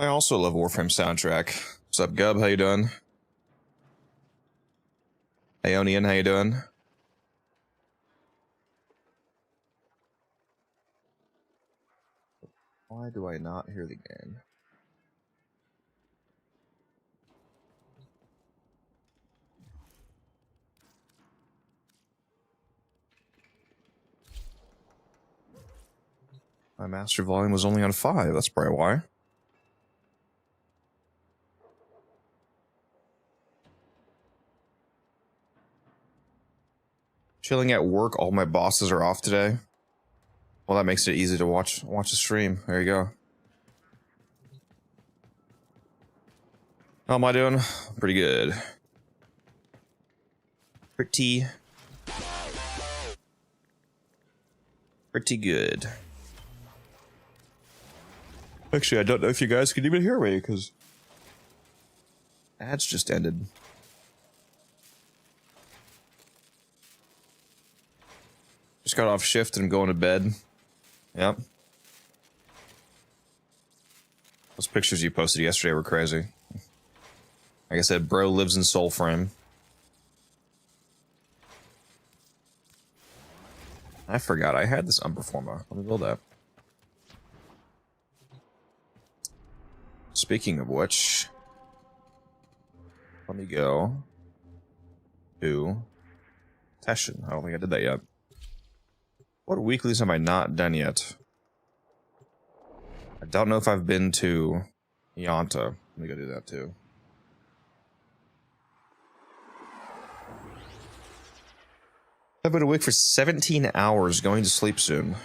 I also love Warframe soundtrack. What's up, Gub? How you doing? Aeonian, how you doing? Why do I not hear the game? My master volume was only on 5, that's probably why. Chilling at work, all my bosses are off today. Well, that makes it easy to watch the stream. There you go. How am I doing? Pretty good. Pretty good. Actually, I don't know if you guys can even hear me, because ads just ended. Just got off shift and going to bed. Yep. Those pictures you posted yesterday were crazy. Like I said, bro lives in Soulframe. I forgot I had this Umberforma. Let me build that. Speaking of which, let me go to Teshin. I don't think I did that yet. What weeklies have I not done yet? I don't know if I've been to Yanta. Let me go do that too. I've been awake for 17 hours, going to sleep soon.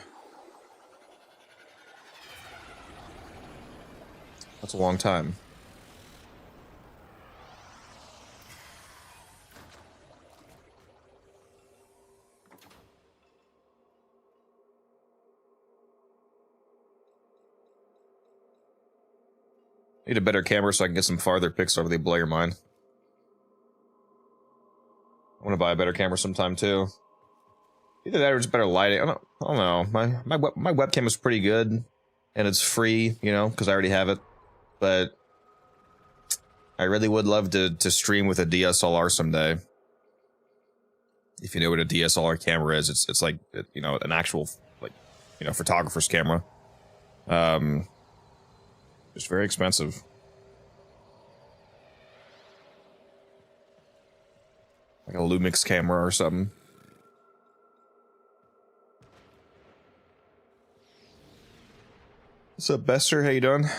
That's a long time. Need a better camera so I can get some farther pics over they blow your mind. I want to buy a better camera sometime too. Either that or just better lighting. I don't know. My webcam is pretty good, and it's free, you know, because I already have it. But I really would love to stream with a DSLR someday. If you know what a DSLR camera is, it's like, you know, an actual, like, you know, photographer's camera. It's very expensive. Like a Lumix camera or something. What's up, Bester? How you doing?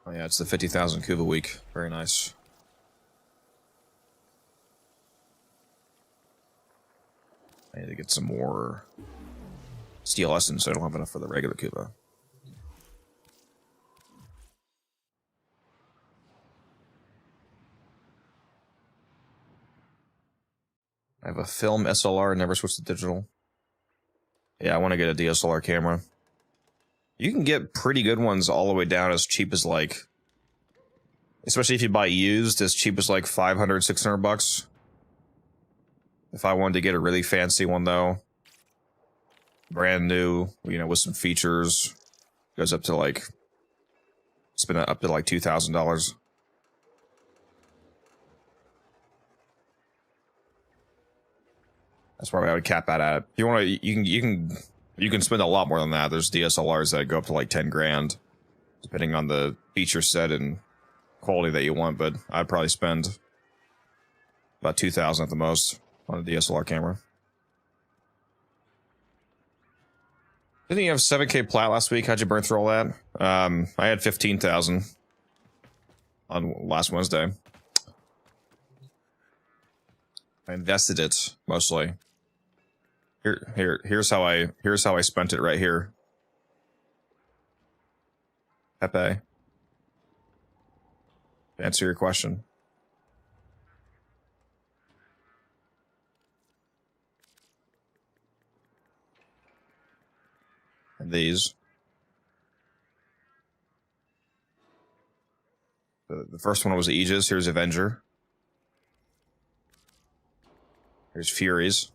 Oh yeah, it's the 50,000 cube a week. Very nice. I need to get some more steel essence, so I don't have enough for the regular Cuba. I have a film SLR, never switched to digital. Yeah, I want to get a DSLR camera. You can get pretty good ones all the way down as cheap as like, especially if you buy used, as cheap as like 500, 600 bucks. If I wanted to get a really fancy one though, brand new, you know, with some features, goes up to like, spend up to like $2,000. That's where I would cap that at. If you want to, you can spend a lot more than that. There's DSLRs that go up to like 10 grand, depending on the feature set and quality that you want. But I'd probably spend about 2,000 at the most on a DSLR camera. Didn't you have 7K plat last week? How'd you burn through all that? I had 15,000 on last Wednesday. I invested it mostly. Here's how I spent it right here. Pepe. To answer your question. And these. The first one was Aegis. Here's Avenger. Here's Furies.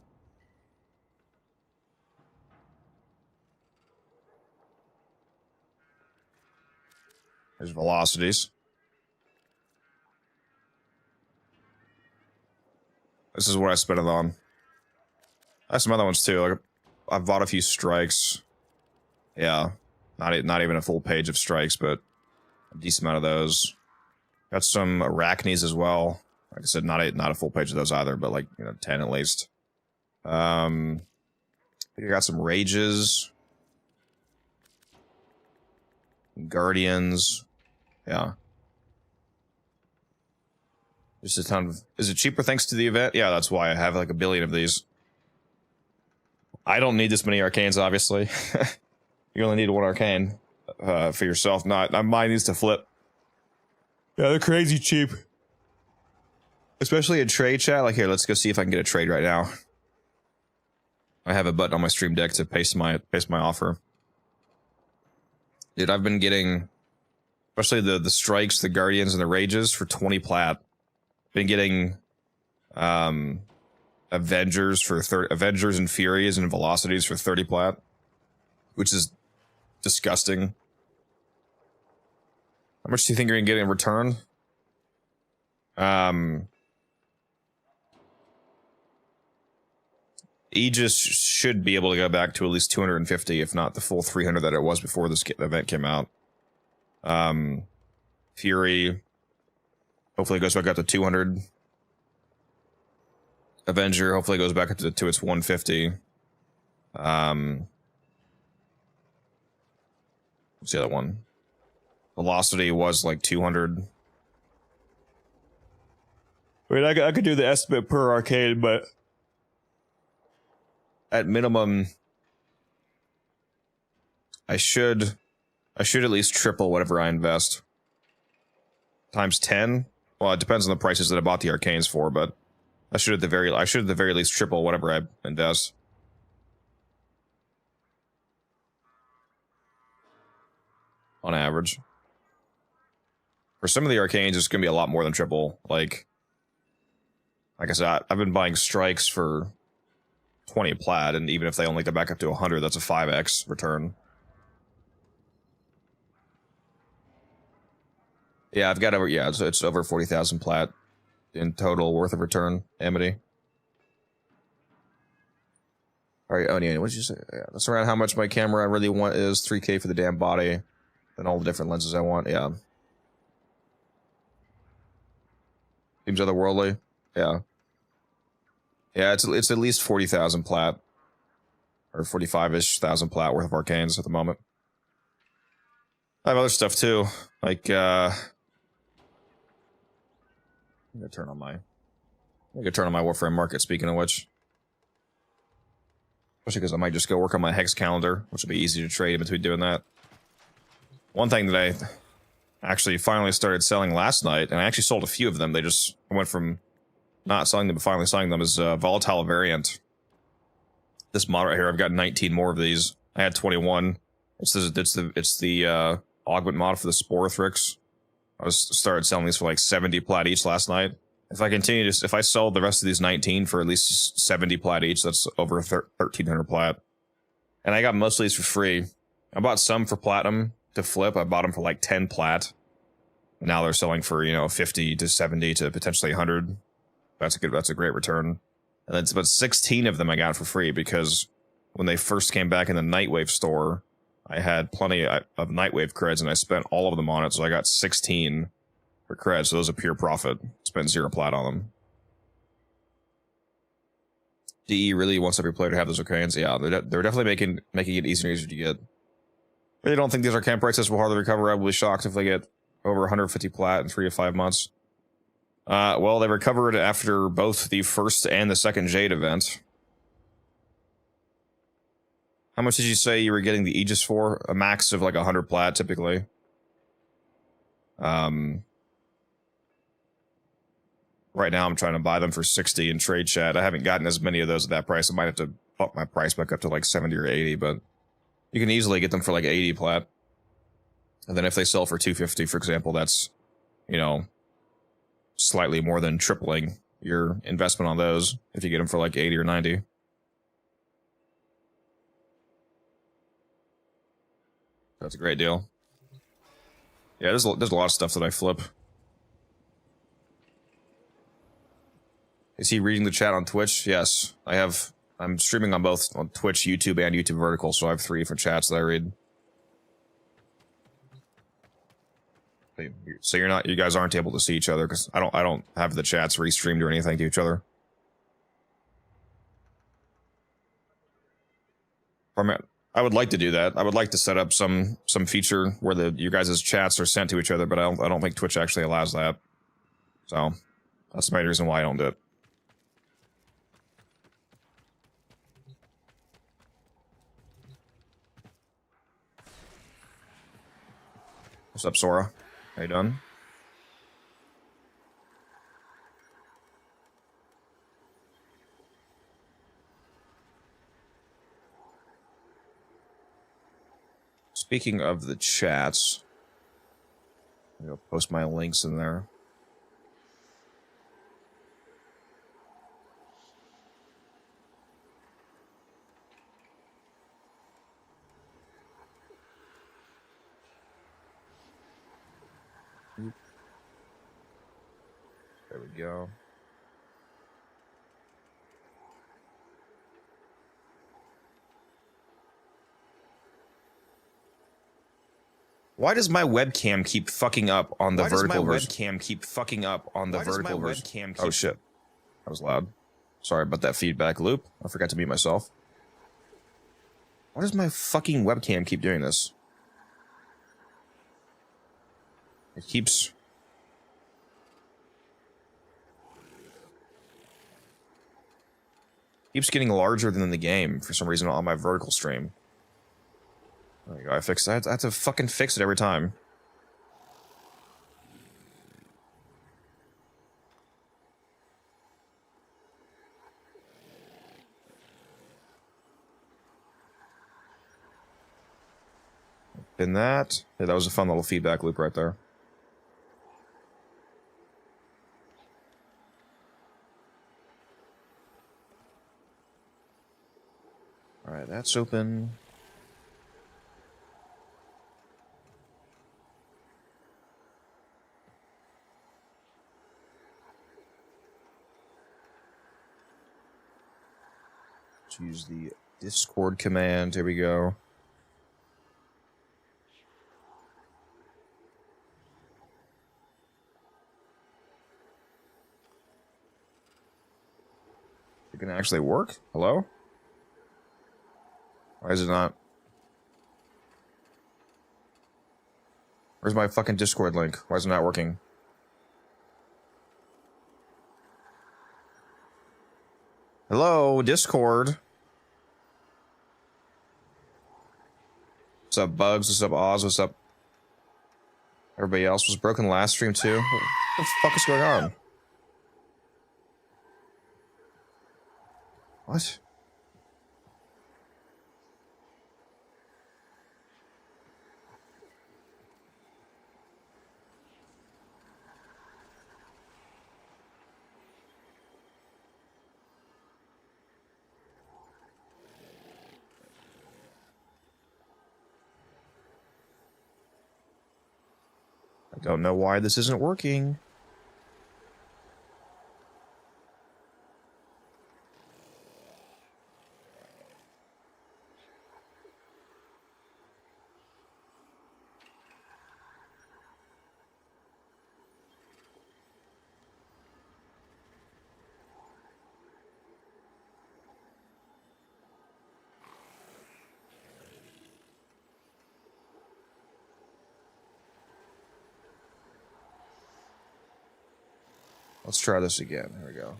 Here's Velocities. This is what I spent it on. I have some other ones too. Like I've bought a few strikes. Yeah, not even a full page of strikes, but a decent amount of those. Got some Arachnes as well. Like I said, not a full page of those either, but like 10 at least. I got some Rages, Guardians. Yeah. Just a ton of... Is it cheaper thanks to the event? Yeah, that's why I have like a billion of these. I don't need this many Arcanes, obviously. You only need one Arcane for yourself. Not mine needs to flip. Yeah, they're crazy cheap. Especially in trade chat. Like, here, let's go see if I can get a trade right now. I have a button on my stream deck to paste my offer. Dude, I've been getting... Especially the strikes, the Guardians, and the Rages for 20 plat. Been getting Avengers for Avengers and Furies and Velocities for 30 plat, which is disgusting. How much do you think you're gonna get in return? Aegis should be able to go back to at least 250, if not the full 300 that it was before this event came out. Fury, hopefully it goes back up to 200. Avenger, hopefully it goes back up to its 150. What's the other one? Velocity was like 200. I mean, I could do the estimate per arcade, but at minimum, I should at least triple whatever I invest. Times 10? Well, it depends on the prices that I bought the Arcanes for, but I should at the very least triple whatever I invest. On average. For some of the Arcanes, it's gonna be a lot more than triple. Like I said, I've been buying strikes for 20 plat, and even if they only go back up to 100, that's a 5x return. Yeah, I've got over, yeah, it's over 40,000 plat in total worth of return, Amity. Alright, Oni, what did you say? Yeah, that's around how much my camera I really want is 3K for the damn body, and all the different lenses I want, yeah. Seems otherworldly, yeah. Yeah, it's at least 40,000 plat, or 45-ish thousand plat worth of Arcanes at the moment. I have other stuff too, like, I'm gonna turn on my Warframe market, speaking of which. Especially because I might just go work on my Hex calendar, which will be easy to trade in between doing that. One thing that I actually finally started selling last night, and I actually sold a few of them, I went from not selling them to finally selling them, is Volatile Variant. This mod right here, I've got 19 more of these. I had 21. It's the augment mod for the Sporothrix. I started selling these for like 70 plat each last night. If I continue to, if I sell the rest of these 19 for at least 70 plat each, that's over 1,300 plat. And I got most of these for free. I bought some for platinum to flip. I bought them for like 10 plat. Now they're selling for, 50 to 70 to potentially 100. That's a great return. And then about 16 of them I got for free because when they first came back in the Nightwave store, I had plenty of Nightwave creds, and I spent all of them on it, so I got 16 for creds, so those are pure profit. Spent 0 plat on them. DE really wants every player to have those Arcanes. Yeah, they're definitely making it easier and easier to get. I really don't think these Arcane prices will hardly recover. I will be shocked if they get over 150 plat in 3 to 5 months. Well, they recovered after both the first and the second Jade event. How much did you say you were getting the Aegis for? A max of like 100 plat, typically. Right now I'm trying to buy them for 60 in trade chat. I haven't gotten as many of those at that price. I might have to bump my price back up to like 70 or 80, but you can easily get them for like 80 plat. And then if they sell for 250, for example, that's you know, slightly more than tripling your investment on those if you get them for like 80 or 90. That's a great deal. Yeah, there's a lot of stuff that I flip. Is he reading the chat on Twitch? Yes, I'm streaming on both on Twitch, YouTube, and YouTube Vertical, so I have 3 different chats that I read. So you guys aren't able to see each other because I don't have the chats restreamed or anything to each other. I would like to do that. I would like to set up some feature where you guys' chats are sent to each other, but I don't think Twitch actually allows that. So that's the main reason why I don't do it. What's up, Sora? How you doing? Speaking of the chats, I'll post my links in there. There we go. Why does my webcam keep fucking up on the vertical version? Oh shit. That was loud. Sorry about that feedback loop. I forgot to mute myself. Why does my fucking webcam keep doing this? It keeps getting larger than the game for some reason on my vertical stream. There you go, I fixed that. I have to fucking fix it every time. Pin that. Yeah, that was a fun little feedback loop right there. Alright, that's open. Let's use the Discord command. Here we go. It can actually work? Hello? Why is it not? Where's my fucking Discord link? Why is it not working? Hello, Discord. What's up, Bugs? What's up, Oz? What's up? Everybody else was broken last stream too? What the fuck is going on? What? I don't know why this isn't working. Let's try this again. Here we go.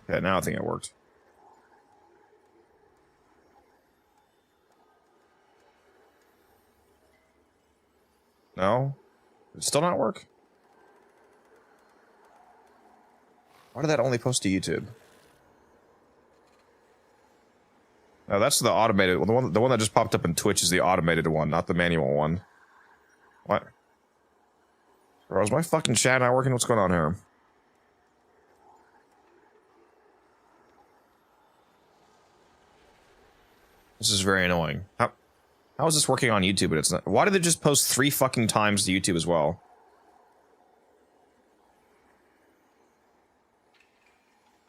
Okay, now I think it worked. No? Did it still not work? Why did that only post to YouTube? No, that's the automated. Well, the one that just popped up in Twitch is the automated one, not the manual one. What? Bro, is my fucking chat not working? What's going on here? This is very annoying. How is this working on YouTube, but it's not? Why did they just post 3 fucking times to YouTube as well?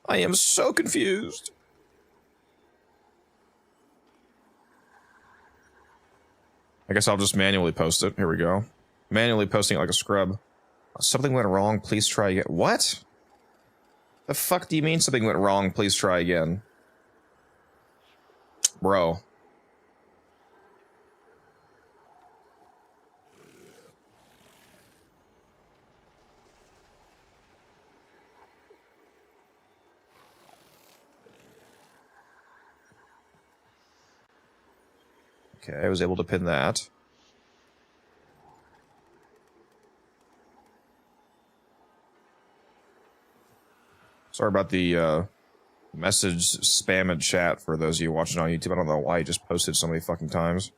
I am so confused. I guess I'll just manually post it. Here we go. Manually posting it like a scrub. Something went wrong, please try again. What? The fuck do you mean something went wrong, please try again? Bro. Okay, I was able to pin that. Sorry about the message spam and chat for those of you watching on YouTube. I don't know why I just posted so many fucking times.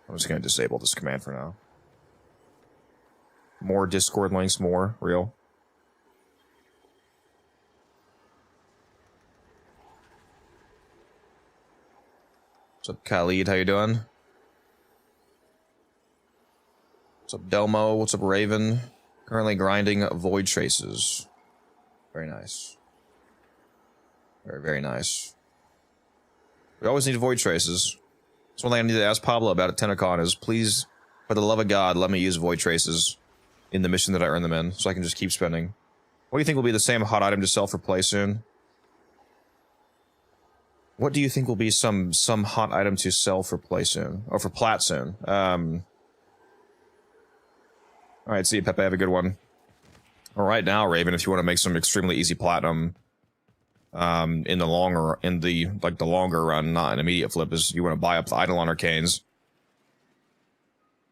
I'm just going to disable this command for now. More Discord links, more. Real. What's up, Khalid? How you doing? What's up, Delmo? What's up, Raven? Currently grinding void traces. Very nice. Very, very nice. We always need void traces. That's one thing I need to ask Pablo about at TennoCon is, please, for the love of God, let me use void traces in the mission that I earn them in, so I can just keep spending. What do you think will be the same hot item to sell for play soon? What do you think will be some hot item to sell for play soon? Or for plat soon? Alright, see you, Pepe. Have a good one. Alright, now, Raven, if you want to make some extremely easy platinum, in the longer run, not an immediate flip, is you want to buy up the Eidolon Arcanes.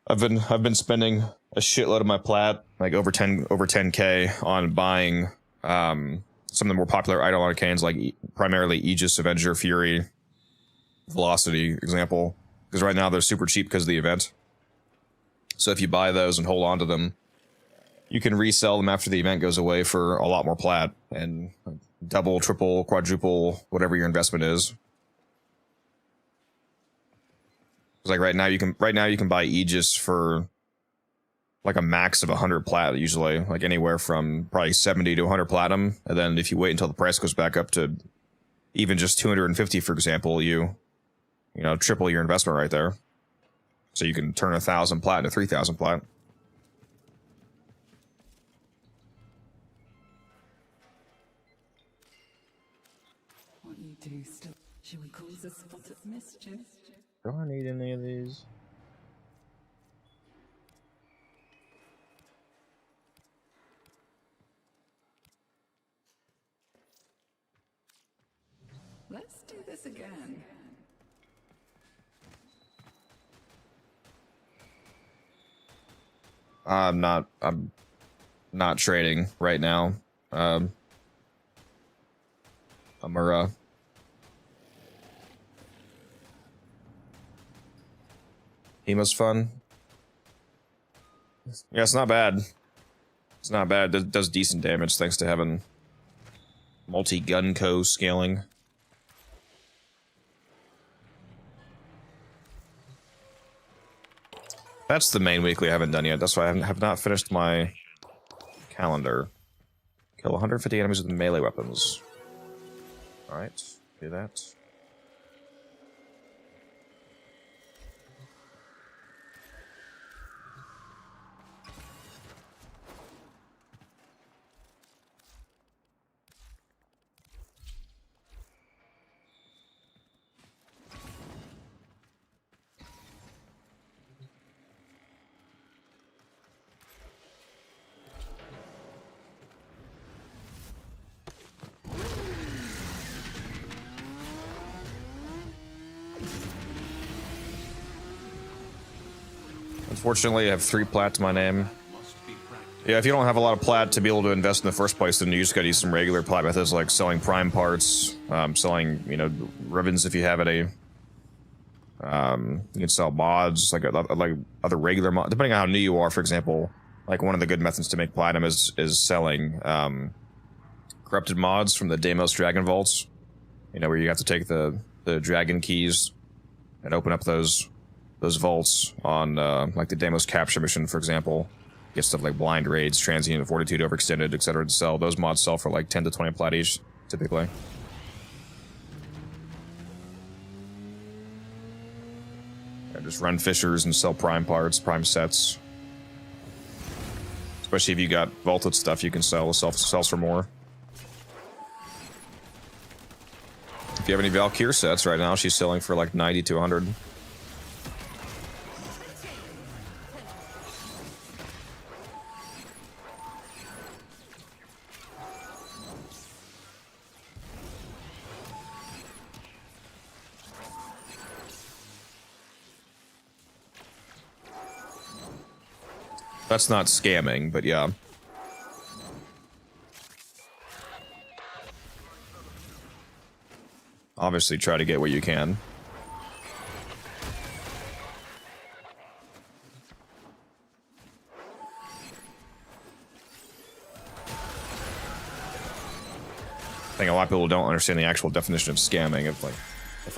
I've been spending a shitload of my plat, like over 10k, on buying some of the more popular Eidolon Arcanes, like primarily Aegis, Avenger, Fury, Velocity, example. Because right now they're super cheap because of the event. So if you buy those and hold on to them, you can resell them after the event goes away for a lot more plat, and double, triple, quadruple, whatever your investment is. It's like right now you can buy Aegis for like a max of 100 plat, usually, like anywhere from probably 70 to 100 platinum, and then if you wait until the price goes back up to even just 250, for example, you know, triple your investment right there. So you can turn 1,000 plat into 3,000 plat. What you do still? Shall we cause a spot of mischief? Do I need any of these? Let's do this again. I'm not trading right now. Amura. Hema's fun. Yeah, it's not bad. It's not bad. It does decent damage thanks to having multi-gun co scaling. That's the main weekly I haven't done yet. That's why I have not finished my calendar. Kill 150 enemies with melee weapons. Alright, do that. Unfortunately, I have 3 plat to my name. Yeah, if you don't have a lot of plat to be able to invest in the first place, then you just gotta use some regular plat methods like selling prime parts, selling, you know, ribbons if you have any. You can sell mods, like other regular mods, depending on how new you are. For example, like one of the good methods to make platinum is selling corrupted mods from the Deimos Dragon Vaults. You know, where you have to take the dragon keys and open up those vaults on like the Deimos capture mission, for example. Get stuff like blind raids, transient fortitude, overextended, etc. to sell. Those mods sell for like 10 to 20 plat each, typically. Yeah, just run fishers and sell prime parts, prime sets. Especially if you got vaulted stuff, you can sell. Sells for more. If you have any Valkyr sets right now, she's selling for like 90 to 100. That's not scamming, but yeah. Obviously, try to get what you can. I think a lot of people don't understand the actual definition of scamming. If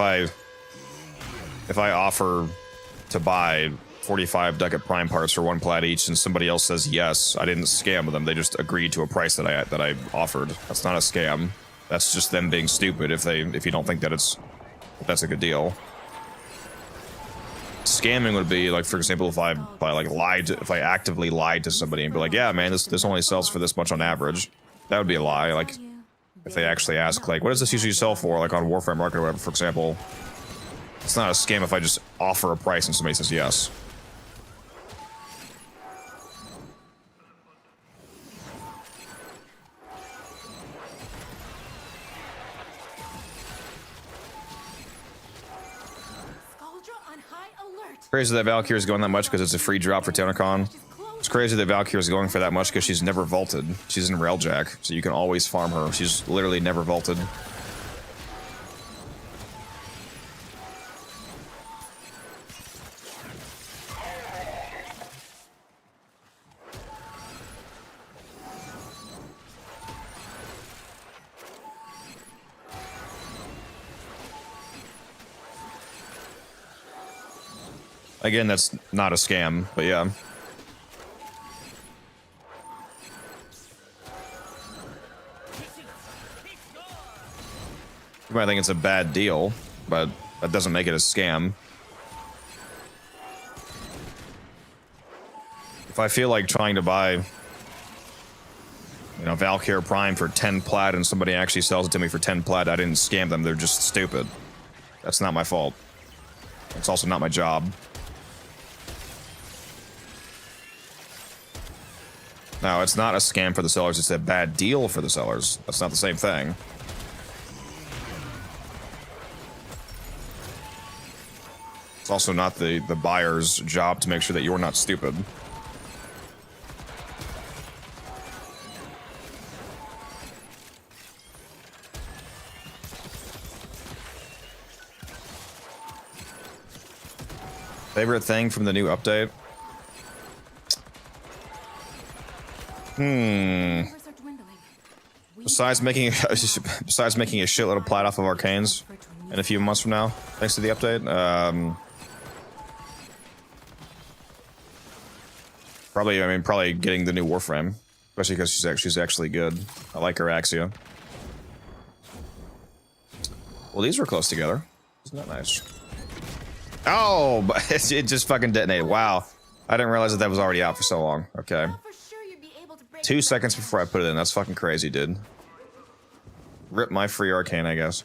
I offer to buy 45 ducat prime parts for 1 plat each, and somebody else says yes, I didn't scam them. They just agreed to a price that I offered. That's not a scam. That's just them being stupid. If you don't think that that's a good deal. Scamming would be like, for example, if I actively lied to somebody and be like, yeah, man, this only sells for this much on average. That would be a lie. Like, if they actually ask, like, what does this usually sell for? Like on Warframe Market or whatever, for example. It's not a scam if I just offer a price and somebody says yes. Crazy that Valkyrie is going that much because it's a free drop for TennoCon. It's crazy that Valkyrie is going for that much because she's never vaulted. She's in Railjack, so you can always farm her. She's literally never vaulted. Again, that's not a scam, but yeah. You might think it's a bad deal, but that doesn't make it a scam. If I feel like trying to buy, you know, Valkyr Prime for 10 plat and somebody actually sells it to me for 10 plat, I didn't scam them, they're just stupid. That's not my fault. It's also not my job. No, it's not a scam for the sellers, it's a bad deal for the sellers. That's not the same thing. It's also not the buyer's job to make sure that you're not stupid. Favorite thing from the new update? Besides making a shitload of plat off of Arcanes in a few months from now, thanks to the update, probably getting the new Warframe, especially because she's actually good. I like her Axia. Well, these were close together. Isn't that nice? Oh, but it just fucking detonated. Wow, I didn't realize that was already out for so long. Okay. 2 seconds before I put it in. That's fucking crazy, dude. Rip my free Arcane, I guess.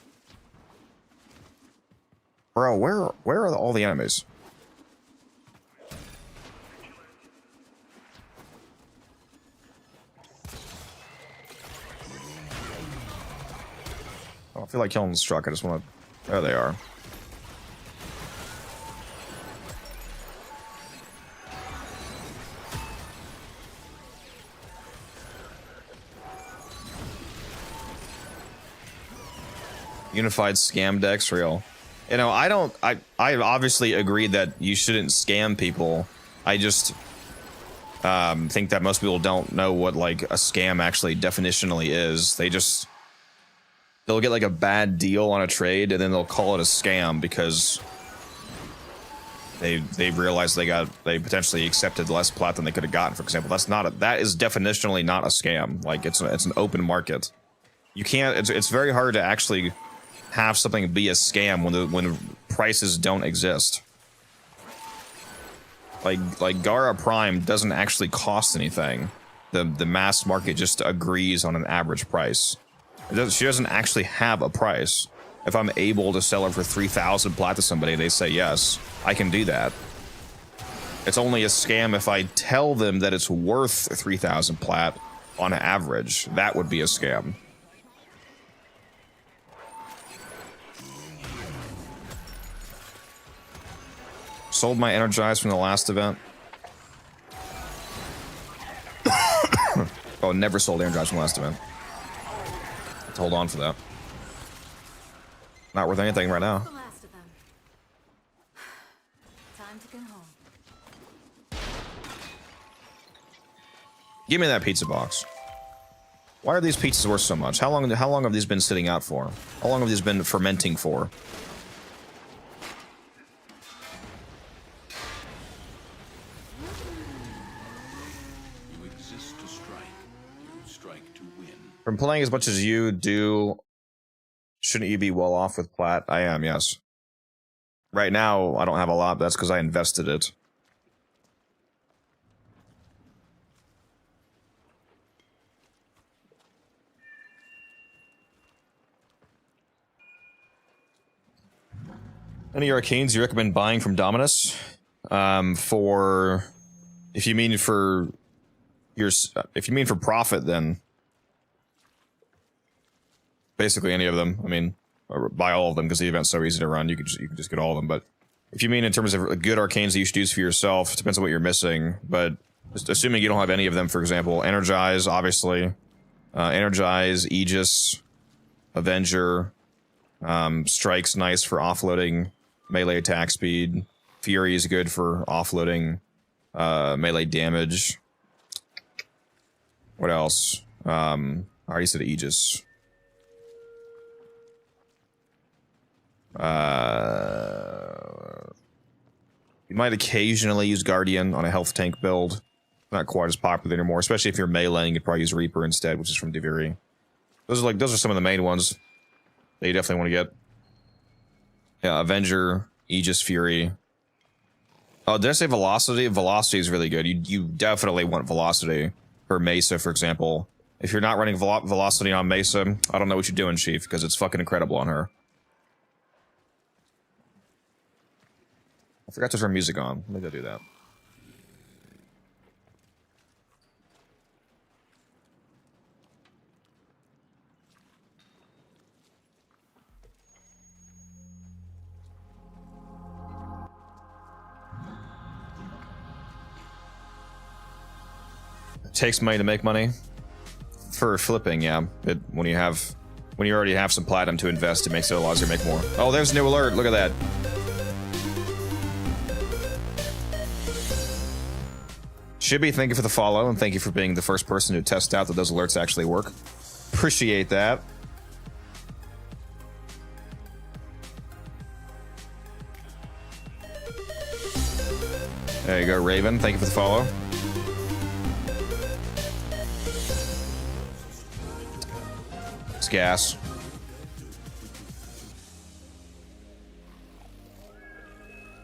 Bro, where are all the enemies? I don't feel like killing this truck. I just want to... There they are. Unified scam decks, real. You know, I obviously agree that you shouldn't scam people. I just think that most people don't know what like a scam actually definitionally is. They'll get like a bad deal on a trade and then they'll call it a scam because they realize they potentially accepted less plat than they could have gotten. For example, that is definitionally not a scam. Like it's an open market. You can't. It's very hard to actually have something be a scam when prices don't exist. Like Gara Prime doesn't actually cost anything. The mass market just agrees on an average price. She doesn't actually have a price. If I'm able to sell her for 3,000 plat to somebody, they say yes, I can do that. It's only a scam if I tell them that it's worth 3,000 plat on average. That would be a scam. Sold my Energize from the last event. Oh, never sold Energize from the last event. Let's hold on for that. Not worth anything right now. The last of them. Time to go home. Give me that pizza box. Why are these pizzas worth so much? How long have these been sitting out for? How long have these been fermenting for? You exist to strike. You strike to win. From playing as much as you do, shouldn't you be well off with plat? I am, yes. Right now, I don't have a lot, but that's because I invested it. Any Arcanes you recommend buying from Dominus? If you mean for profit, then basically any of them. I mean, or buy all of them because the event's so easy to run. You can just get all of them. But if you mean in terms of good Arcanes that you should use for yourself, it depends on what you're missing. But just assuming you don't have any of them, for example, Energize, obviously, Energize, Aegis, Avenger, Strike's nice for offloading melee attack speed. Fury is good for offloading melee damage. What else? I already said Aegis. You might occasionally use Guardian on a health tank build. Not quite as popular anymore, especially if you're meleeing. You'd probably use Reaper instead, which is from Deviri. Those are some of the main ones that you definitely want to get. Yeah, Avenger, Aegis, Fury. Oh, did I say Velocity? Velocity is really good. You definitely want Velocity for Mesa, for example. If you're not running Velocity on Mesa, I don't know what you're doing, Chief, because it's fucking incredible on her. I forgot to turn music on. Let me go do that. It takes money to make money. For flipping, yeah. When you already have some platinum to invest, it makes it allows you to make more. Oh, there's a new alert. Look at that. Shibby, thank you for the follow, and thank you for being the first person to test out that those alerts actually work. Appreciate that. There you go, Raven. Thank you for the follow. It's gas.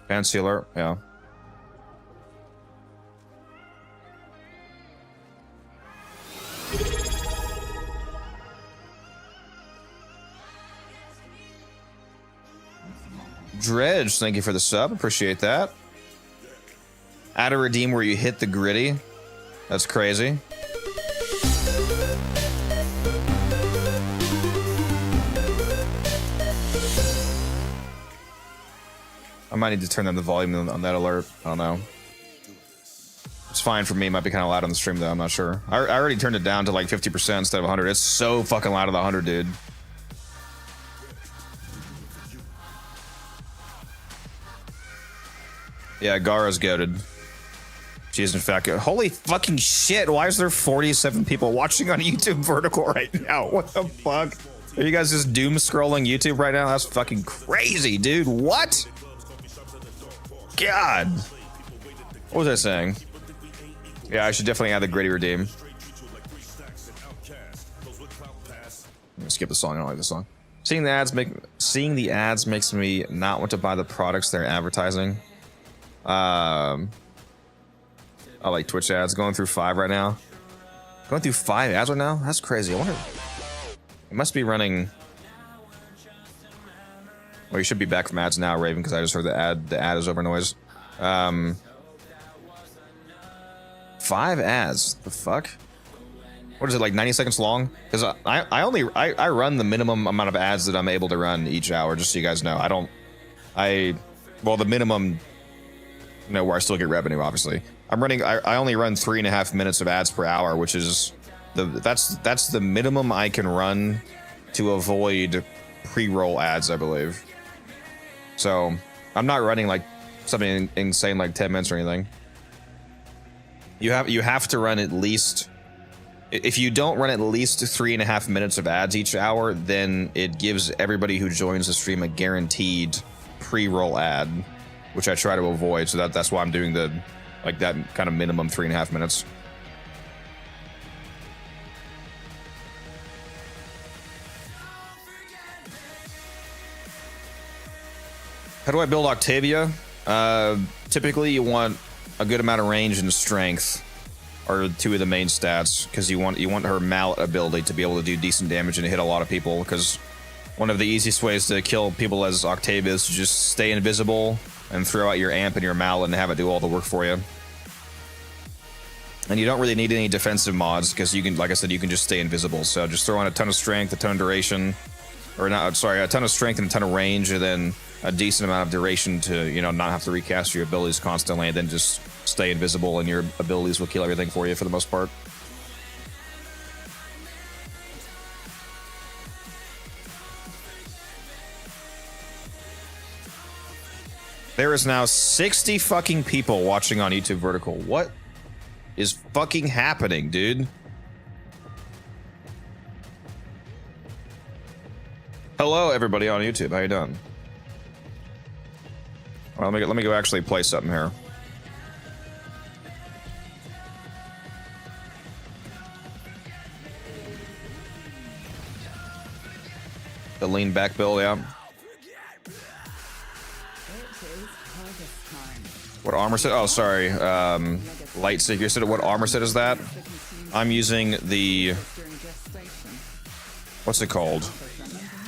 Fancy alert, yeah. Dredge, thank you for the sub. Appreciate that. Add a redeem where you hit the gritty. That's crazy. I might need to turn down the volume on that alert. I don't know. It's fine for me. It might be kind of loud on the stream, though. I'm not sure. I already turned it down to like 50% instead of 100. It's so fucking loud at the 100, dude. Yeah, Gara's goated. She is in fact good. Holy fucking shit, why is there 47 people watching on YouTube vertical right now? What the fuck? Are you guys just doom scrolling YouTube right now? That's fucking crazy, dude. What? God. What was I saying? Yeah, I should definitely add the gritty redeem. I'm gonna skip the song. I don't like the song. Seeing the ads makes me not want to buy the products they're advertising. I like Twitch ads. Going through 5 right now. Going through 5 ads right now? That's crazy. I wonder. It must be running. Well, you should be back from ads now, Raven, because I just heard the ad. The ad is over noise. 5 ads. The fuck? What is it, like 90 seconds long? Because I run the minimum amount of ads that I'm able to run each hour, just so you guys know. Well, the minimum, you know, where I still get revenue, obviously. I only run 3.5 minutes of ads per hour, which is that's the minimum I can run to avoid pre-roll ads, I believe. So I'm not running like something insane like 10 minutes or anything. You have to run at least. If you don't run at least 3.5 minutes of ads each hour, then it gives everybody who joins the stream a guaranteed pre-roll ad, which I try to avoid. So that's why I'm doing that kind of minimum 3.5 minutes. How do I build Octavia? Typically, you want a good amount of range and strength. Are 2 of the main stats, because you want her mallet ability to be able to do decent damage and hit a lot of people, because one of the easiest ways to kill people as Octavia is to just stay invisible and throw out your amp and your mallet and have it do all the work for you. And you don't really need any defensive mods, because you can, like I said, you can just stay invisible. So just throw on a ton of strength, a ton of duration, or not, sorry, a ton of strength and a ton of range, and then a decent amount of duration to, you know, not have to recast your abilities constantly, and then just stay invisible, and your abilities will kill everything for you for the most part. There is now 60 fucking people watching on YouTube vertical. What is fucking happening, dude? Hello, everybody on YouTube. How you doing? Well, let me go actually play something here. The lean back build, yeah. What armor set? Oh, sorry. Light Seeker set. What armor set is that? I'm using the. What's it called?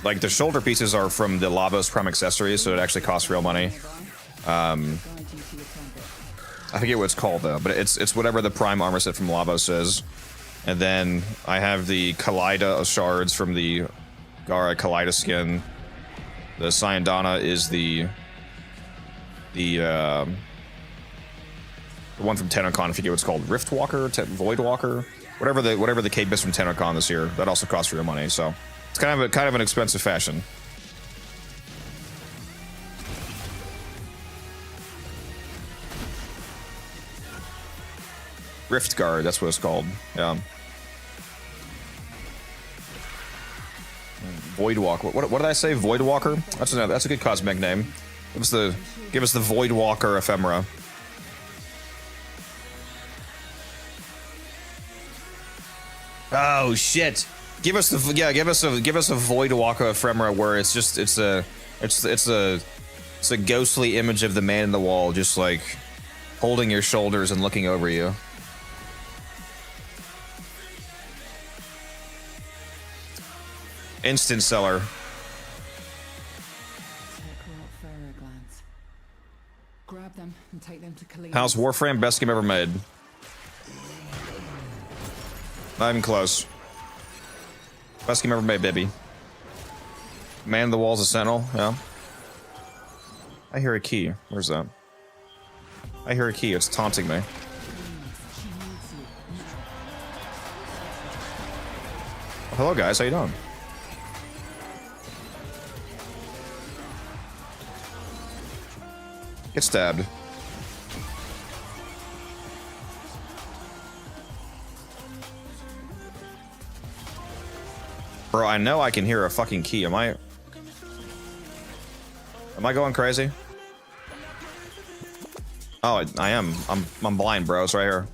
Like the shoulder pieces are from the Lavos Prime accessories, so it actually costs real money. I forget what it's called though, but it's whatever the Prime armor set from Lavos is. And then I have the Kaleida shards from the Gara Kaleida skin. The Syandana is the one from TennoCon. I forget what it's called. Riftwalker, Voidwalker, whatever the cape is from TennoCon this year. That also costs real money, so it's kind of an expensive fashion. Rift Guard, that's what it's called. Yeah. Voidwalker. What did I say? Voidwalker? That's a good cosmetic name. Give us the Voidwalker ephemera. Oh shit! Give us a Voidwalker ephemera where it's a ghostly image of the man in the wall, just like holding your shoulders and looking over you. Instant seller. How's Warframe? Best game ever made. Not even close. Best game ever made, baby. Man the Wall's a Sentinel, yeah. I hear a key. Where's that? I hear a key. It's taunting me. Oh, hello, guys. How you doing? Get stabbed. Bro, I know I can hear a fucking key. Am I going crazy? Oh, I am. I'm blind, bro. It's right here.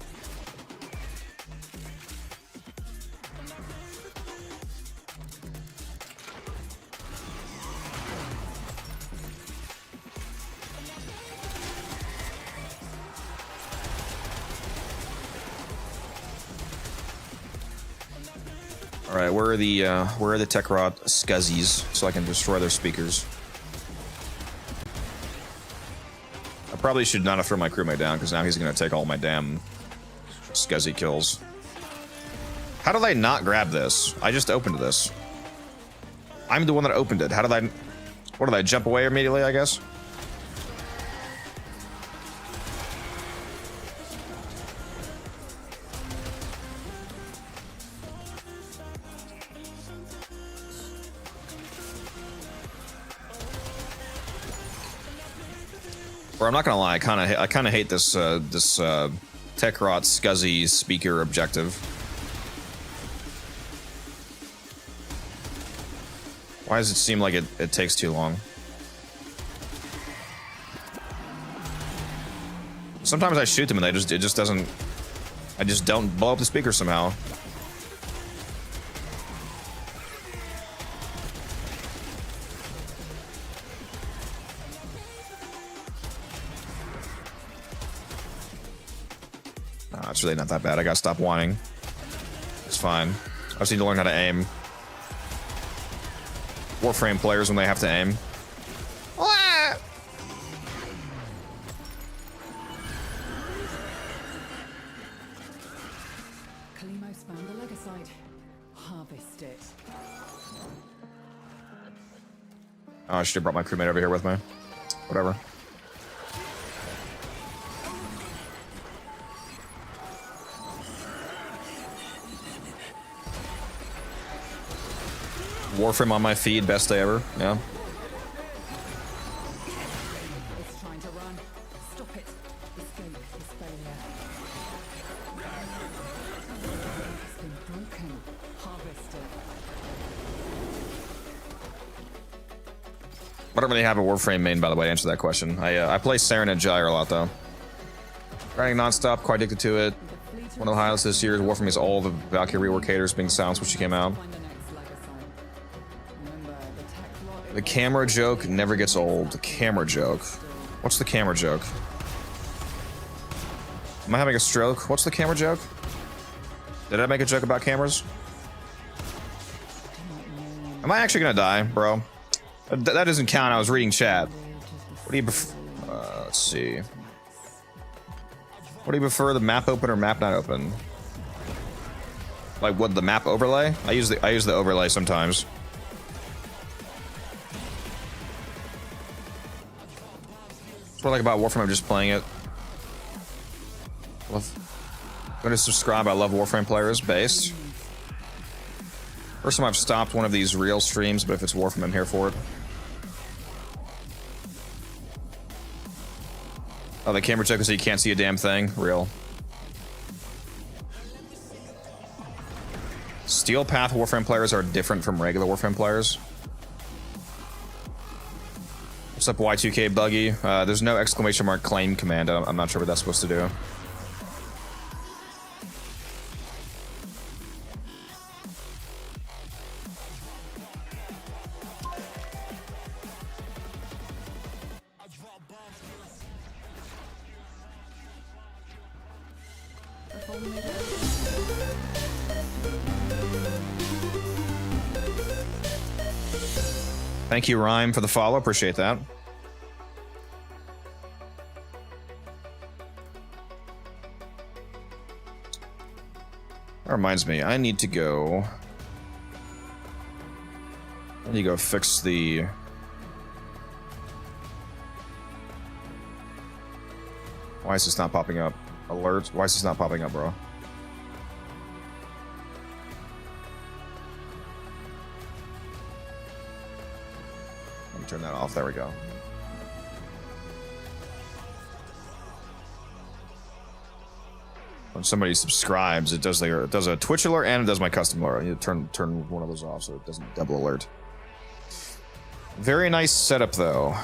All right, where are the TennoCreate scuzzies so I can destroy their speakers? I probably should not have thrown my crewmate down because now he's gonna take all my damn scuzzy kills. How did I not grab this? I just opened this. I'm the one that opened it. How did I? What did I jump away immediately? I guess. Or I'm not gonna lie, I kind of hate this TennoCreate scuzzy speaker objective. Why does it seem like it takes too long? Sometimes I shoot them and it just doesn't. I just don't blow up the speaker somehow. It's really not that bad. I gotta stop whining. It's fine. I just need to learn how to aim. Warframe players when they have to aim. Kalimos found the legacite. Harvest it. Oh, I should have brought my crewmate over here with me. Whatever. Warframe on my feed, best day ever. Yeah. It's trying to run. Stop it. Escape is failure. It's been broken. Harvest it. I don't really have a Warframe main, by the way, to answer that question. I play Saren and Gyre a lot, though. Grinding nonstop, quite addicted to it. One of the highlights this year is Warframe is all the Valkyrie reworkators being silenced when she came out. Find the next legacite. Remember, the tech lot. The camera joke never gets old. The camera joke. What's the camera joke? Am I having a stroke? What's the camera joke? Did I make a joke about cameras? Am I actually gonna die, bro? That doesn't count. I was reading chat. What do you prefer? Let's see. What do you prefer, the map open or map not open? Like what, the map overlay? I use the overlay sometimes. That's what I like about Warframe. I'm just playing it. I'm gonna subscribe. I love Warframe players. Based. First time I've stopped one of these real streams, but if it's Warframe, I'm here for it. Oh, the camera check so you can't see a damn thing. Real. Steel Path Warframe players are different from regular Warframe players. What's up, Y2K Buggy? There's no exclamation mark claim command. I'm not sure what that's supposed to do. Thank you, Rhyme, for the follow. Appreciate that. That reminds me, I need to go fix the... Why is this not popping up? Alerts? Why is this not popping up, bro? Let me turn that off. There we go. when somebody subscribes, it does a Twitch alert and it does my custom alert. You turn one of those off so it doesn't double alert. Very nice setup though.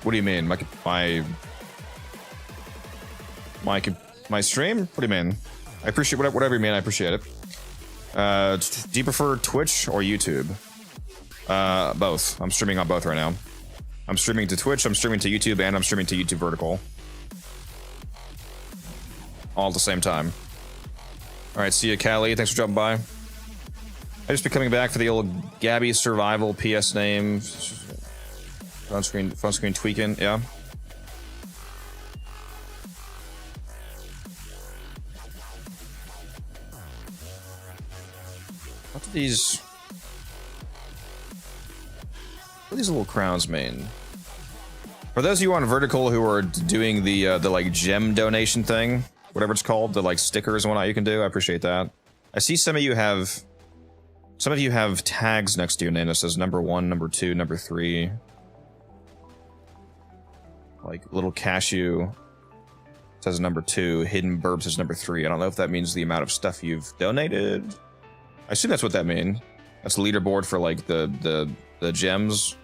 What do you mean? My stream? What do you mean? I appreciate whatever you mean. I appreciate it. Do you prefer Twitch or YouTube? Both. I'm streaming on both right now. I'm streaming to Twitch, I'm streaming to YouTube, and I'm streaming to YouTube Vertical. All at the same time. Alright, see you, Callie. Thanks for dropping by. I just be coming back for the old Gabby Survival PS name. Phone screen tweaking, yeah. What do these little crowns mean? For those of you on Vertical who are doing the like gem donation thing, whatever it's called, the like stickers and whatnot you can do, I appreciate that. I see some of you have tags next to your name that says number 1, number 2, number 3. Like little cashew says number 2, hidden burb says number 3. I don't know if that means the amount of stuff you've donated. I assume that's what that means. That's the leaderboard for like the gems,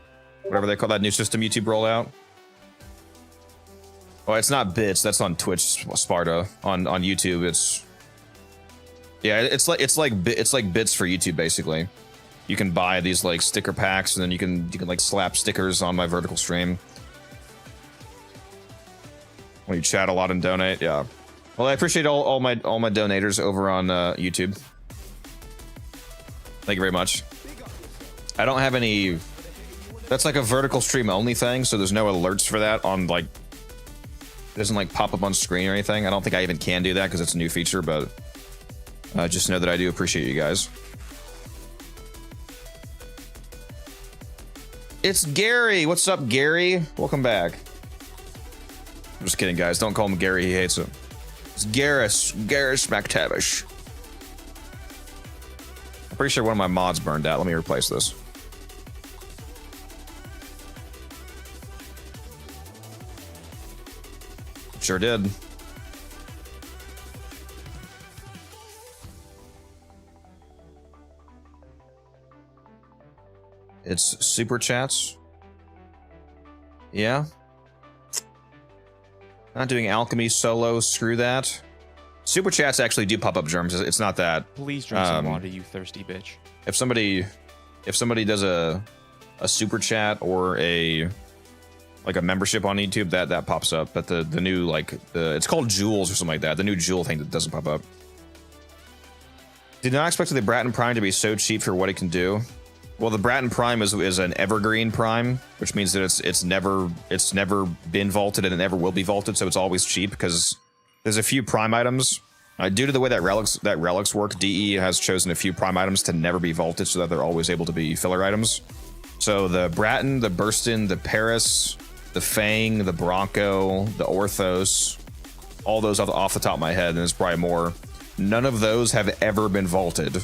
whatever they call that new system YouTube rollout. Oh, it's not bits. That's on Twitch, Sparta. On YouTube, it's it's like bits for YouTube basically. You can buy these like sticker packs, and then you can like slap stickers on my Vertical stream. When you chat a lot and donate, yeah. Well, I appreciate all my donators over on YouTube. Thank you very much. I don't have any. That's like a Vertical stream only thing, so there's no alerts for that on like. It doesn't like pop up on screen or anything. I don't think I even can do that because it's a new feature, but just know that I do appreciate you guys. It's Gary. What's up, Gary? Welcome back. I'm just kidding, guys. Don't call him Gary. He hates it. It's Garrus McTavish. I'm pretty sure one of my mods burned out. Let me replace this. Sure did. It's super chats. Yeah. Not doing alchemy solo, screw that. Super chats actually do pop up germs. It's not that. Please drink some water, you thirsty bitch. If somebody does a super chat or a membership on YouTube, that pops up. But the new like it's called Jewels or something like that. The new Jewel thing that doesn't pop up. Did not expect the Bratton Prime to be so cheap for what it can do. Well, the Bratton Prime is an evergreen prime, which means that it's never been vaulted and it never will be vaulted, so it's always cheap because there's a few prime items. Due to the way that relics work, DE has chosen a few prime items to never be vaulted so that they're always able to be filler items. So the Bratton, the Burston, the Paris, the Fang, the Bronco, the Orthos, all those off the top of my head, and there's probably more. None of those have ever been vaulted,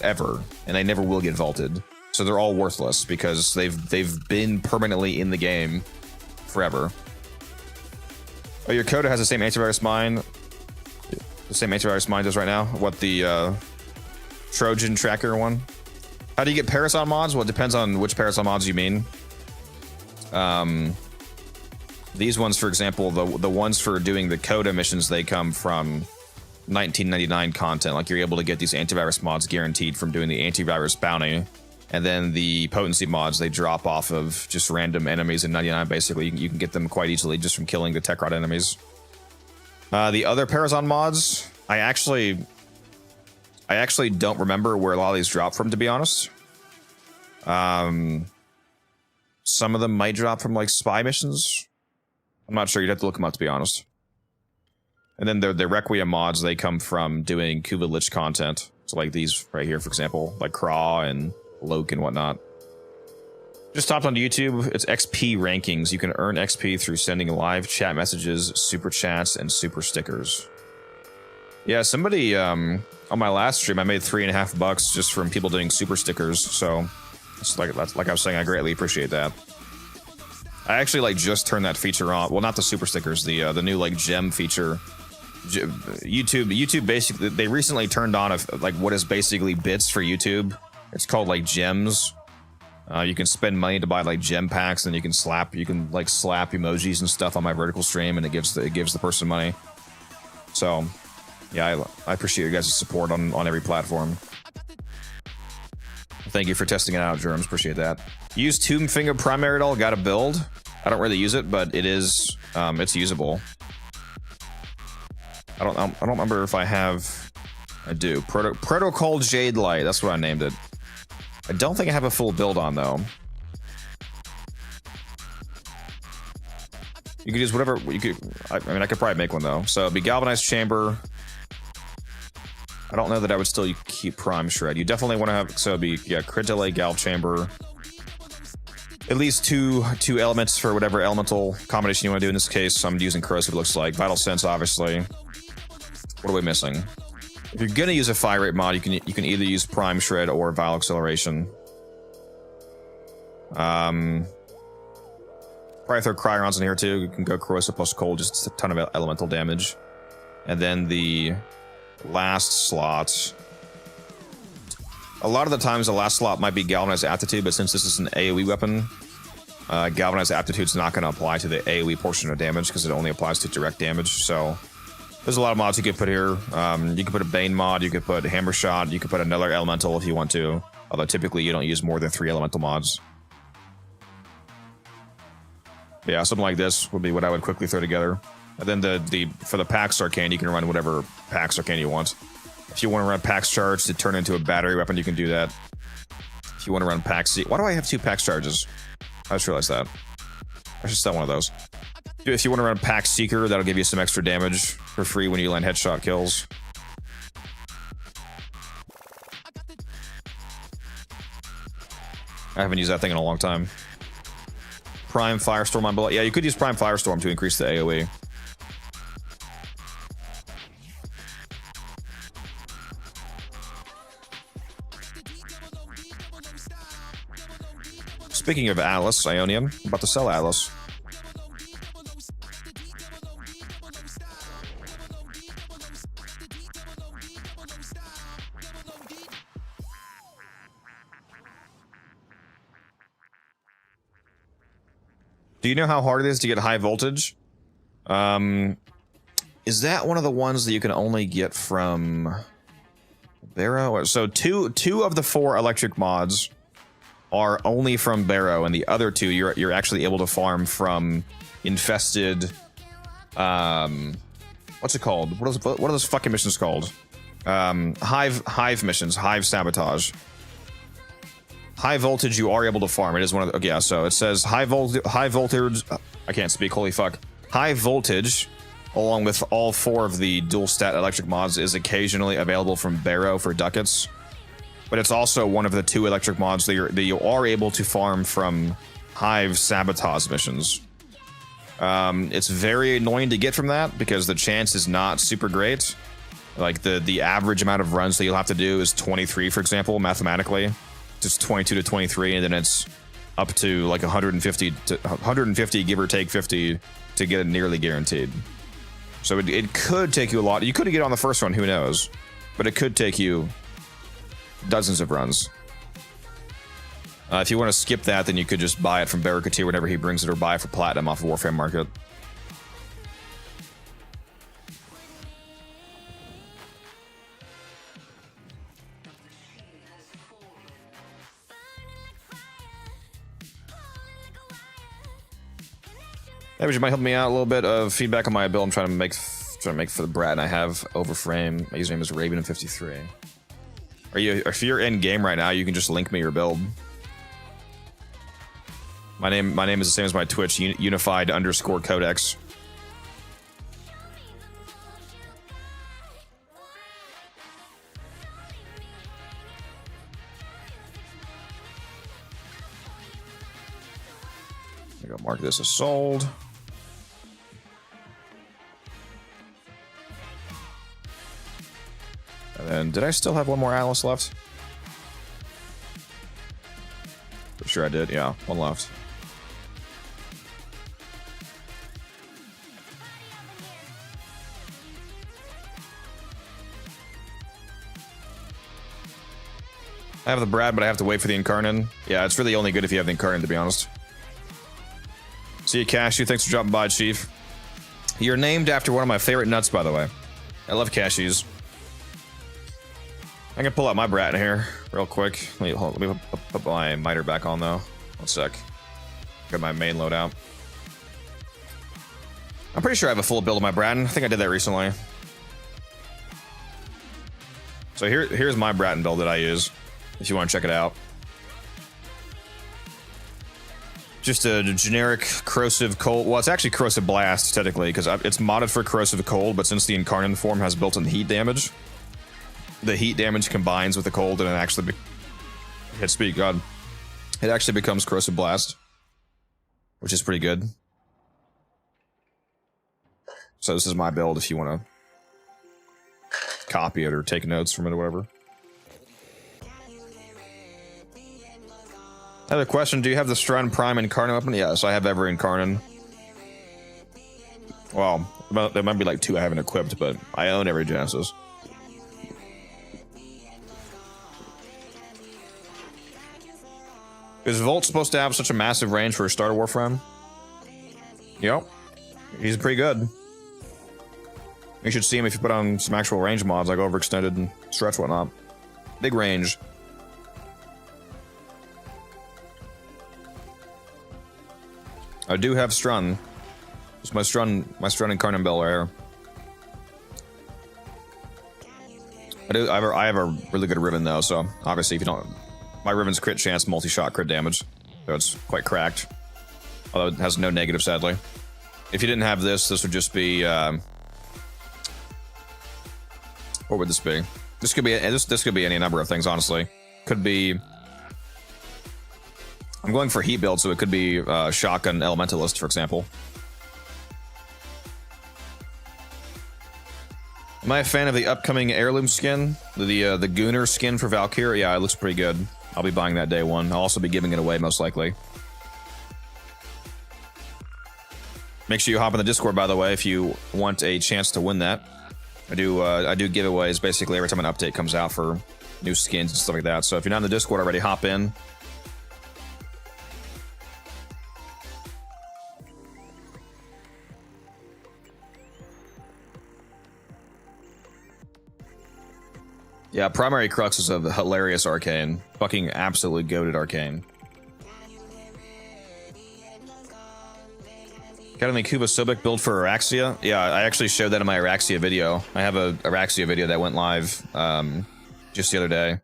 ever, and they never will get vaulted. So they're all worthless because they've been permanently in the game forever. Oh, your Coda has the same antivirus mine. The same antivirus mine does right now. What, the Trojan tracker one? How do you get Parasol mods? Well, it depends on which Parasol mods you mean. These ones, for example, the ones for doing the Coda missions, they come from 1999 content. Like, you're able to get these antivirus mods guaranteed from doing the antivirus bounty. And then the potency mods, they drop off of just random enemies in 99, basically. You can get them quite easily just from killing the Tech Rod enemies. The other Parazon mods, I actually don't remember where a lot of these drop from, to be honest. Some of them might drop from, like, spy missions. I'm not sure. You'd have to look them up, to be honest. And then the Requiem mods, they come from doing Kuva Lich content. So, like, these right here, for example, like Craw and Loke and whatnot. Just hopped onto YouTube. It's XP rankings. You can earn XP through sending live chat messages, super chats, and super stickers. Yeah, somebody on my last stream, I made $3.50 just from people doing super stickers. So, it's like I was saying, I greatly appreciate that. I actually like just turned that feature on. Well, not the super stickers, the new like gem feature. YouTube basically, they recently turned on like what is basically bits for YouTube. It's called like gems. You can spend money to buy like gem packs, and you can slap emojis and stuff on my vertical stream, and it gives the person money. So yeah, I appreciate you guys' support on every platform. Thank you for testing it out, Germs. Appreciate that. Use Tomb Finger Primary Doll. Got a build. I don't really use it, but it is it's usable. I don't remember if I have. I do. Protocol Jade Light. That's what I named it. I don't think I have a full build on though. You could use whatever you could. I mean, I could probably make one though. So it'd be galvanized chamber. I don't know that I would still keep prime shred. You definitely want to have. So it'd be crit delay, galv chamber. At least two elements for whatever elemental combination you want to do. In this case, I'm using corrosive. Looks like vital sense, obviously. What are we missing? If you're gonna use a fire rate mod, you can either use prime shred or vile acceleration. Probably throw cryons in here too. You can go corrosive plus cold, just a ton of elemental damage. And then the last slot. A lot of the times, the last slot might be galvanized aptitude, but since this is an AoE weapon, galvanized aptitude's not going to apply to the AoE portion of damage because it only applies to direct damage. So there's a lot of mods you could put here. You could put a Bane mod, you could put Hammer Shot, you could put another elemental if you want to. Although typically you don't use more than 3 elemental mods. Yeah, something like this would be what I would quickly throw together. And then for the Pax Arcane, you can run whatever Pax Arcane you want. If you want to run Pax Charge to turn into a battery weapon, you can do that. If you want to run Pax... Why do I have 2 Pax Charges? I just realized that. I should sell one of those. If you want to run Pax Seeker, that'll give you some extra damage for free when you land headshot kills. I haven't used that thing in a long time. Prime Firestorm on bullet. Yeah, you could use Prime Firestorm to increase the AoE. Speaking of Atlas, Ionian, I'm about to sell Atlas. Do you know how hard it is to get high voltage? Is that one of the ones that you can only get from Barrow? So two of the 4 electric mods are only from Barrow, and the other 2 you're actually able to farm from infested. What's it called? What are those fucking missions called? Hive missions, Hive Sabotage. High voltage, you are able to farm. It is one of the... Okay, yeah, so it says high voltage... I can't speak, holy fuck. High voltage, along with all 4 of the dual stat electric mods, is occasionally available from Barrow for ducats. But it's also one of the 2 electric mods that you are able to farm from Hive Sabotage missions. It's very annoying to get from that, because the chance is not super great. Like, the average amount of runs that you'll have to do is 23, for example, mathematically. It's 22 to 23, and then it's up to like 150, give or take 50, to get it nearly guaranteed. So it could take you a lot. You could get on the first run, who knows? But it could take you dozens of runs. If you want to skip that, then you could just buy it from Barracuda whenever he brings it, or buy it for platinum off of Warframe Market. Maybe you might help me out a little bit of feedback on my build. I'm trying to make for the brat, and I have Overframe. My username is Raven53. If you're in game right now, you can just link me your build. My name is the same as my Twitch, Unified_Codex. I'm gonna mark this as sold. And then, did I still have one more Atlas left? Pretty sure I did, yeah, one left. I have the Brad, but I have to wait for the Incarnate. Yeah, it's really only good if you have the Incarnate, to be honest. See you, Cashew. Thanks for dropping by, Chief. You're named after one of my favorite nuts, by the way. I love cashews. I can pull out my brat in here real quick. Let me put my miter back on, though. 1 sec. Get my main loadout. I'm pretty sure I have a full build of my Bratton. I think I did that recently. So here's my Bratton build that I use, if you want to check it out. Just a generic corrosive cold. Well, it's actually corrosive blast technically because it's modded for corrosive cold, but since the Incarnate form has built-in heat damage, the heat damage combines with the cold and it actually hit speed. God, it actually becomes corrosive blast, which is pretty good. So this is my build if you want to copy it or take notes from it or whatever. I have a question. Do you have the Strun Prime Incarnate weapon? Yes, I have every Incarnate. Well, there might be like 2 I haven't equipped, but I own every Genesis. Is Volt supposed to have such a massive range for a starter Warframe? Yep. He's pretty good. You should see him if you put on some actual range mods like overextended and stretch whatnot. Big range. I do have Strun. It's my Strun Incarnate Bell right here. I have a really good Riven though, so obviously if you don't, my Riven's crit chance, multi-shot crit damage, so it's quite cracked. Although it has no negative, sadly. If you didn't have this, this would just be what would this be? This could be this could be any number of things, honestly. Could be. I'm going for heat build, so it could be Shotgun Elementalist, for example. Am I a fan of the upcoming heirloom skin? The Gooner skin for Valkyrie? Yeah, it looks pretty good. I'll be buying that day one. I'll also be giving it away, most likely. Make sure you hop in the Discord, by the way, if you want a chance to win that. I do giveaways basically every time an update comes out for new skins and stuff like that. So if you're not in the Discord already, hop in. Yeah, Primary Crux is a hilarious Arcane. Fucking absolutely goated Arcane. Got any Kuba Sobek build for Araxia? Yeah, I actually showed that in my Araxia video. I have a Araxia video that went live just the other day.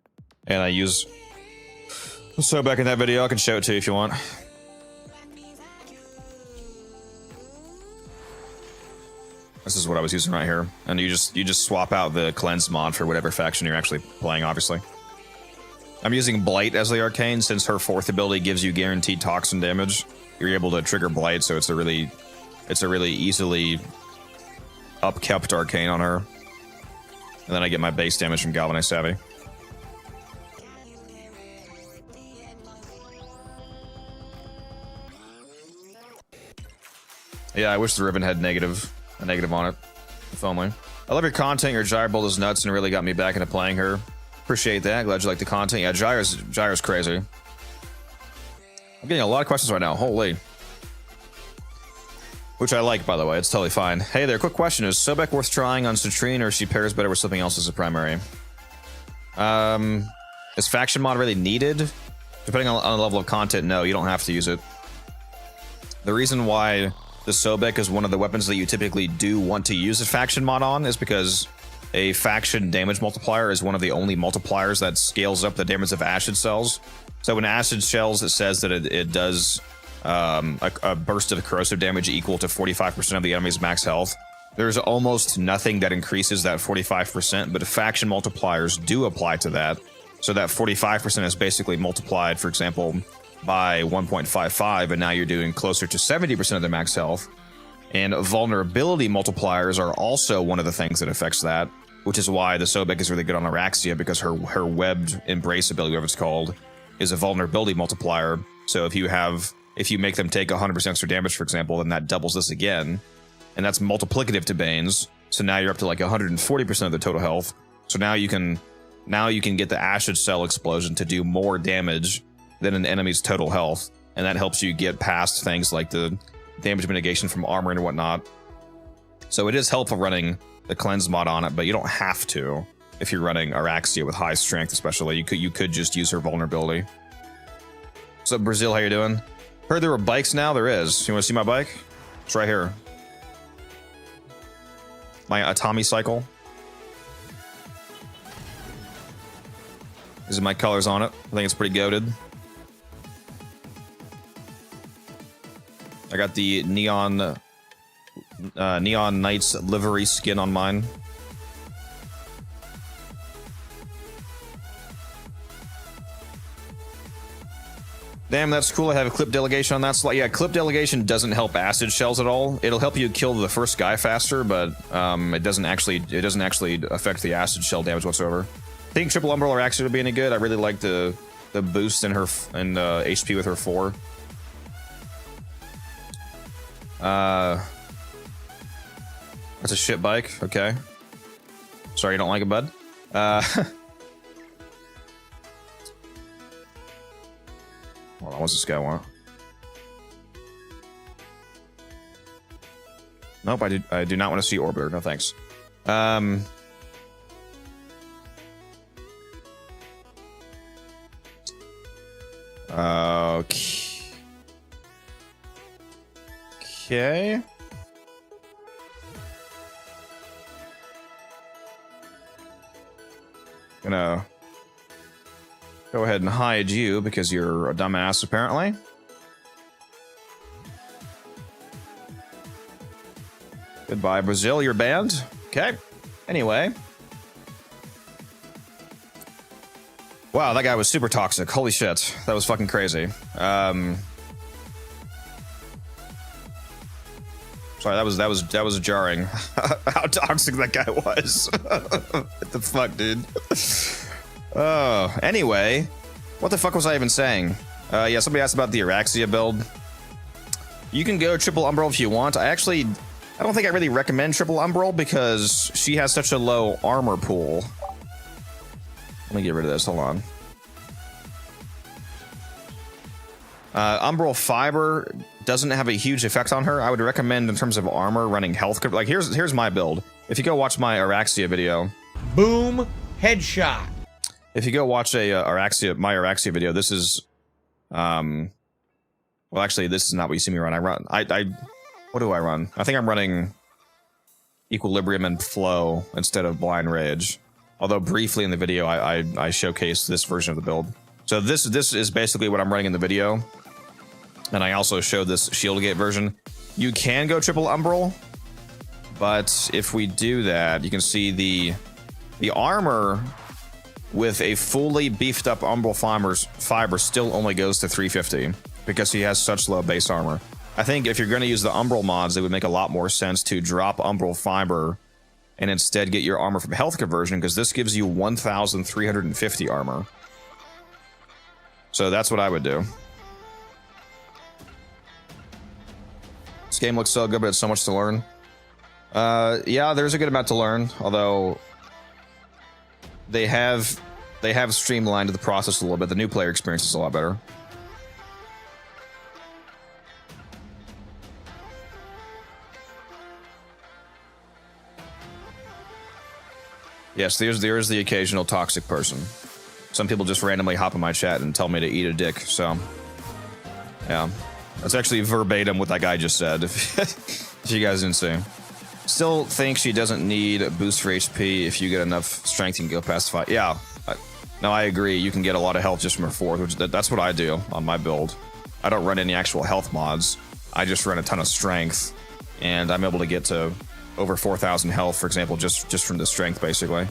And I use Sobek in that video. I can show it to you if you want. This is what I was using right here. And you just swap out the cleanse mod for whatever faction you're actually playing, obviously. I'm using Blight as the Arcane since her 4th ability gives you guaranteed toxin damage. You're able to trigger Blight, so it's a really easily upkept Arcane on her. And then I get my base damage from Galvanized Savvy. Yeah, I wish the Riven had a negative on it. If only. I love your content. Your Gyre build is nuts and really got me back into playing her. Appreciate that. Glad you like the content. Yeah, Gyre's crazy. I'm getting a lot of questions right now. Holy. Which I like, by the way. It's totally fine. Hey there, quick question. Is Sobek worth trying on Citrine, or she pairs better with something else as a primary? Is faction mod really needed? Depending on the level of content, no, you don't have to use it. The reason why the Sobek is one of the weapons that you typically do want to use a faction mod on is because a faction damage multiplier is one of the only multipliers that scales up the damage of acid cells. So when acid shells, it says that it does a burst of corrosive damage equal to 45% of the enemy's max health. There's almost nothing that increases that 45%, but faction multipliers do apply to that. So that 45% is basically multiplied, for example, by 1.55, and now you're doing closer to 70% of the max health. And vulnerability multipliers are also one of the things that affects that, which is why the Sobek is really good on Araxia, because her webbed embrace ability, whatever it's called, is a vulnerability multiplier. So if you make them take 100% extra damage, for example, then that doubles this again, and that's multiplicative to Bane's. So now you're up to like 140% of the total health. So now you can now you can get the acid cell explosion to do more damage than an enemy's total health, and that helps you get past things like the damage mitigation from armor and whatnot. So it is helpful running the cleanse mod on it, but you don't have to if you're running Araxia with high strength, especially. You could just use her vulnerability. What's up, Brazil? How you doing? Heard there were bikes now. There is. You want to see my bike? It's right here. My Atami cycle. These are my colors on it. I think it's pretty goated. I got the Neon Knights livery skin on mine. Damn, that's cool. I have a clip delegation on that slot. Yeah, clip delegation doesn't help acid shells at all. It'll help you kill the first guy faster, but it doesn't actually affect the acid shell damage whatsoever. I think triple umbral Araxia would be any good. I really like the boost in her HP with her 4. That's a shit bike. Okay. Sorry, you don't like it, bud. Hold on, what's this guy want? Nope, I do not want to see Orbiter. No thanks. Okay. Gonna go ahead and hide you because you're a dumbass, apparently. Goodbye, Brazil. You're banned. Okay. Anyway. Wow, that guy was super toxic. Holy shit. That was fucking crazy. Sorry, that was jarring. How toxic that guy was. What the fuck, dude? Oh, anyway, what the fuck was I even saying? Yeah, somebody asked about the Araxia build. You can go triple umbral if you want. I don't think I really recommend triple umbral because she has such a low armor pool. Let me get rid of this. Hold on. Umbral fiber doesn't have a huge effect on her. I would recommend in terms of armor running health. Like here's my build. If you go watch my Araxia video, boom, headshot. If you go watch my Araxia video, this is, well, actually, this is not what you see me run. What do I run? I think I'm running Equilibrium and Flow instead of Blind Rage. Although briefly in the video, I showcased this version of the build. So this is basically what I'm running in the video. And I also showed this Shieldgate version. You can go triple umbral, but if we do that, you can see the armor with a fully beefed up umbral fiber still only goes to 350 because he has such low base armor. I think if you're going to use the umbral mods, it would make a lot more sense to drop umbral fiber and instead get your armor from health conversion, because this gives you 1,350 armor. So that's what I would do. This game looks so good, but it's so much to learn. Yeah, there's a good amount to learn, although they have streamlined the process a little bit. The new player experience is a lot better. Yes, there's the occasional toxic person. Some people just randomly hop in my chat and tell me to eat a dick, so yeah. That's actually verbatim what that guy just said, if you guys didn't see. Still think she doesn't need a boost for HP. If you get enough strength, you can go past 5. Yeah, no, I agree. You can get a lot of health just from her 4th, which that's what I do on my build. I don't run any actual health mods. I just run a ton of strength, and I'm able to get to over 4,000 health, for example, just from the strength, basically.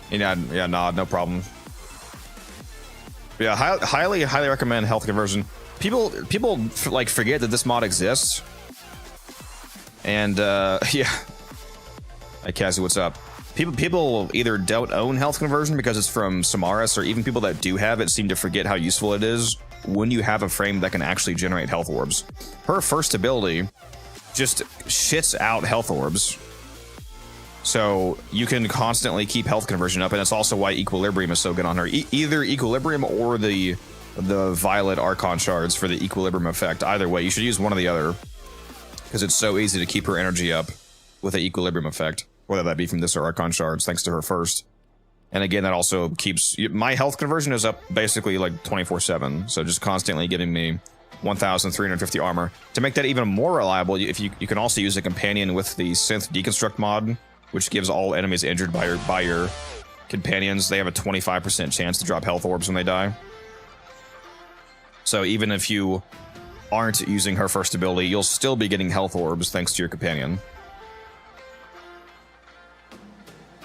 Yeah, nod, no problem. Yeah, highly recommend health conversion. People like forget that this mod exists. And yeah. Hey Cassie, what's up? People either don't own health conversion because it's from Samaras, or even people that do have it seem to forget how useful it is when you have a frame that can actually generate health orbs. Her first ability just shits out health orbs. So you can constantly keep health conversion up, and that's also why Equilibrium is so good on her. Either Equilibrium or the Violet Archon shards for the Equilibrium effect. Either way, you should use one or the other, because it's so easy to keep her energy up with the Equilibrium effect, whether that be from this or Archon shards, thanks to her first. And again, that also keeps my health conversion is up basically like 24/7, so just constantly giving me 1,350 armor. To make that even more reliable, if you can also use a companion with the Synth Deconstruct mod, which gives all enemies injured by your companions, they have a 25% chance to drop health orbs when they die. So even if you aren't using her first ability, you'll still be getting health orbs thanks to your companion.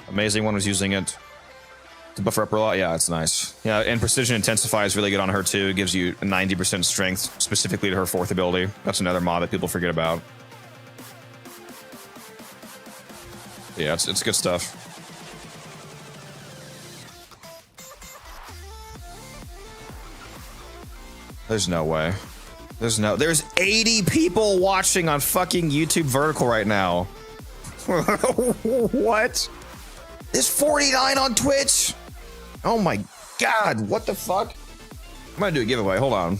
Amazing One was using it to buffer up her lot. Yeah, it's nice. Yeah, and Precision Intensify is really good on her too. It gives you 90% strength specifically to her fourth ability. That's another mod that people forget about. Yeah, it's good stuff. There's no way. There's 80 people watching on fucking YouTube vertical right now. What? There's 49 on Twitch. Oh my god, what the fuck? I'm gonna do a giveaway. Hold on.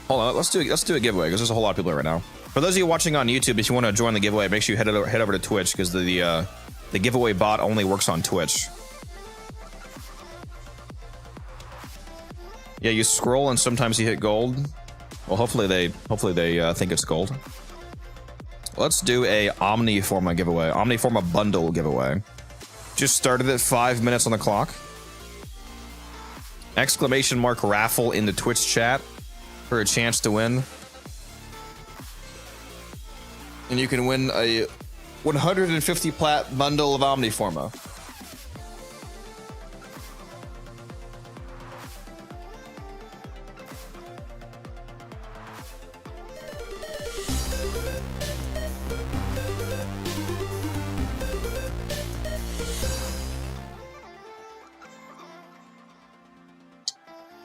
Let's do a giveaway because there's a whole lot of people right now. For those of you watching on YouTube, if you want to join the giveaway, make sure you head over to Twitch, because the giveaway bot only works on Twitch. Yeah, you scroll and sometimes you hit gold. Well, hopefully they think it's gold. Let's do a Omniforma giveaway, Omniforma bundle giveaway. Just started at 5 minutes on the clock. Exclamation mark raffle in the Twitch chat for a chance to win. And you can win a 150 plat bundle of Omniforma.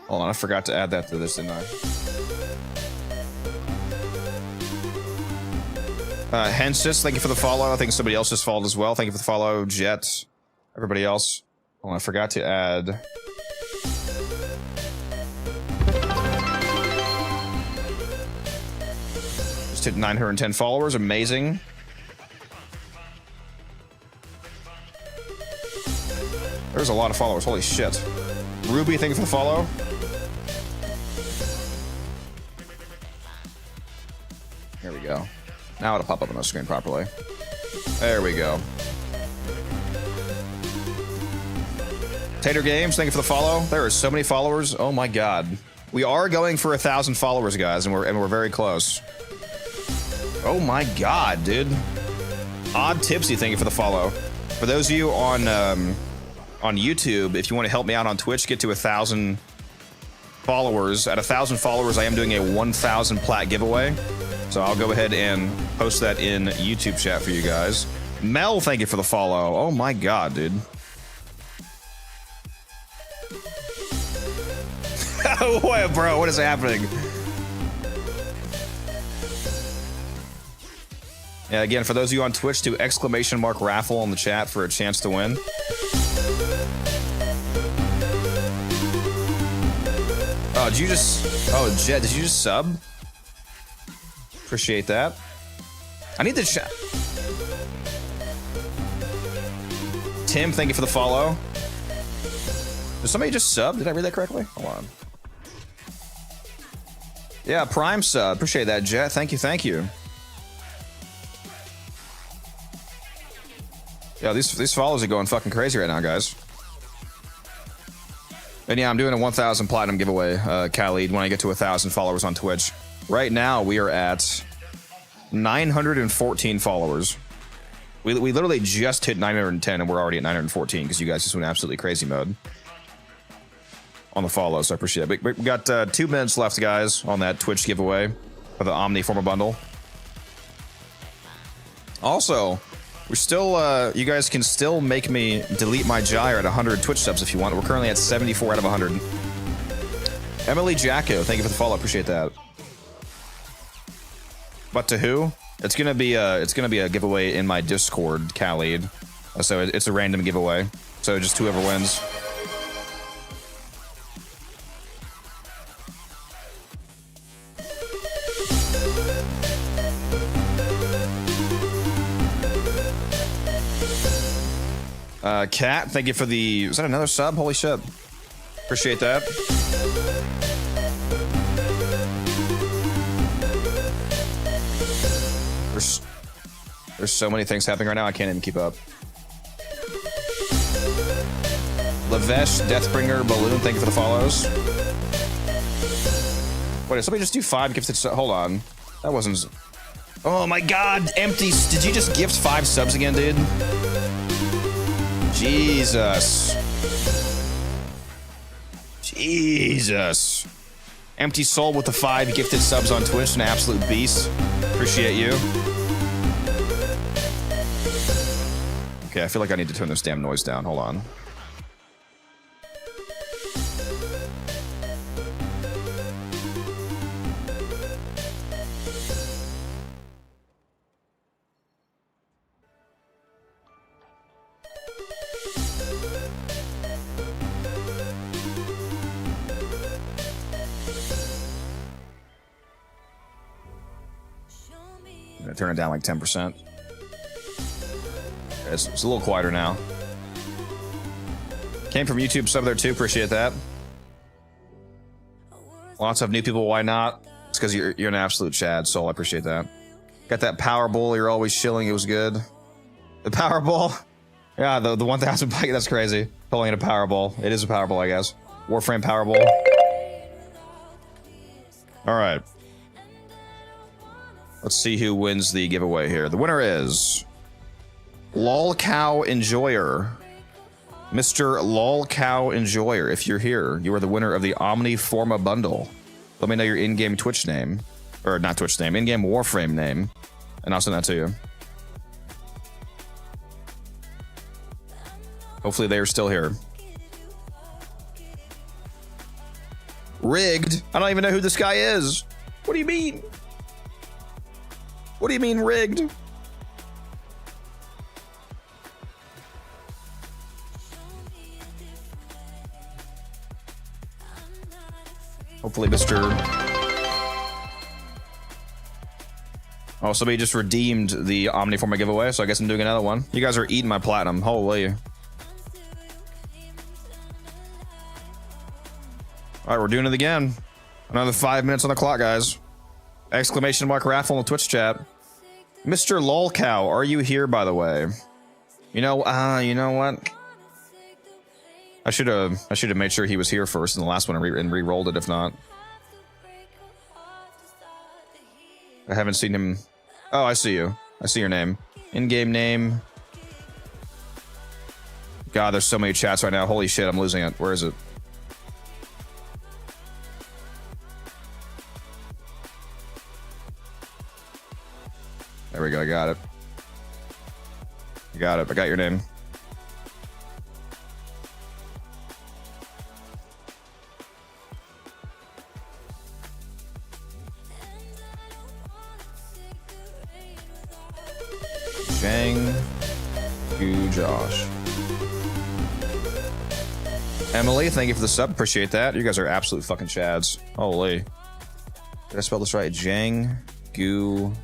Hold on, I forgot to add that to this, didn't I? Hensis, thank you for the follow. I think somebody else just followed as well. Thank you for the follow. Jet, everybody else. Hold on, I forgot to add. Just hit 910 followers. Amazing. There's a lot of followers. Holy shit. Ruby, thank you for the follow. Here we go. Now it'll pop up on the screen properly. There we go. Tater Games, thank you for the follow. There are so many followers. Oh my god. We are going for 1,000 followers, guys, and we're very close. Oh my god, dude. Odd Tipsy, thank you for the follow. For those of you on YouTube, if you want to help me out on Twitch, get to 1,000 followers. At 1,000 followers, I am doing a 1,000 plat giveaway. So I'll go ahead and post that in YouTube chat for you guys. Mel, thank you for the follow. Oh my god, dude. What, bro? What is happening? Yeah, again, for those of you on Twitch, do exclamation mark raffle in the chat for a chance to win. Oh, did you just... Oh, Jet, did you just sub? Appreciate that. I need the chat. Tim, thank you for the follow. Did somebody just sub? Did I read that correctly? Hold on. Yeah, Prime sub. Appreciate that, Jet. Thank you, thank you. Yeah, these follows are going fucking crazy right now, guys. And yeah, I'm doing a 1,000 platinum giveaway, Khalid, when I get to 1,000 followers on Twitch. Right now, we are at 914 followers. We literally just hit 910, and we're already at 914 because you guys just went absolutely crazy mode on the follow, so I appreciate it. We got 2 minutes left, guys, on that Twitch giveaway for the Omniforma bundle. Also, we're still, you guys can still make me delete my gyre at 100 Twitch subs if you want. We're currently at 74 out of 100. Emily Jacko, thank you for the follow. Appreciate that. But to who? It's gonna be a giveaway in my Discord, Khalid. So it's a random giveaway. So just whoever wins. Cat, thank you for the... Is that another sub? Holy shit. Appreciate that. There's so many things happening right now, I can't even keep up. Lavesh, Deathbringer, Balloon, thank you for the follows. Wait, did somebody just do 5 gifted subs? Hold on. That wasn't... Oh my god, Empty, did you just gift 5 subs again, dude? Jesus. Jesus. Empty Soul with the 5 gifted subs on Twitch, an absolute beast. Appreciate you. Okay, I feel like I need to turn this damn noise down. Hold on. I'm gonna turn it down like 10%. It's a little quieter now. Came from YouTube, sub there too. Appreciate that. Lots of new people. Why not? It's because you're an absolute Chad, Soul. I appreciate that. Got that Powerball. You're always shilling. It was good. The Powerball. Yeah, the 1,000 bike. That's crazy. Calling it a Powerball. It is a Powerball, I guess. Warframe Powerball. All right. Let's see who wins the giveaway here. The winner is Lolcow Enjoyer. Mr. Lolcow Enjoyer, if you're here, you are the winner of the Omniforma bundle. Let me know your in-game Twitch name. Or not Twitch name, in-game Warframe name. And I'll send that to you. Hopefully they are still here. Rigged? I don't even know who this guy is. What do you mean? What do you mean rigged? Hopefully, Mr. Oh, somebody just redeemed the Omniforma giveaway, so I guess I'm doing another one. You guys are eating my platinum. Holy. All right, we're doing it again. Another 5 minutes on the clock, guys. Exclamation mark raffle in the Twitch chat. Mr. Lolcow, are you here, by the way? You know what? I should have made sure he was here first in the last one and re-rolled it, if not. I haven't seen him. Oh, I see you. I see your name. In-game name. God, there's so many chats right now. Holy shit, I'm losing it. Where is it? There we go, I got it. I got it. I got your name. Jang, you, Josh. Emily, thank you for the sub. Appreciate that. You guys are absolute fucking chads. Holy. Did I spell this right? Jang, Goo,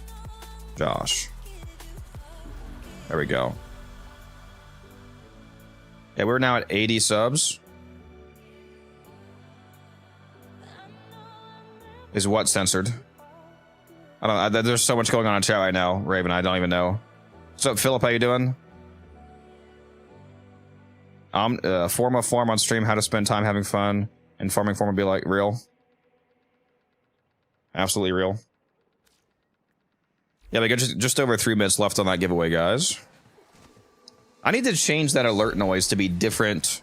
Josh. There we go. Yeah, we're now at 80 subs. Is what censored? I don't know. There's so much going on in chat right now, Raven. I don't even know. What's up, Philip? How you doing? Forma form on stream. How to spend time having fun. And farming form would be like real. Absolutely real. Yeah, we got just over 3 minutes left on that giveaway, guys. I need to change that alert noise to be different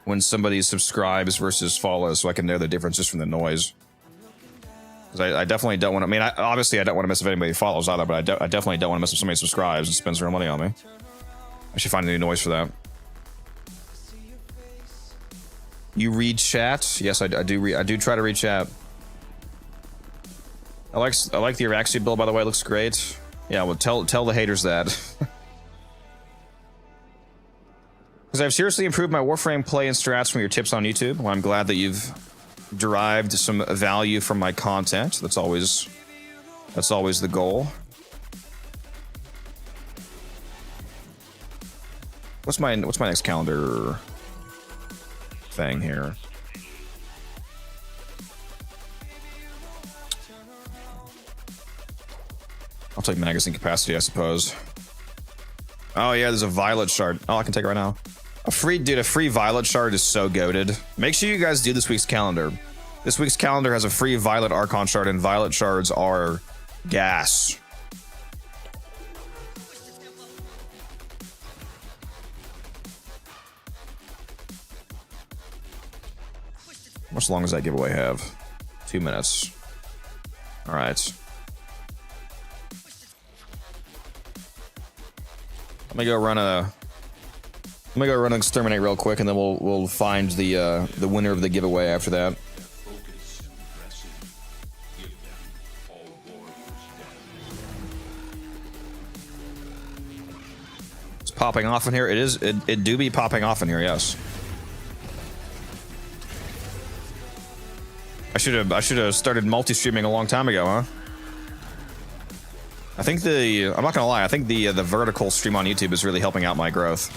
when somebody subscribes versus follows, so I can know the differences from the noise. Because I definitely don't want to. I mean, obviously, I don't want to miss if anybody follows either, but I definitely don't want to miss if somebody subscribes and spends real money on me. I should find a new noise for that. You read chat? Yes, I do. I do try to read chat. I like the Araxi build, by the way. It looks great. Yeah, well, tell the haters that. Because I've seriously improved my Warframe play and strats from your tips on YouTube. Well, I'm glad that you've derived some value from my content. That's always the goal. What's my next calendar thing here? I'll take magazine capacity, I suppose. Oh yeah, there's a violet shard. Oh, I can take it right now. A free violet shard is so goated. Make sure you guys do this week's calendar. This week's calendar has a free violet Archon shard, and violet shards are gas. How much long does that giveaway have? 2 minutes. All right. Let me go run an exterminate real quick, and then we'll find the winner of the giveaway after that. Focus and pressing. Give them all warriors dead. It's popping off in here. It do be popping off in here, yes. I should have started multi-streaming a long time ago, huh? I think I'm not gonna lie, I think the vertical stream on YouTube is really helping out my growth.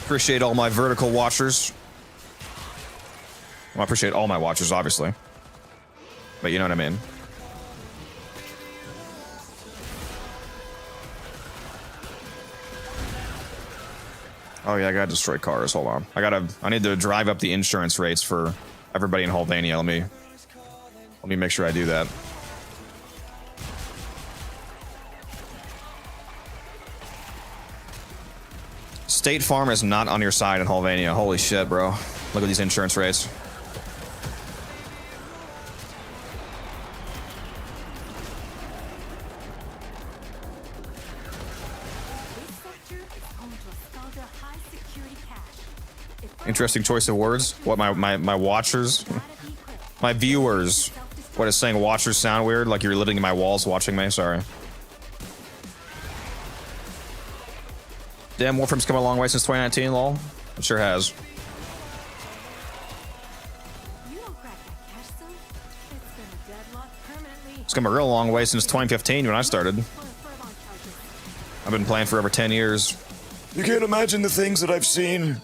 Appreciate all my vertical watchers. Well, I appreciate all my watchers, obviously. But you know what I mean. Oh yeah, I gotta destroy cars, hold on. I need to drive up the insurance rates for everybody in Hulvania. Let me make sure I do that. State Farm is not on your side in Hulvania. Holy shit, bro. Look at these insurance rates. Interesting choice of words. What, my watchers? My viewers. What is saying watchers sound weird? Like you're living in my walls watching me? Sorry. Damn, Warframe's come a long way since 2019, lol. It sure has. It's come a real long way since 2015 when I started. I've been playing for over 10 years. You can't imagine the things that I've seen.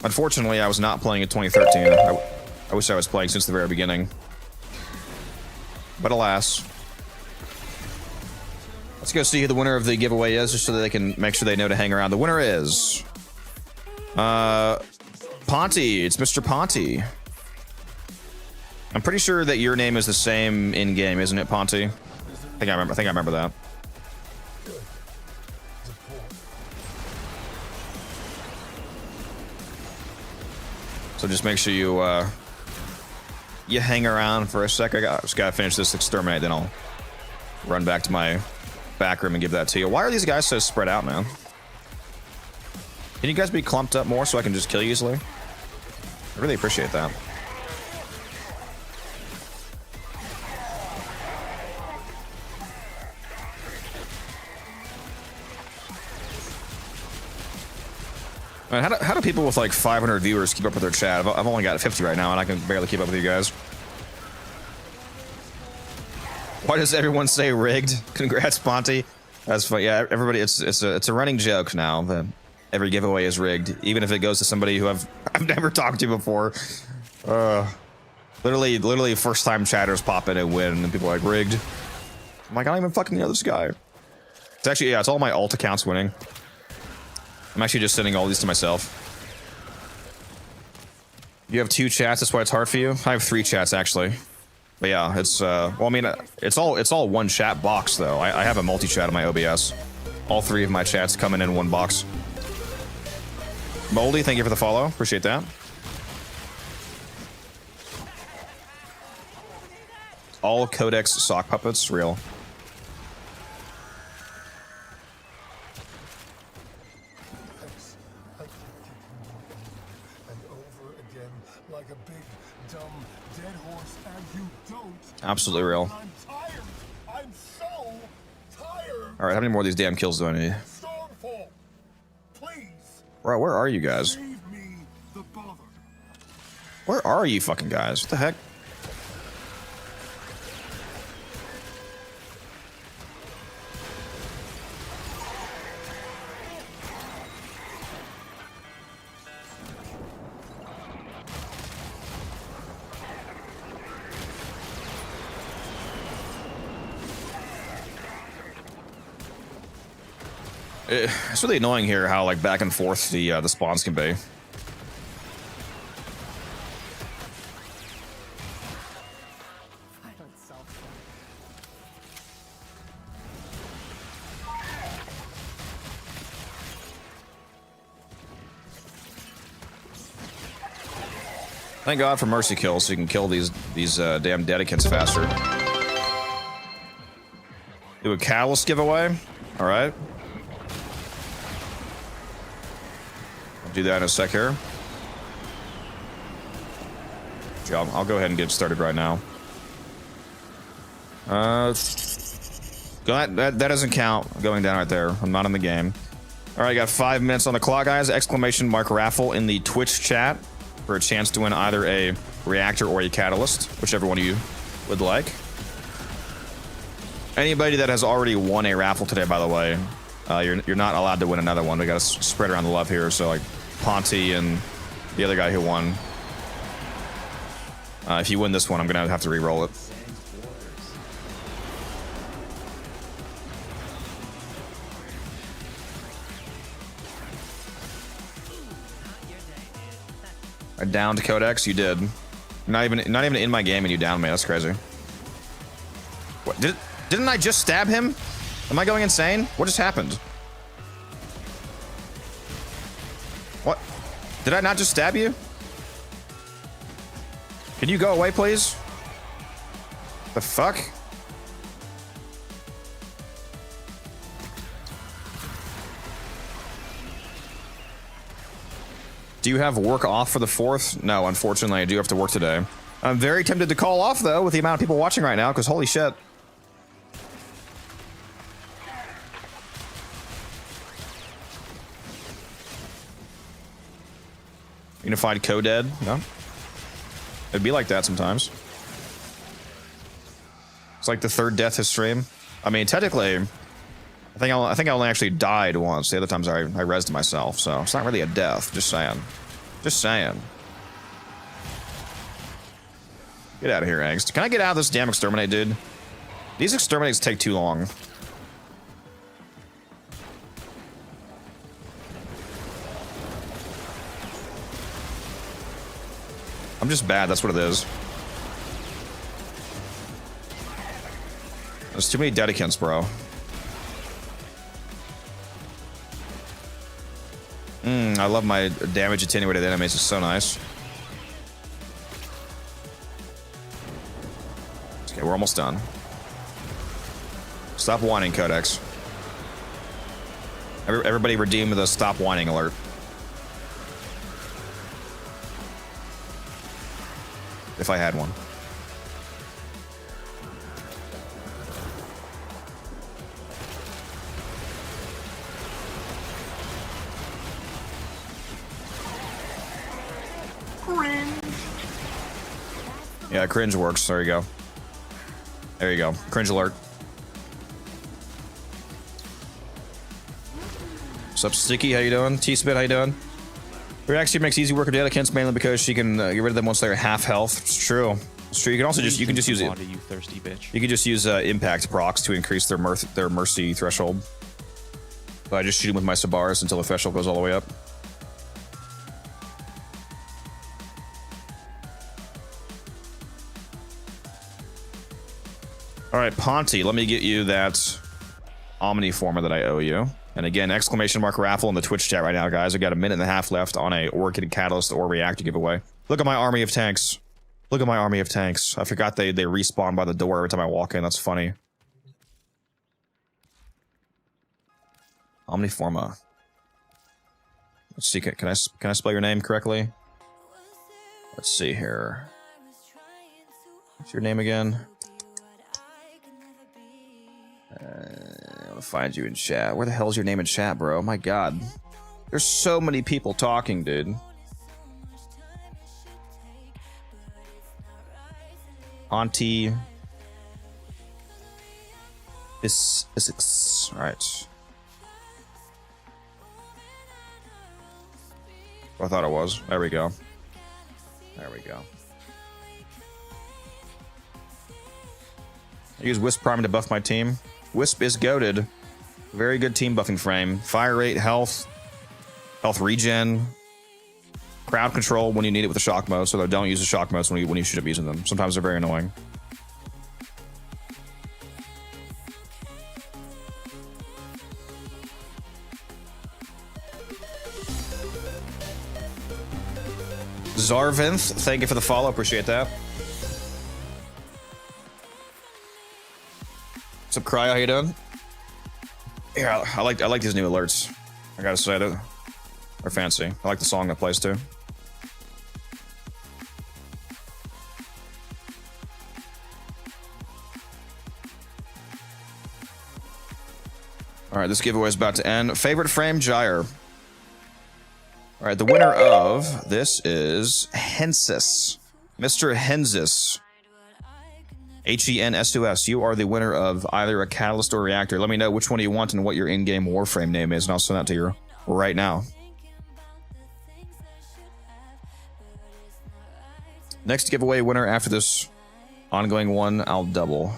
Unfortunately, I was not playing in 2013. I wish I was playing since the very beginning. But alas. Let's go see who the winner of the giveaway is, just so that they can make sure they know to hang around. The winner is... Ponty. It's Mr. Ponty. I'm pretty sure that your name is the same in-game, isn't it, Ponty? I think I remember that. So just make sure you hang around for a sec. I just gotta finish this exterminate, then I'll run back to my back room and give that to you. Why are these guys so spread out, man? Can you guys be clumped up more so I can just kill you easily? I really appreciate that. Man, how do people with like 500 viewers keep up with their chat? I've only got 50 right now, and I can barely keep up with you guys. Why does everyone say rigged? Congrats, Ponty. That's fun. Yeah, everybody. It's a running joke now that every giveaway is rigged, even if it goes to somebody who I've never talked to before. Literally, first time chatters pop in and win, and people are like rigged. I'm like, I don't even fucking know this guy. It's actually, yeah, it's all my alt accounts winning. I'm actually just sending all these to myself. You have 2 chats, that's why it's hard for you? I have 3 chats actually. But yeah, it's well, I mean, it's all one chat box though. I have a multi-chat on my OBS. All 3 of my chats coming in one box. Moldy, thank you for the follow. Appreciate that. All Codex sock puppets, real. like a big, dumb, dead horse, and you don't. Absolutely real. I'm tired. I'm so tired. All right, how many more of these damn kills do I need? Stormfall, please Bro, where are you guys? save me the bother. Where are you fucking guys? What the heck? It's really annoying here how like back and forth the spawns can be. Violent self. Thank God for mercy kills, so you can kill these damn dedicants faster. Do a catalyst giveaway. All right. I'll do that in a sec here. Job. I'll go ahead and get started right now. That doesn't count. Going down right there. I'm not in the game. All right, got 5 minutes on the clock, guys. Exclamation mark raffle in the Twitch chat for a chance to win either a reactor or a catalyst, whichever one of you would like. Anybody that has already won a raffle today, by the way, you're not allowed to win another one. We got to spread around the love here. So like Ponty and the other guy who won. If you win this one, I'm gonna have to re-roll it. I downed Codex. You did. Not even in my game, and you downed me. That's crazy. What didn't I just stab him? Am I going insane? What just happened? What? Did I not just stab you? Can you go away, please? The fuck? Do you have work off for the 4th? No, unfortunately, I do have to work today. I'm very tempted to call off, though, with the amount of people watching right now, because holy shit. Unified co-dead? No? It'd be like that sometimes. It's like the 3rd death his stream. I mean, technically, I think I only actually died once. The other times I rezzed myself, so it's not really a death. Just saying. Just saying. Get out of here, Angst. Can I get out of this damn exterminate, dude? These exterminates take too long. I'm just bad, that's what it is. There's too many dedicants, bro. I love my damage attenuated enemies, it's so nice. Okay, we're almost done. Stop whining, Codex. Everybody redeem the stop whining alert. If I had one. Yeah, cringe works. There you go. There you go. Cringe alert. What's up, Sticky? How you doing? T-Spit, how you doing? It actually makes easy work with dedicants mainly because she can get rid of them once they're half health. It's true. It's true. You can also just use it. You thirsty bitch. You can just use impact procs to increase their mercy threshold. But I just shoot them with my Sabaris until the threshold goes all the way up. All right, Ponty, let me get you that Omniformer that I owe you. And again, exclamation mark raffle in the Twitch chat right now, guys. I got a minute and a half left on a Orchid Catalyst or Reactor giveaway. Look at my army of tanks. Look at my army of tanks. I forgot they respawn by the door every time I walk in. That's funny. Omniforma. Let's see. Can I spell your name correctly? Let's see here. What's your name again? I want to find you in chat. Where the hell's your name in chat, bro? Oh my god. There's so many people talking, dude. Auntie. Is alright. I thought it was. There we go. There we go. I use Wisp Prime to buff my team. Wisp is goated. Very good team buffing frame. Fire rate, health regen, crowd control when you need it with the shock mode, so don't use the shock modes when you should be using them. Sometimes they're very annoying. Zarvinth, thank you for the follow. Appreciate that. What's up, Cryo? How you doing? Yeah, I like these new alerts. I gotta say that they're fancy. I like the song that plays too. All right, this giveaway is about to end. Favorite frame, Gyre. All right, the winner of this is Hensis. Mr. Hensis. H-E-N-S-U-S. You are the winner of either a Catalyst or a Reactor. Let me know which one you want and what your in-game Warframe name is, and I'll send that to you right now. Next giveaway winner after this ongoing one, I'll double.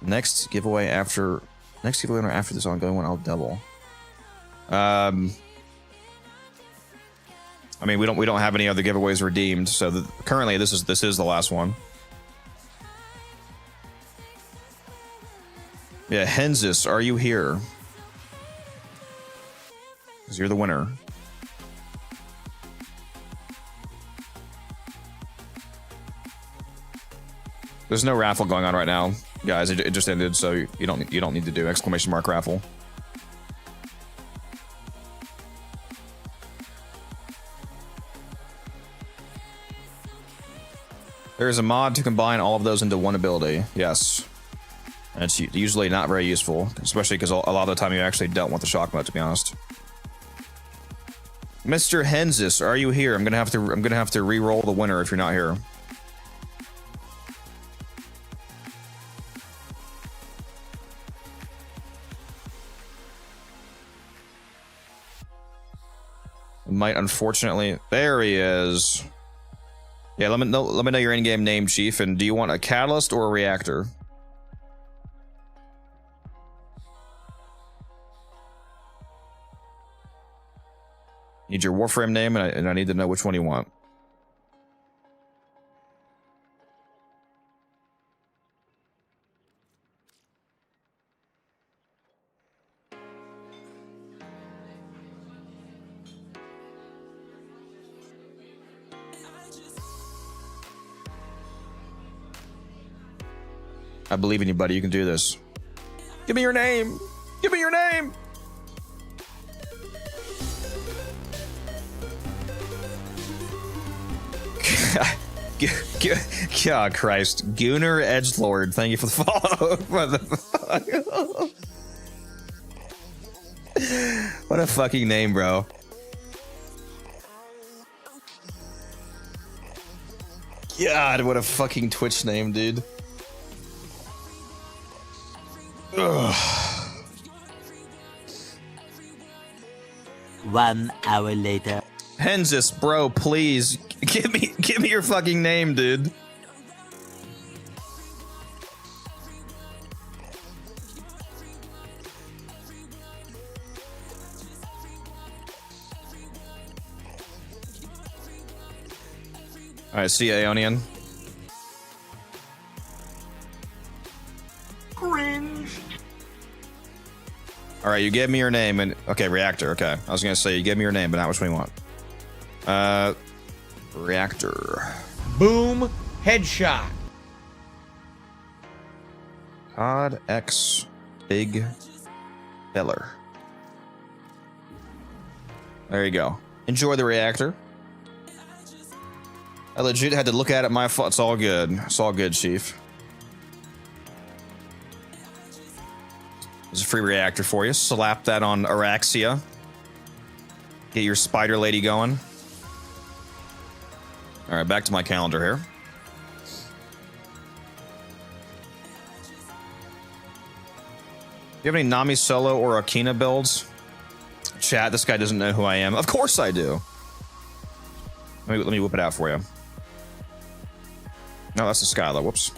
Next giveaway winner after this ongoing one, I'll double. I mean, we don't have any other giveaways redeemed, so currently this is the last one. Yeah, Hensis, are you here? Because you're the winner. There's no raffle going on right now, guys. It just ended, so you don't need to do exclamation mark raffle. There is a mod to combine all of those into one ability. Yes. And it's usually not very useful, especially because a lot of the time you actually don't want the shock mode, to be honest. Mr. Hensis, are you here? I'm gonna have to re-roll the winner if you're not here. Might unfortunately. There he is. Yeah, let me know your in-game name, Chief. And do you want a Catalyst or a Reactor? Need your Warframe name, and I need to know which one you want. I believe in you, buddy. You can do this. Give me your name. Give me your name. God, Christ. Gooner Edgelord, thank you for the follow. What a fucking name, bro. God, what a fucking Twitch name, dude. Ugh. 1 hour later. Hensis, bro, please give me your fucking name, dude. All right, see ya, Aeonian. All right, you gave me your name and okay, Reactor. Okay, I was gonna say you gave me your name, but not which one you want. Reactor. Boom. Headshot. Odd X Big Feller. There you go. Enjoy the Reactor. I legit had to look at it. My fault. It's all good. It's all good, Chief. There's a free reactor for you. Slap that on Araxia. Get your spider lady going. All right, back to my calendar here. Do you have any Nami solo or Akina builds? Chat, this guy doesn't know who I am. Of course I do. Let me whip it out for you. No, that's the Skylar. Whoops.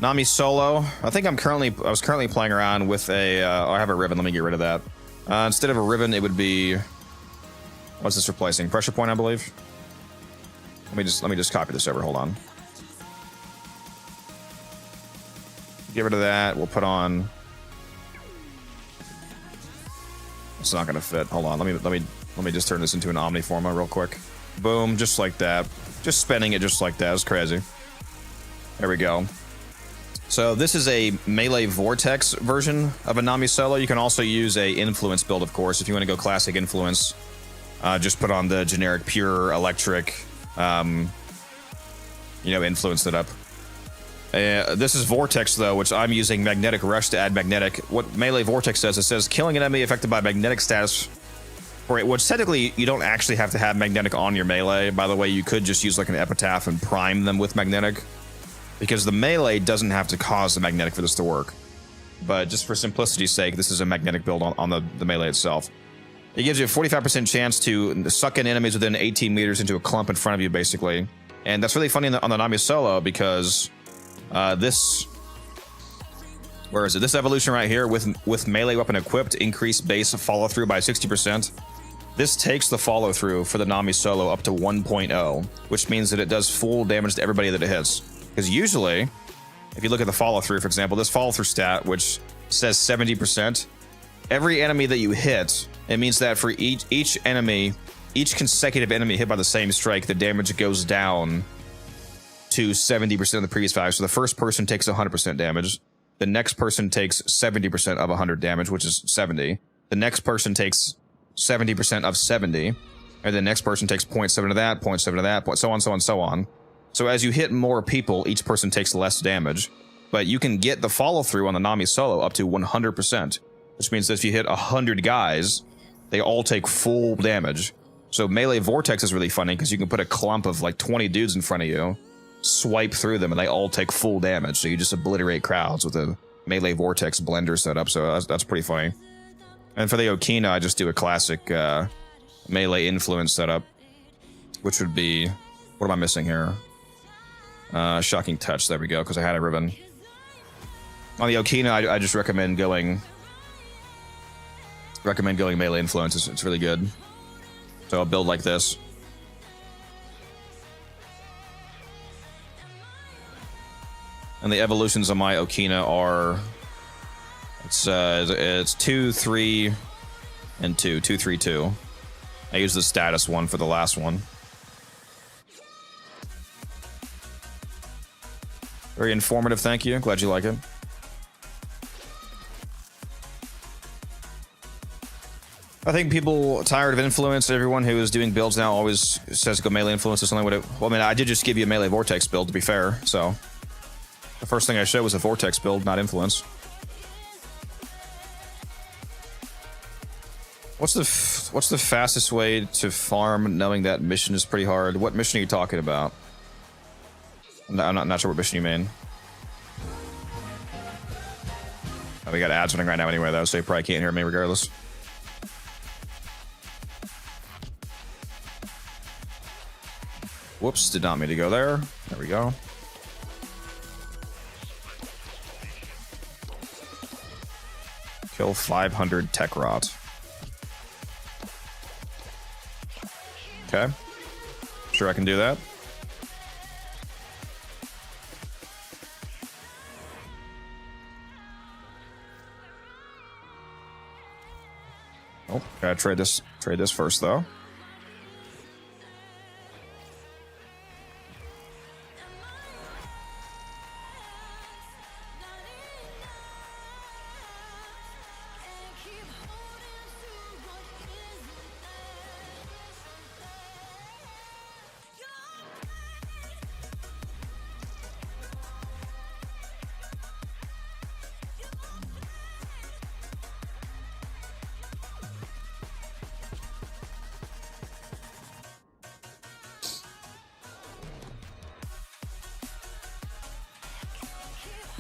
Nami solo. I think I was currently playing around with a. Oh, I have a Riven. Let me get rid of that. Instead of a Riven, it would be. What's this replacing? Pressure point, I believe. Let me just copy this over. Hold on. Get rid of that. We'll put on. It's not gonna fit. Hold on. Let me just turn this into an Omniforma real quick. Boom, just like that. Just spinning it just like that. It's crazy. There we go. So this is a melee vortex version of a Nami solo. You can also use a influence build, of course, if you want to go classic influence. Just put on the generic pure electric, influence it up. This is Vortex, though, which I'm using Magnetic Rush to add Magnetic. What Melee Vortex says, it says killing an enemy affected by Magnetic status. Which technically, you don't actually have to have Magnetic on your Melee. By the way, you could just use like an Epitaph and prime them with Magnetic. Because the Melee doesn't have to cause the Magnetic for this to work. But just for simplicity's sake, this is a Magnetic build on the Melee itself. It gives you a 45% chance to suck in enemies within 18 meters into a clump in front of you, basically. And that's really funny on the Nami solo, because this evolution right here with melee weapon equipped, increase base follow through by 60%. This takes the follow through for the Nami solo up to 1.0, which means that it does full damage to everybody that it hits. Because usually, if you look at the follow through, for example, this follow through stat, which says 70%, every enemy that you hit, it means that for each consecutive enemy hit by the same strike, the damage goes down to 70% of the previous value. So the first person takes 100% damage. The next person takes 70% of 100 damage, which is 70. The next person takes 70% of 70. And the next person takes 0.7 of that, 0.7 of that, so on, so on, so on. So as you hit more people, each person takes less damage. But you can get the follow through on the Nami solo up to 100%, which means that if you hit 100 guys, they all take full damage. So Melee Vortex is really funny because you can put a clump of like 20 dudes in front of you, swipe through them, and they all take full damage. So you just obliterate crowds with a Melee Vortex blender setup. So that's pretty funny. And for the Okina, I just do a classic Melee Influence setup, which would be... What am I missing here? Shocking Touch. There we go, because I had a Ribbon. On the Okina, I just recommend going Melee Influence. It's really good. So I'll build like this. And the evolutions of my Okina are... It's 2, 3, and 2. 2, 3, 2. I use the status one for the last one. Very informative, thank you. Glad you like it. I think people tired of influence. Everyone who is doing builds now always says go melee influence or something. Well, I mean, I did just give you a melee vortex build, to be fair. So the first thing I showed was a vortex build, not influence. What's the fastest way to farm knowing that mission is pretty hard? What mission are you talking about? I'm not sure what mission you mean. Oh, we got ads running right now anyway, though, so you probably can't hear me regardless. Whoops, did not mean to go there. There we go. Kill 500 tech rot. Okay. Sure I can do that. Oh, gotta trade this first though.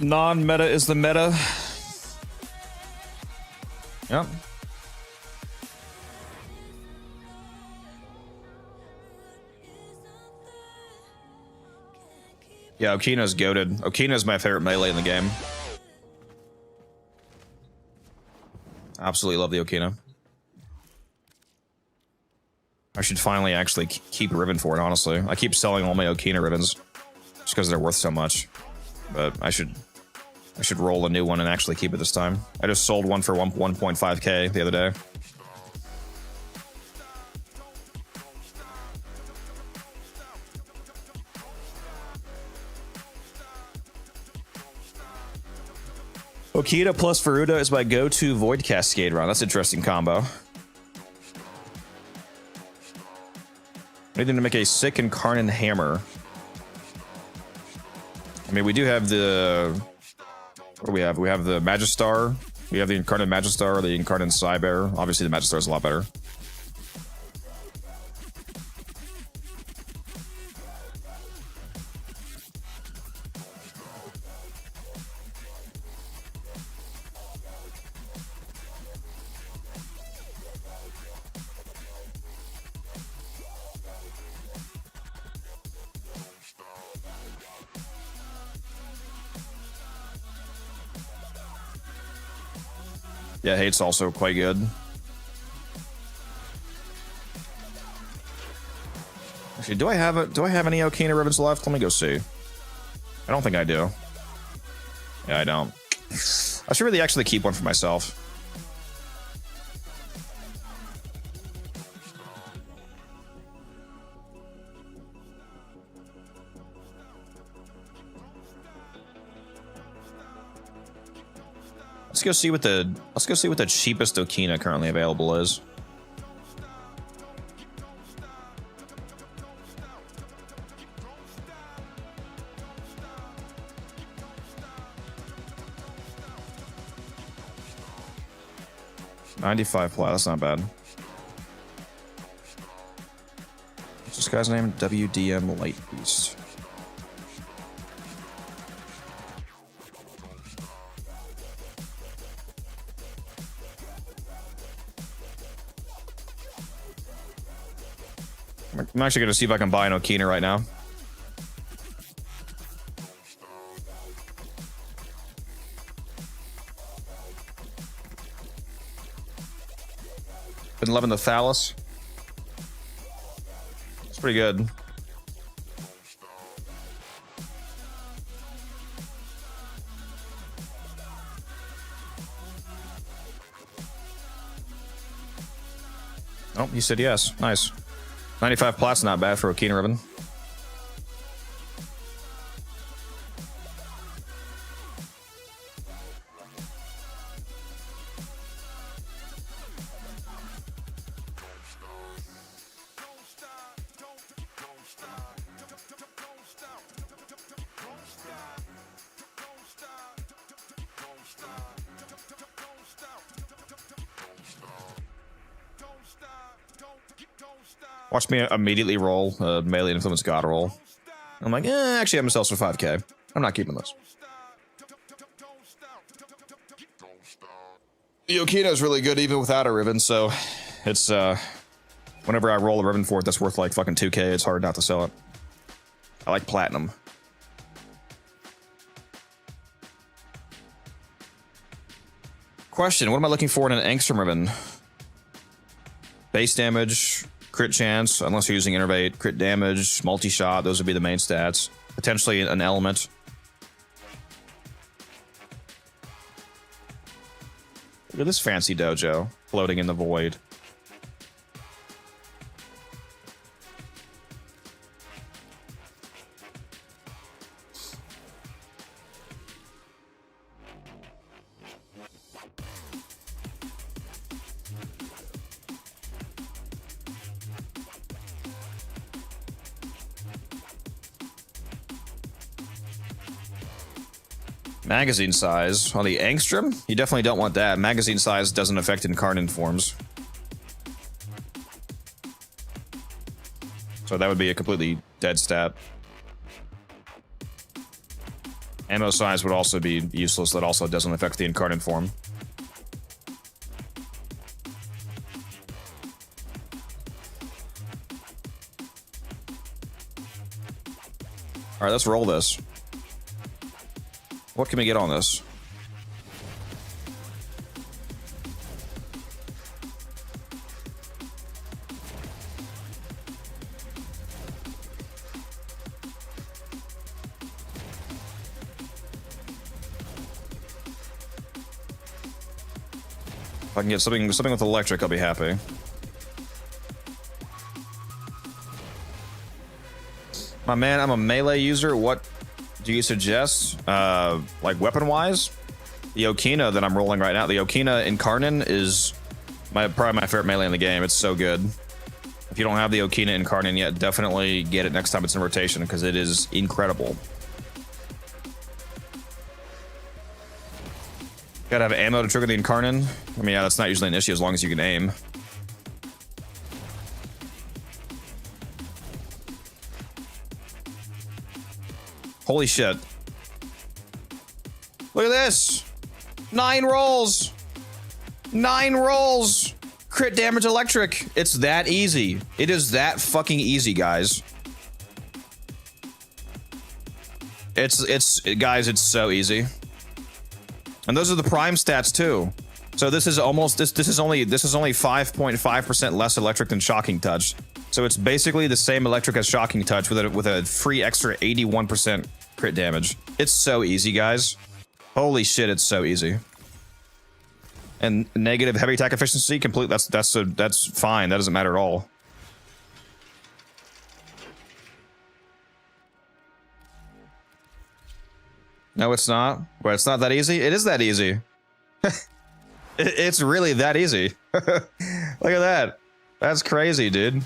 Non-meta is the meta. Yep. Yeah, Okina's goated. Okina's my favorite melee in the game. Absolutely love the Okina. I should finally actually keep a ribbon for it, honestly. I keep selling all my Okina ribbons just because they're worth so much. But I should roll a new one and actually keep it this time. I just sold one for 1.5k the other day. Okita plus Faruda is my go-to Void Cascade run. That's an interesting combo. Anything to make a sick Incarnate Hammer. I mean, we do have the... What do we have? We have the Magistar. We have the Incarnate Magistar or the Incarnate Cybear. Obviously, the Magistar is a lot better. Yeah, Hate's also quite good. Actually, do I have any Okina ribbons left? Let me go see. I don't think I do. Yeah, I don't. I should really actually keep one for myself. Let's go see what the cheapest Okina currently available is. $95 plat, that's not bad. What's this guy's name? WDM Light Beast. I'm actually going to see if I can buy an Okina right now. Been loving the Thallus. It's pretty good. Oh, he said yes. Nice. 95 plat's not bad for Okina ribbon. Watch me immediately roll a melee influence god roll. I'm like, actually, I'm gonna sell this for 5k. I'm not keeping this. The Okina is really good even without a ribbon, so it's whenever I roll a ribbon for it that's worth like fucking 2k, it's hard not to sell it. I like platinum. Question, what am I looking for in an Angstrom ribbon? Base damage, crit chance, unless you're using Innervate, crit damage, multi-shot, those would be the main stats. Potentially an element. Look at this fancy dojo floating in the void. Magazine size. On the Angstrom, you definitely don't want that. Magazine size doesn't affect Incarnate forms. So that would be a completely dead stat. Ammo size would also be useless. That also doesn't affect the incarnate form. Alright, let's roll this. What can we get on this? If I can get something with electric, I'll be happy. My man, I'm a melee user. What do you suggest? Like weapon-wise? The Okina that I'm rolling right now, the Okina Incarnate is probably my favorite melee in the game. It's so good. If you don't have the Okina Incarnate yet, definitely get it next time it's in rotation because it is incredible. Gotta have ammo to trigger the Incarnate. I mean, yeah, that's not usually an issue as long as you can aim. Holy shit. Look at this. 9 rolls. 9 rolls. Crit damage electric. It's that easy. It is that fucking easy, guys. Guys, it's so easy. And those are the prime stats too. So this is almost this is only 5.5% less electric than Shocking Touch. So it's basically the same electric as Shocking Touch with a free extra 81% crit damage. It's so easy, guys. Holy shit, it's so easy. And negative heavy attack efficiency, complete. That's fine. That doesn't matter at all. No, it's not. But it's not that easy. It is that easy. It's really that easy. Look at that. That's crazy, dude.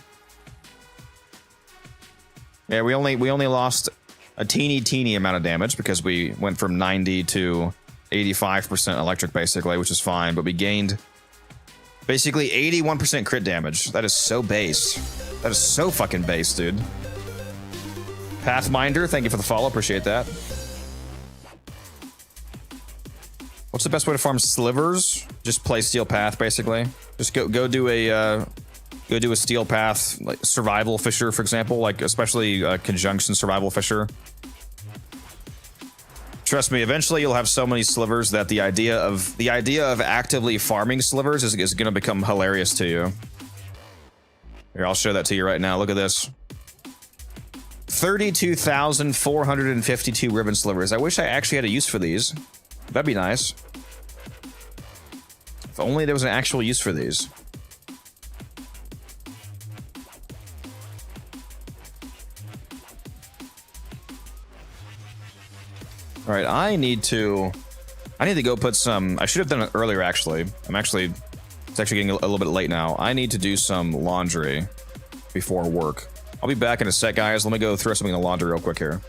Yeah, we only lost a teeny amount of damage because we went from 90 to 85% electric basically, which is fine, but we gained basically 81% crit damage. That is so base. That is so fucking base, dude. Pathminder, thank you for the follow, appreciate that. What's the best way to farm slivers? Just play Steel Path, basically. Just go do a Steel Path, like Survival Fisher, for example, like especially Conjunction Survival Fisher. Trust me, eventually you'll have so many slivers that the idea of actively farming slivers is going to become hilarious to you. Here, I'll show that to you right now. Look at this. 32,452 ribbon slivers. I wish I actually had a use for these. That'd be nice. If only there was an actual use for these. All right, I need to go put some. I should have done it earlier. Actually, it's actually getting a little bit late now. I need to do some laundry before work. I'll be back in a sec, guys. Let me go throw something in the laundry real quick here.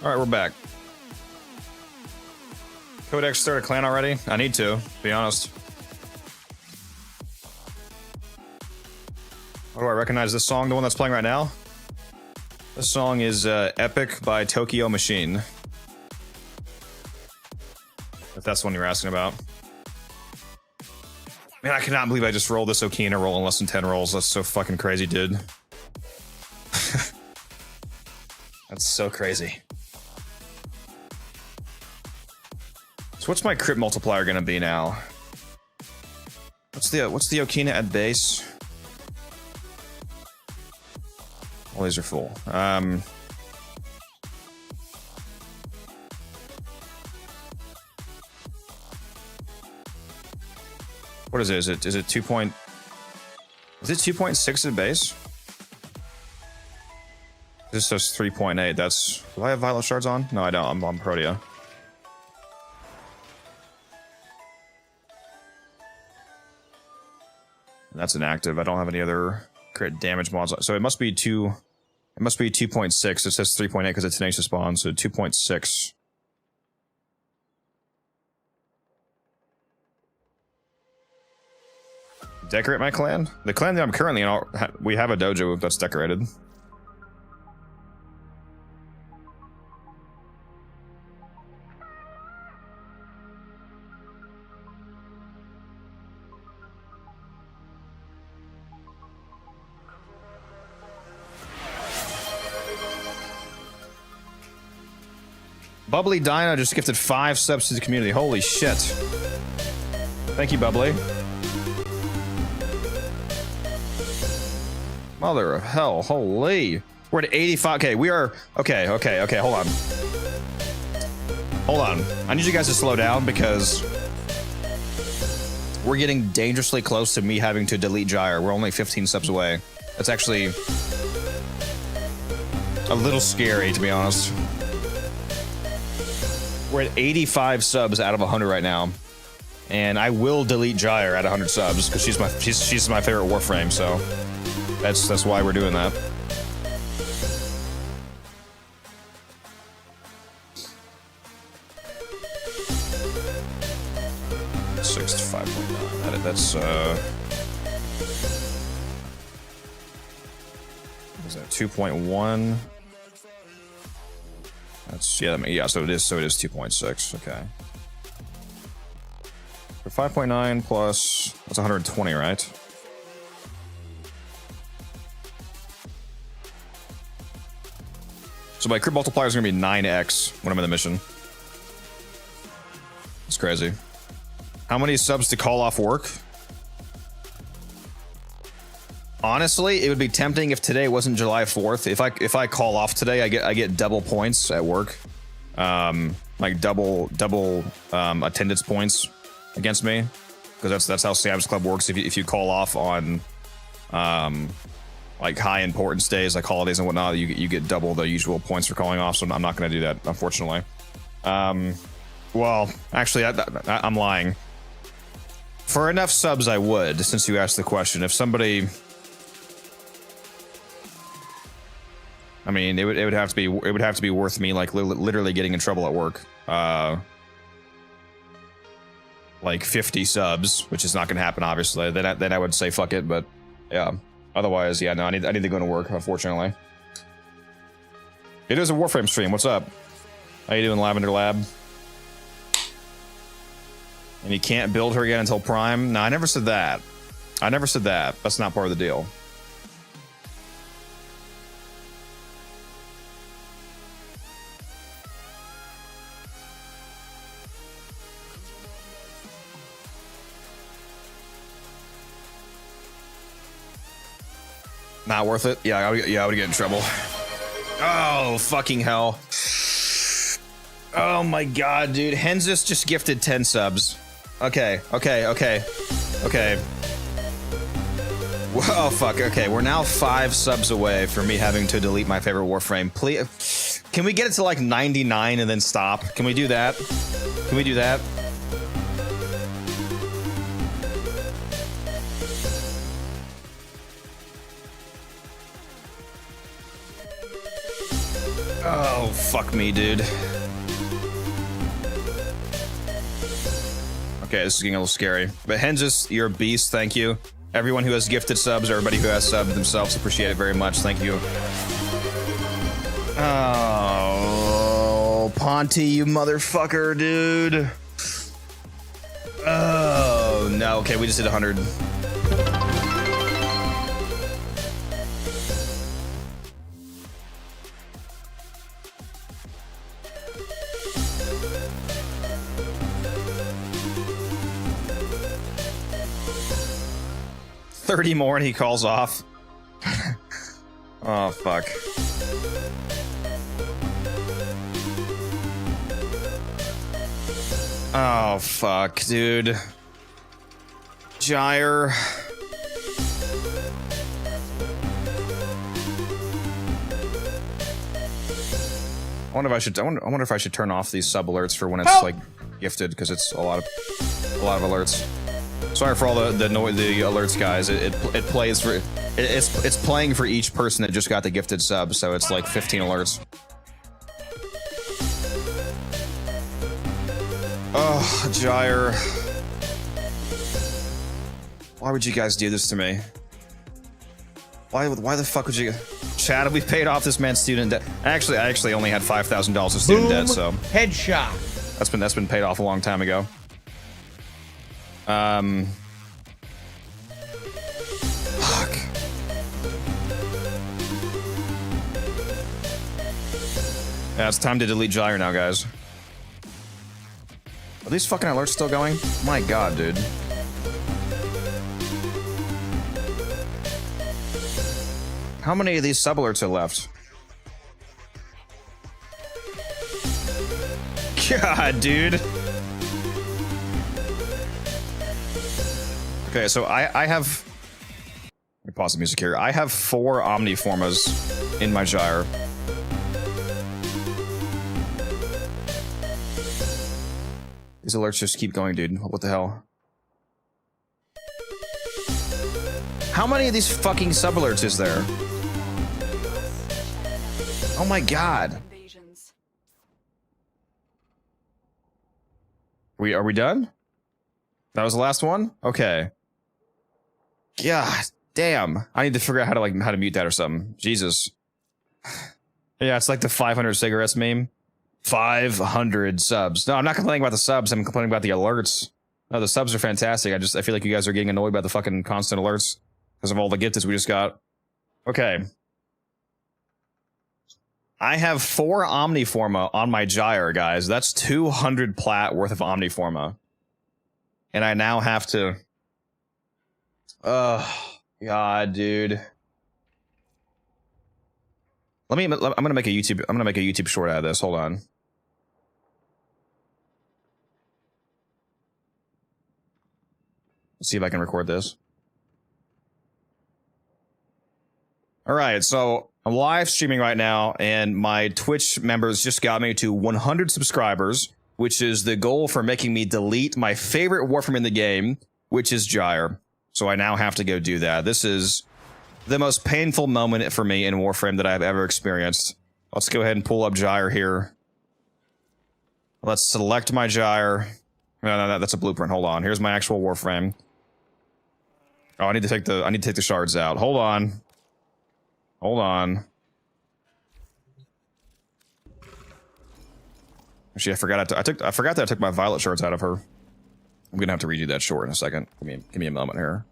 All right, we're back. Codex start a clan already? I need to be honest. How do I recognize this song? The one that's playing right now? This song is Epic by Tokyo Machine. If that's the one you're asking about. Man, I cannot believe I just rolled this Okina roll in less than 10 rolls. That's so fucking crazy, dude. That's so crazy. So what's my crit multiplier gonna be now? What's the Okina at base? All these are full. What is it? Is it 2 point? Is it 2.6 at base? This says 3.8. That's. Do I have Violet Shards on? No, I don't. I'm on Protea. And that's inactive. I don't have any other crit damage mods. So it must be 2. It must be 2.6. It says 3.8 because it's Tenacious Spawn. So 2.6. Decorate my clan? The clan that I'm currently in, we have a dojo that's decorated. Bubbly Dino just gifted 5 subs to the community. Holy shit. Thank you, Bubbly. Mother of hell, holy. We're at 85. Okay, we are. Okay, hold on. Hold on. I need you guys to slow down because we're getting dangerously close to me having to delete Gyre. We're only 15 subs away. That's actually a little scary, to be honest. We're at 85 subs out of 100 right now. And I will delete Gyre at 100 subs because she's my favorite Warframe, so. That's why we're doing that. Six to 5.9. That's is that 2.1? That's yeah. So it is 2.6. Okay. So 5.9 plus that's 120, right? So my crit multiplier is going to be 9x when I'm in the mission. It's crazy. How many subs to call off work? Honestly, it would be tempting if today wasn't July 4th. If I call off today, I get double points at work. Like double attendance points against me. Because that's how Sam's Club works. If you call off on like high importance days, like holidays and whatnot, you get double the usual points for calling off. So I'm not going to do that, unfortunately. Well, actually, I'm lying. For enough subs, I would. Since you asked the question, if somebody, I mean, it would have to be worth me like literally getting in trouble at work. Like 50 subs, which is not going to happen, obviously. Then I would say fuck it, but yeah. Otherwise, yeah, no, I need to go to work, unfortunately. It is a Warframe stream. What's up? How you doing, Lavender Lab? And you can't build her again until Prime? No, I never said that. I never said that. That's not part of the deal. Not worth it? Yeah, I would get in trouble. Oh, fucking hell. Oh my god, dude. Hensis just gifted 10 subs. Okay. Oh, fuck. Okay, we're now 5 subs away from me having to delete my favorite Warframe. Please. Can we get it to like 99 and then stop? Can we do that? Can we do that? Oh, fuck me, dude. Okay, this is getting a little scary. But Henges, you're a beast, thank you. Everyone who has gifted subs, everybody who has subbed themselves, appreciate it very much, thank you. Oh, Ponty, you motherfucker, dude. Oh, no, okay, we just did 100. $30 more and he calls off. Oh, fuck. Oh, fuck, dude. Gyre. I wonder if I should turn off these sub alerts for when it's like gifted, because it's a lot of alerts. Sorry for all the alerts, guys. It plays for it's playing for each person that just got the gifted sub, so it's like 15 alerts. Oh, Gyre. Why would you guys do this to me? Why the fuck would you? Chad, we paid off this man's student debt. Actually, I actually only had $5,000 of student debt, so headshot. That's been paid off a long time ago. Fuck. Yeah, it's time to delete Gyre now, guys. Are these fucking alerts still going? My god, dude. How many of these sub alerts are left? God, dude. Okay, so I have... Let me pause the music here. I have 4 Omniformas in my Gyre. These alerts just keep going, dude. What the hell? How many of these fucking sub alerts is there? Oh my god. Are we done? That was the last one? Okay. God damn. I need to figure out how to mute that or something. Jesus. Yeah, it's like the 500 cigarettes meme. 500 subs. No, I'm not complaining about the subs. I'm complaining about the alerts. No, the subs are fantastic. I feel like you guys are getting annoyed by the fucking constant alerts because of all the gifts we just got. Okay. I have 4 Omniforma on my Gyre, guys. That's 200 plat worth of Omniforma. And I now have to... Oh, God, dude. I'm gonna make a YouTube short out of this. Hold on. Let's see if I can record this. All right, so I'm live streaming right now, and my Twitch members just got me to 100 subscribers, which is the goal for making me delete my favorite Warframe in the game, which is Gyre. So I now have to go do that. This is the most painful moment for me in Warframe that I've ever experienced. Let's go ahead and pull up Gyre here. Let's select my Gyre. No, that's a blueprint. Hold on. Here's my actual Warframe. Oh, I need to take the shards out. Hold on. Hold on. Actually, I forgot that I took my violet shards out of her. I'm gonna have to redo that short in a second. Give me a moment here.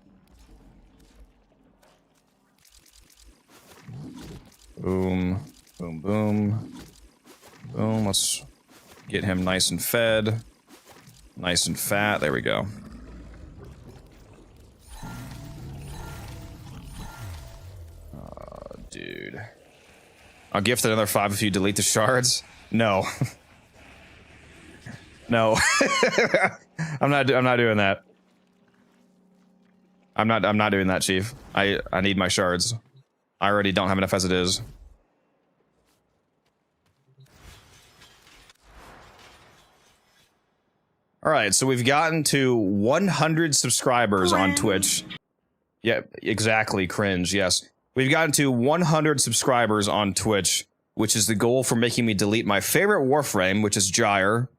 Boom, boom, boom, boom. Let's get him nice and fed, nice and fat. There we go. Dude, I'll gift another 5 if you delete the shards. No, no, I'm not doing that. I'm not doing that, Chief. I need my shards. I already don't have enough as it is. All right, so we've gotten to 100 subscribers on Twitch. Yeah, exactly. Cringe. Yes. We've gotten to 100 subscribers on Twitch, which is the goal for making me delete my favorite Warframe, which is Gyre.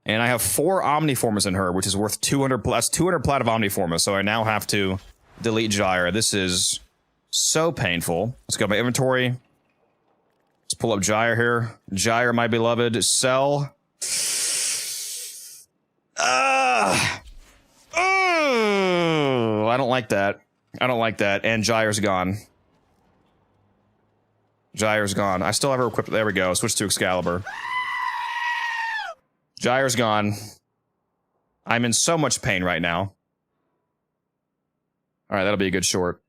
And I have 4 Omniformas in her, which is worth 200 plus 200 plat of Omniforma. So I now have to delete Gyre. This is so painful. Let's go to my inventory. Let's pull up Gyre here. Gyre, my beloved. Sell. I don't like that. I don't like that. And Gyre's gone. Gyre's gone. I still have her equipped. There we go. Switch to Excalibur. Gyre's gone. I'm in so much pain right now. Alright, that'll be a good short.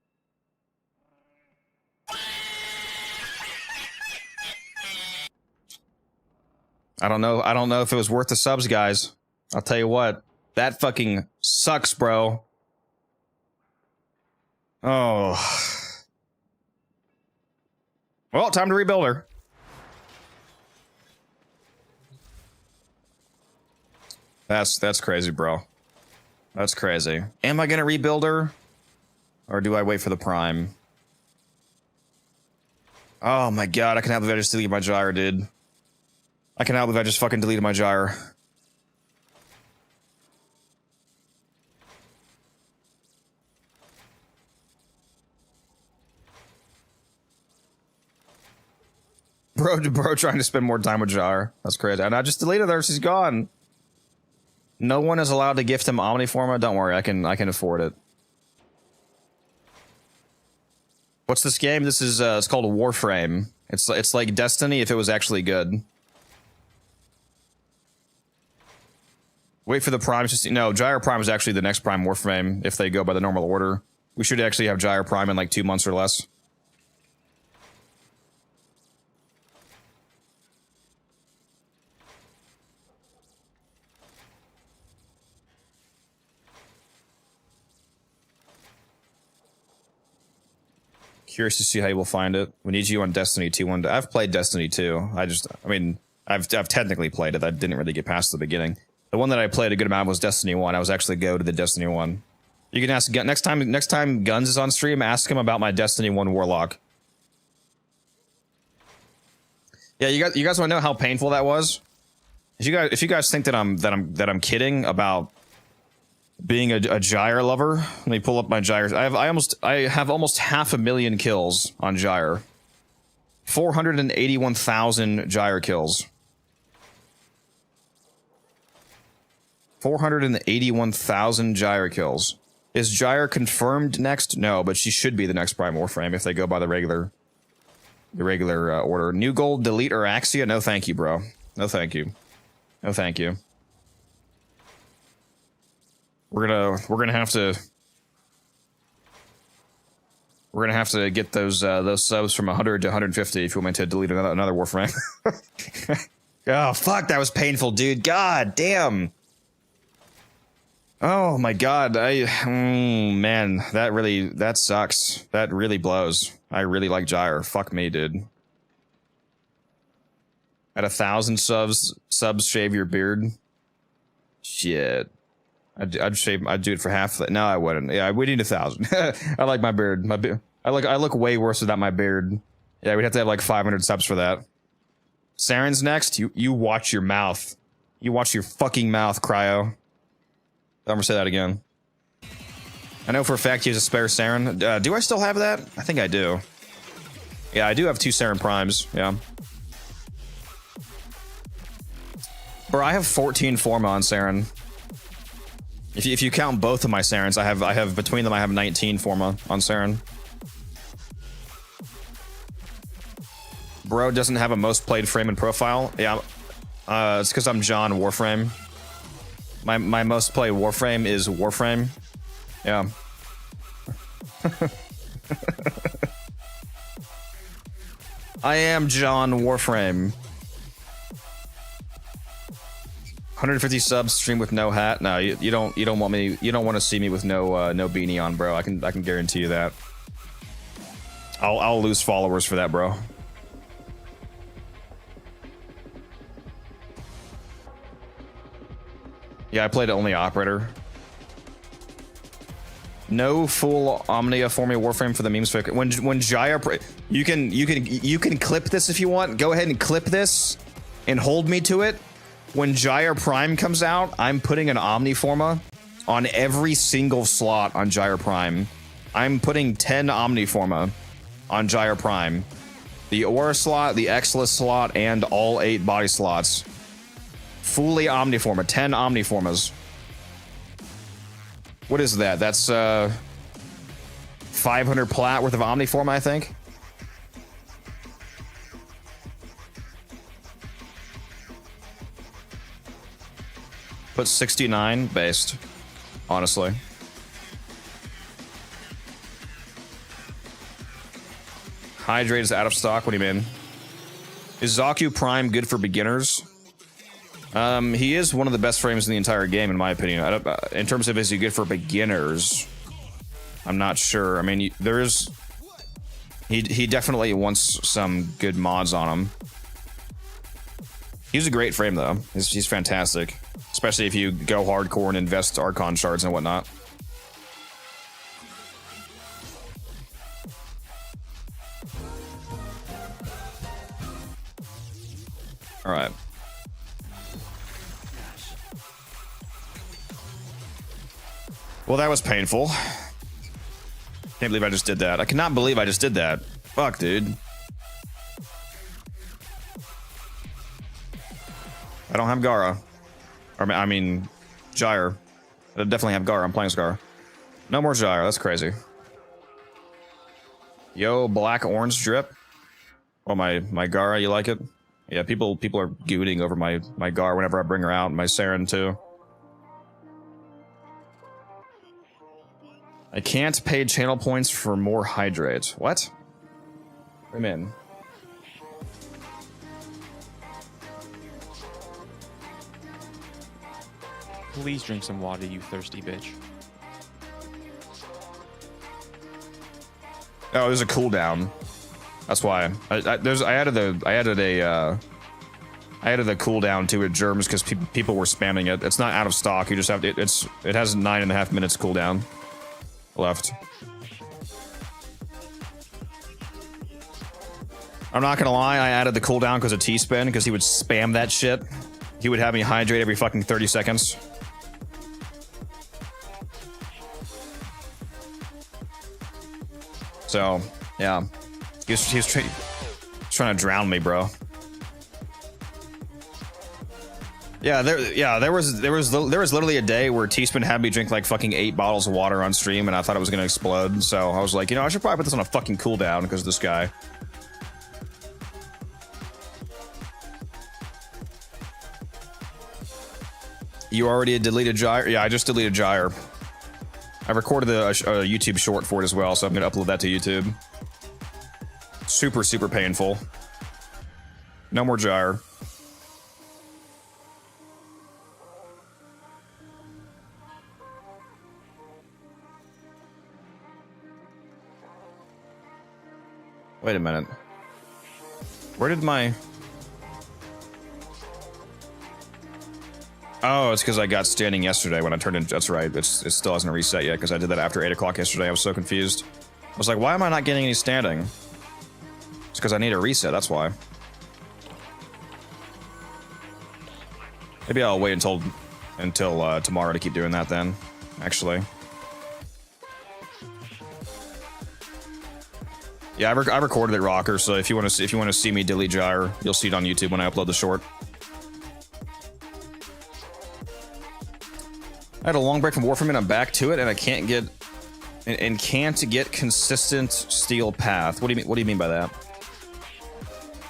I don't know if it was worth the subs, guys. I'll tell you what. That fucking sucks, bro. Oh. Well, time to rebuild her. That's crazy, bro. That's crazy. Am I gonna rebuild her? Or do I wait for the prime? Oh my god, I cannot believe I just deleted my Gyre, dude. I cannot believe I just fucking deleted my Gyre. Bro trying to spend more time with Gyre. That's crazy. And I just deleted her, she's gone. No one is allowed to gift him Omniforma. Don't worry, I can afford it. What's this game? This is it's called Warframe. It's like Destiny if it was actually good. Wait for the Prime. No, Gyre Prime is actually the next Prime Warframe if they go by the normal order. We should actually have Gyre Prime in like 2 months or less. Curious to see how you will find it. We need you on Destiny 2. I've played Destiny 2. I mean, I've technically played it. I didn't really get past the beginning. The one that I played a good amount was Destiny 1. I was actually go to the Destiny 1. You can ask next time Guns is on stream, ask him about my Destiny 1 Warlock. Yeah, you guys want to know how painful that was? If you guys think that I'm kidding about being a Gyre lover, let me pull up my Gyres. I have almost 500,000 kills on Gyre. 481,000 Gyre kills. 481,000 Gyre kills. Is Gyre confirmed next? No, but she should be the next Prime Warframe if they go by the regular order. New gold, delete or Axia? No, thank you, bro. No, thank you. No, thank you. We're gonna have to get those subs from 100 to 150 if you want me to delete another Warframe. Oh fuck, that was painful, dude. God damn. Oh my god, man, that sucks. That really blows. I really like Gyre. Fuck me, dude. At 1,000 subs, shave your beard. Shit. I'd do it for half. No, I wouldn't. Yeah, we need 1,000. I like my beard. I look way worse without my beard. Yeah, we'd have to have like 500 subs for that. Saren's next. You watch your mouth. You watch your fucking mouth, Cryo. Don't ever say that again. I know for a fact he has a spare Saren. Do I still have that? I think I do. Yeah, I do have 2 Saren Primes. Yeah. Bro, I have 14 Forma on Saren. If you count both of my Sarens, I have between them I have 19 Forma on Saren. Bro doesn't have a most played frame and profile. Yeah, it's because I'm John Warframe. My most played Warframe is Warframe. Yeah. I am John Warframe. 150 subs, stream with no hat. No, you don't want me. You don't want to see me with no no beanie on, bro. I can guarantee you that. I'll lose followers for that, bro. Yeah, I played only operator. No full Omnia for me Warframe for the memes. When Jaya, you can clip this if you want. Go ahead and clip this and hold me to it. When Jaya Prime comes out, I'm putting an Omniforma on every single slot on Jaya Prime. I'm putting 10 Omniforma on Jaya Prime. The Aura slot, the Exilus slot, and all 8 body slots. Fully Omniforma, 10 Omniformas. What is that? That's 500 plat worth of Omniforma, I think. Put 69 based, honestly. Hydrate is out of stock. What do you mean? Is Zaku Prime good for beginners? He is one of the best frames in the entire game, in my opinion. In terms of is he good for beginners, I'm not sure. I mean, there is. He definitely wants some good mods on him. He's a great frame though. He's fantastic, especially if you go hardcore and invest Archon shards and whatnot. All right. Well, that was painful. Can't believe I just did that. I cannot believe I just did that. Fuck, dude. I don't have Gara. Or, I mean, Gyre. I definitely have Gara. I'm playing Scar. No more Gyre. That's crazy. Yo, black orange drip. Oh, my Gara, you like it? Yeah, people are gooning over my Gara whenever I bring her out. My Saren, too. I can't pay channel points for more hydrate. What? I'm in. Please drink some water, you thirsty bitch. Oh, there's a cooldown. That's why. I added a cooldown to it, germs, because people were spamming it. It's not out of stock. You just have to. It has 9.5 minutes cooldown left. I'm not gonna lie, I added the cooldown because of T-Spin, because he would spam that shit. He would have me hydrate every fucking 30 seconds. So, yeah. He was trying to drown me, bro. Yeah, there was literally a day where T-Spin had me drink like fucking 8 bottles of water on stream, and I thought it was gonna explode. So I was like, you know, I should probably put this on a fucking cooldown because of this guy. You already deleted Gyre? Yeah, I just deleted Gyre. I recorded a YouTube short for it as well, so I'm gonna upload that to YouTube. Super, super painful. No more Gyre. Wait a minute. Where did my... Oh, it's because I got standing yesterday when I turned in... That's right. It still hasn't reset yet because I did that after 8 o'clock yesterday. I was so confused. I was like, why am I not getting any standing? It's because I need a reset. That's why. Maybe I'll wait until tomorrow to keep doing that then, actually. Yeah, I recorded it, Rocker. So if you want to see me delete Gyre, you'll see it on YouTube when I upload the short. I had a long break from Warframe and I'm back to it, and I can't get consistent steel path. What do you mean by that?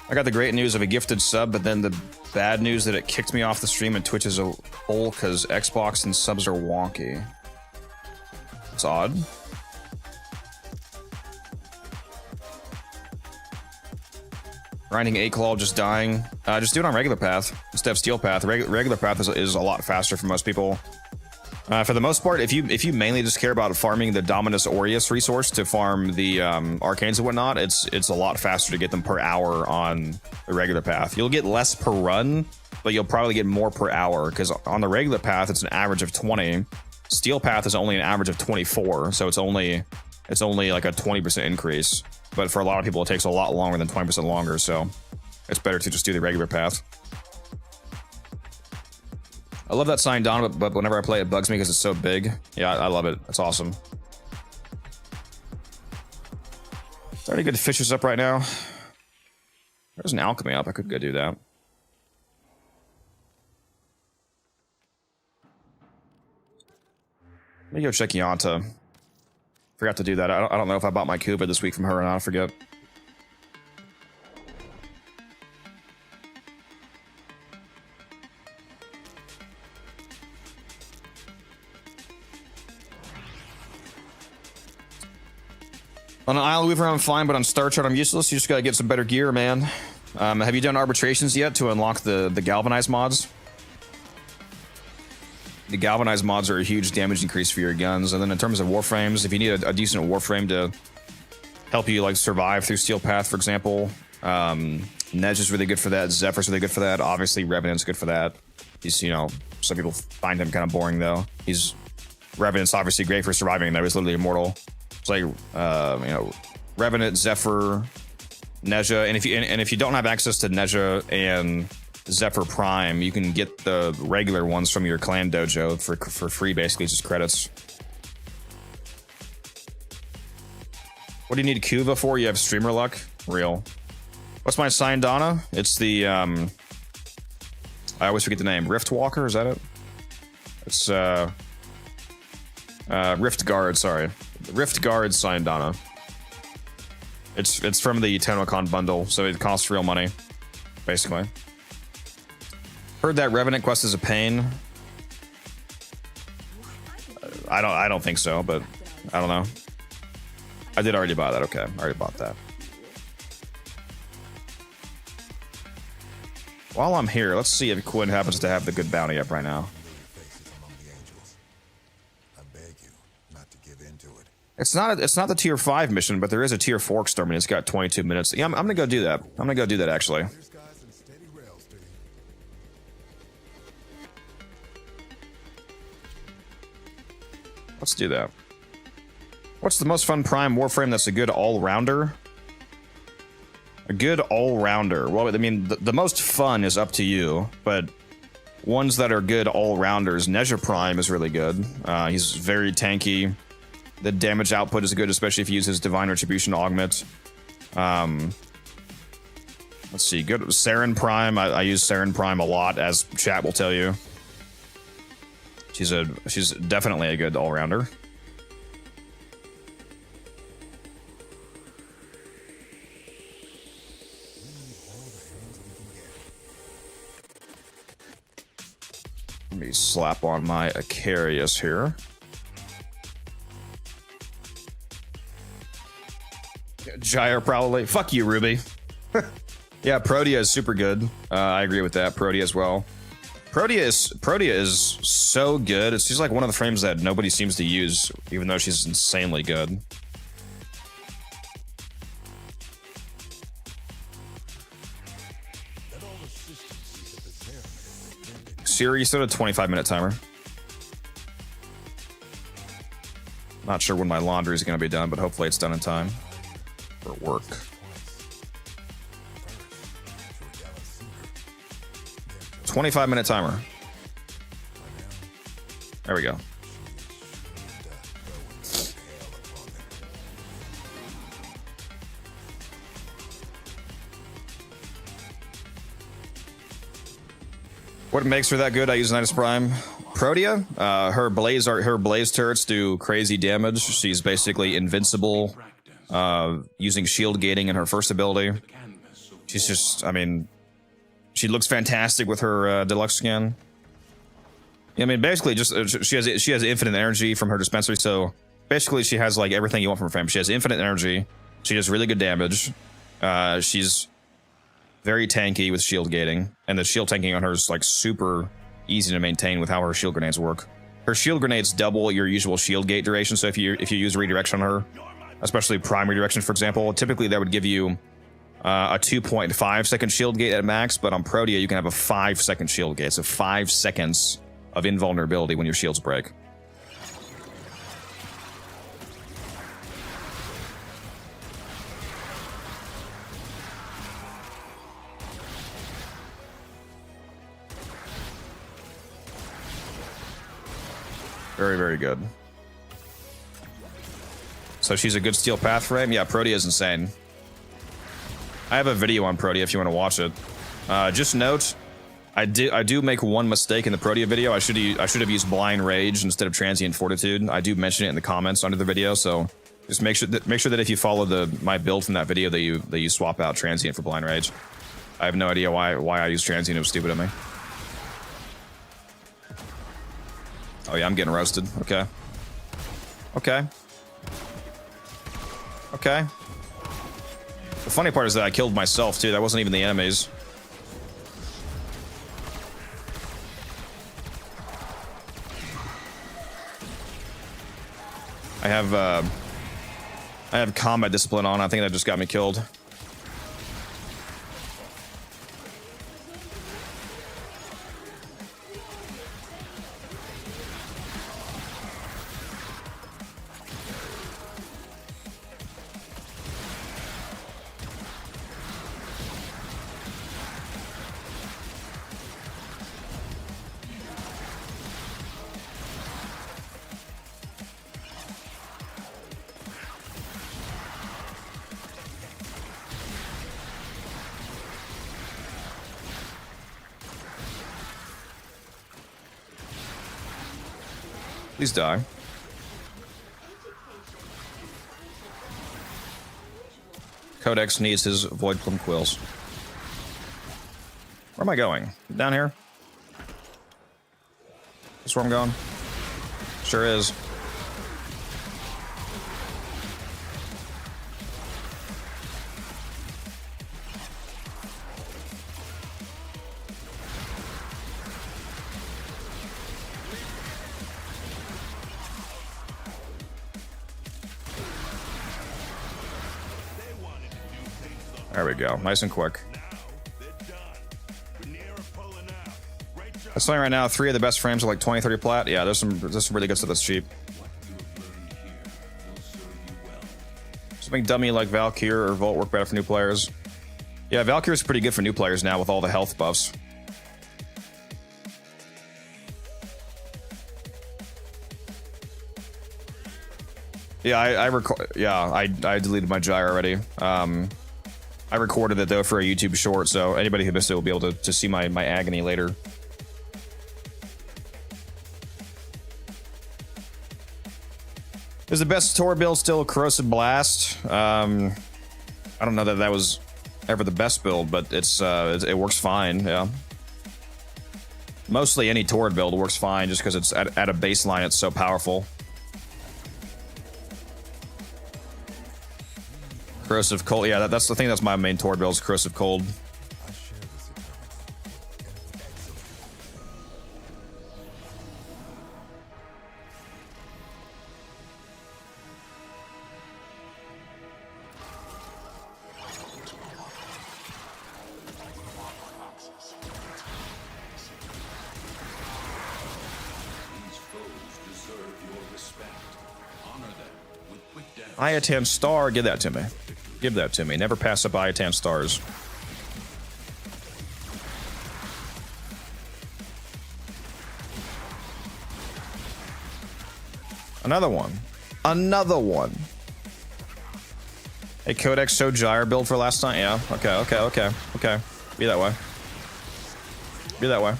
I got the great news of a gifted sub, but then the bad news that it kicked me off the stream and Twitch as a whole because Xbox and subs are wonky. It's odd. Grinding 8 claw, just dying. Just do it on regular path instead of steel path. Regular path is a lot faster for most people. For the most part, if you mainly just care about farming the Dominus Aureus resource to farm the Arcanes and whatnot, it's a lot faster to get them per hour on the regular path. You'll get less per run, but you'll probably get more per hour because on the regular path it's an average of 20, Steel Path is only an average of 24, so it's only like a 20% increase. But for a lot of people, it takes a lot longer than 20% longer, so it's better to just do the regular path. I love that sign Dawn, but whenever I play it bugs me because it's so big. Yeah, I love it. It's awesome. Is there any good fishes up right now? There's an alchemy up. I could go do that. Let me go check Yanta. Forgot to do that. I don't know if I bought my Kuba this week from her or not. I forget. On an Isle Weaver, I'm fine, but on Star Chart, I'm useless. You just gotta get some better gear, man. Have you done arbitrations yet to unlock the galvanized mods? The galvanized mods are a huge damage increase for your guns. And then in terms of warframes, if you need a decent warframe to help you like survive through Steel Path, for example, Nej is really good for that. Zephyr's really good for that. Obviously, Revenant's good for that. He's, you know, some people find him kind of boring though. Revenant's obviously great for surviving though. He's literally immortal. It's like, you know, Revenant, Zephyr, Neja, and if you don't have access to Neja and Zephyr Prime, you can get the regular ones from your clan dojo for free, basically just credits. What do you need Kuva for? You have streamer luck? Real. What's my sign, Donna? It's the I always forget the name. Rift Walker, is that it? It's Rift Guard, sorry. Rift Guard sign, Donna. It's from the TennoCreate bundle, so it costs real money, basically. Heard that Revenant quest is a pain. I don't think so, but I don't know. I did already buy that. Okay, I already bought that. While I'm here, let's see if Quinn happens to have the good bounty up right now. It's not the tier 5 mission, but there is a tier 4 exterminate. It's got 22 minutes. Yeah, I'm gonna go do that. I'm gonna go do that actually. Let's do that. What's the most fun Prime Warframe that's a good all-rounder? A good all-rounder. Well, I mean, the most fun is up to you, but ones that are good all-rounders, Neja Prime is really good. He's very tanky. The damage output is good, especially if you use his Divine Retribution augment. Let's see, good Saren Prime. I use Saren Prime a lot, as chat will tell you. She's definitely a good all-rounder. Let me slap on my Acarius here. Gyre probably. Fuck you, Ruby. Yeah, Protea is super good. I agree with that. Protea as well. Protea is so good. She's like one of the frames that nobody seems to use, even though she's insanely good. Siri, you set a 25-minute timer. Not sure when my laundry is going to be done, but hopefully it's done in time for work. $25-minute timer. There we go. What makes her that good? I use Nidus Prime. Protea, her blaze turrets do crazy damage. She's basically invincible, using shield gating in her first ability. She's just, I mean, she looks fantastic with her deluxe skin. I mean, basically, just she has infinite energy from her dispensary. So basically, she has like everything you want from her frame. She has infinite energy. She does really good damage. She's very tanky with shield gating, and the shield tanking on her is like super easy to maintain with how her shield grenades work. Her shield grenades double your usual shield gate duration. So if you use redirection on her, especially prime redirection, for example, typically that would give you a 2.5 second shield gate at max, but on Protea you can have a 5 second shield gate, so 5 seconds of invulnerability when your shields break. Very, very good. So she's a good steel path frame? Yeah, Protea is insane. I have a video on Protea if you want to watch it. Just note, I do make one mistake in the Protea video. I should have used Blind Rage instead of Transient Fortitude. I do mention it in the comments under the video, so just make sure that if you follow my build from that video that you swap out Transient for Blind Rage. I have no idea why I used Transient. It was stupid of me. Oh yeah, I'm getting roasted. Okay. Okay. Okay. The funny part is that I killed myself too. That wasn't even the enemies. I have combat discipline on. I think that just got me killed. Please die. Codex needs his Void Plum Quills. Where am I going? Down here? That's where I'm going? Sure is. There we go. Nice and quick. I'm saying right now, 3 of the best frames are like 20, 30 plat. Yeah, there's some really good stuff that's cheap. Something dummy like Valkyr or Volt work better for new players. Yeah, Valkyr is pretty good for new players now with all the health buffs. Yeah, I deleted my gyre already. I recorded it though for a YouTube short, so anybody who missed it will be able to see my agony later. Is the best Tor build still Corrosive Blast? I don't know that was ever the best build, but it works fine. Yeah. Mostly any Tor build works fine, just because it's at a baseline. It's so powerful. Corrosive Cold. Yeah, that's the thing. That's my main Tor build is Corrosive Cold. Iatan Star, give that to me. Give that to me. Never pass up Iatan Stars. Another one. Another one. Hey, Codex, show gyre build for last time? Yeah. Okay. Be that way. Be that way.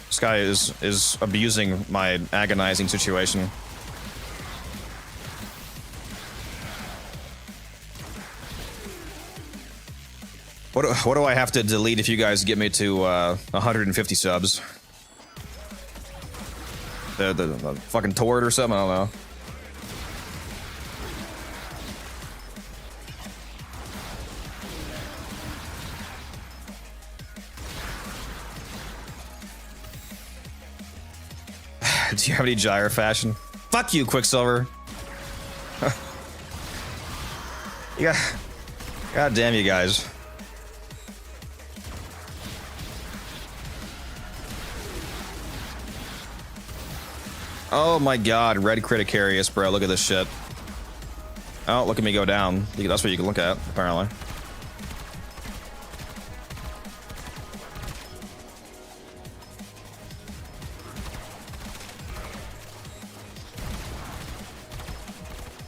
This guy is abusing my agonizing situation. What do I have to delete if you guys get me to 150 subs? The fucking Tord or something? I don't know. Do you have any gyre fashion? Fuck you, Quicksilver. Yeah. God damn you guys. Oh my god, red Criticarius, bro. Look at this shit. Oh, look at me go down. That's what you can look at, apparently.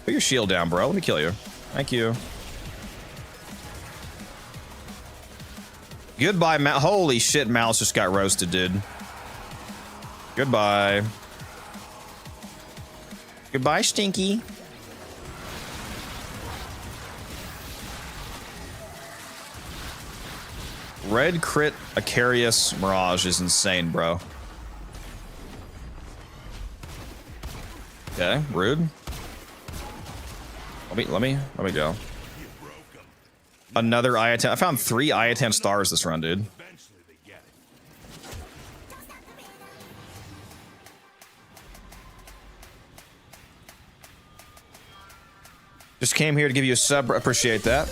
Put your shield down, bro. Let me kill you. Thank you. Goodbye, Mal. Holy shit, Mouse just got roasted, dude. Goodbye. Goodbye, Stinky. Red crit Acarius Mirage is insane, bro. Okay, rude. Let me go. Another I-10. I found 3 I-10 stars this run, dude. Just came here to give you a sub. Appreciate that.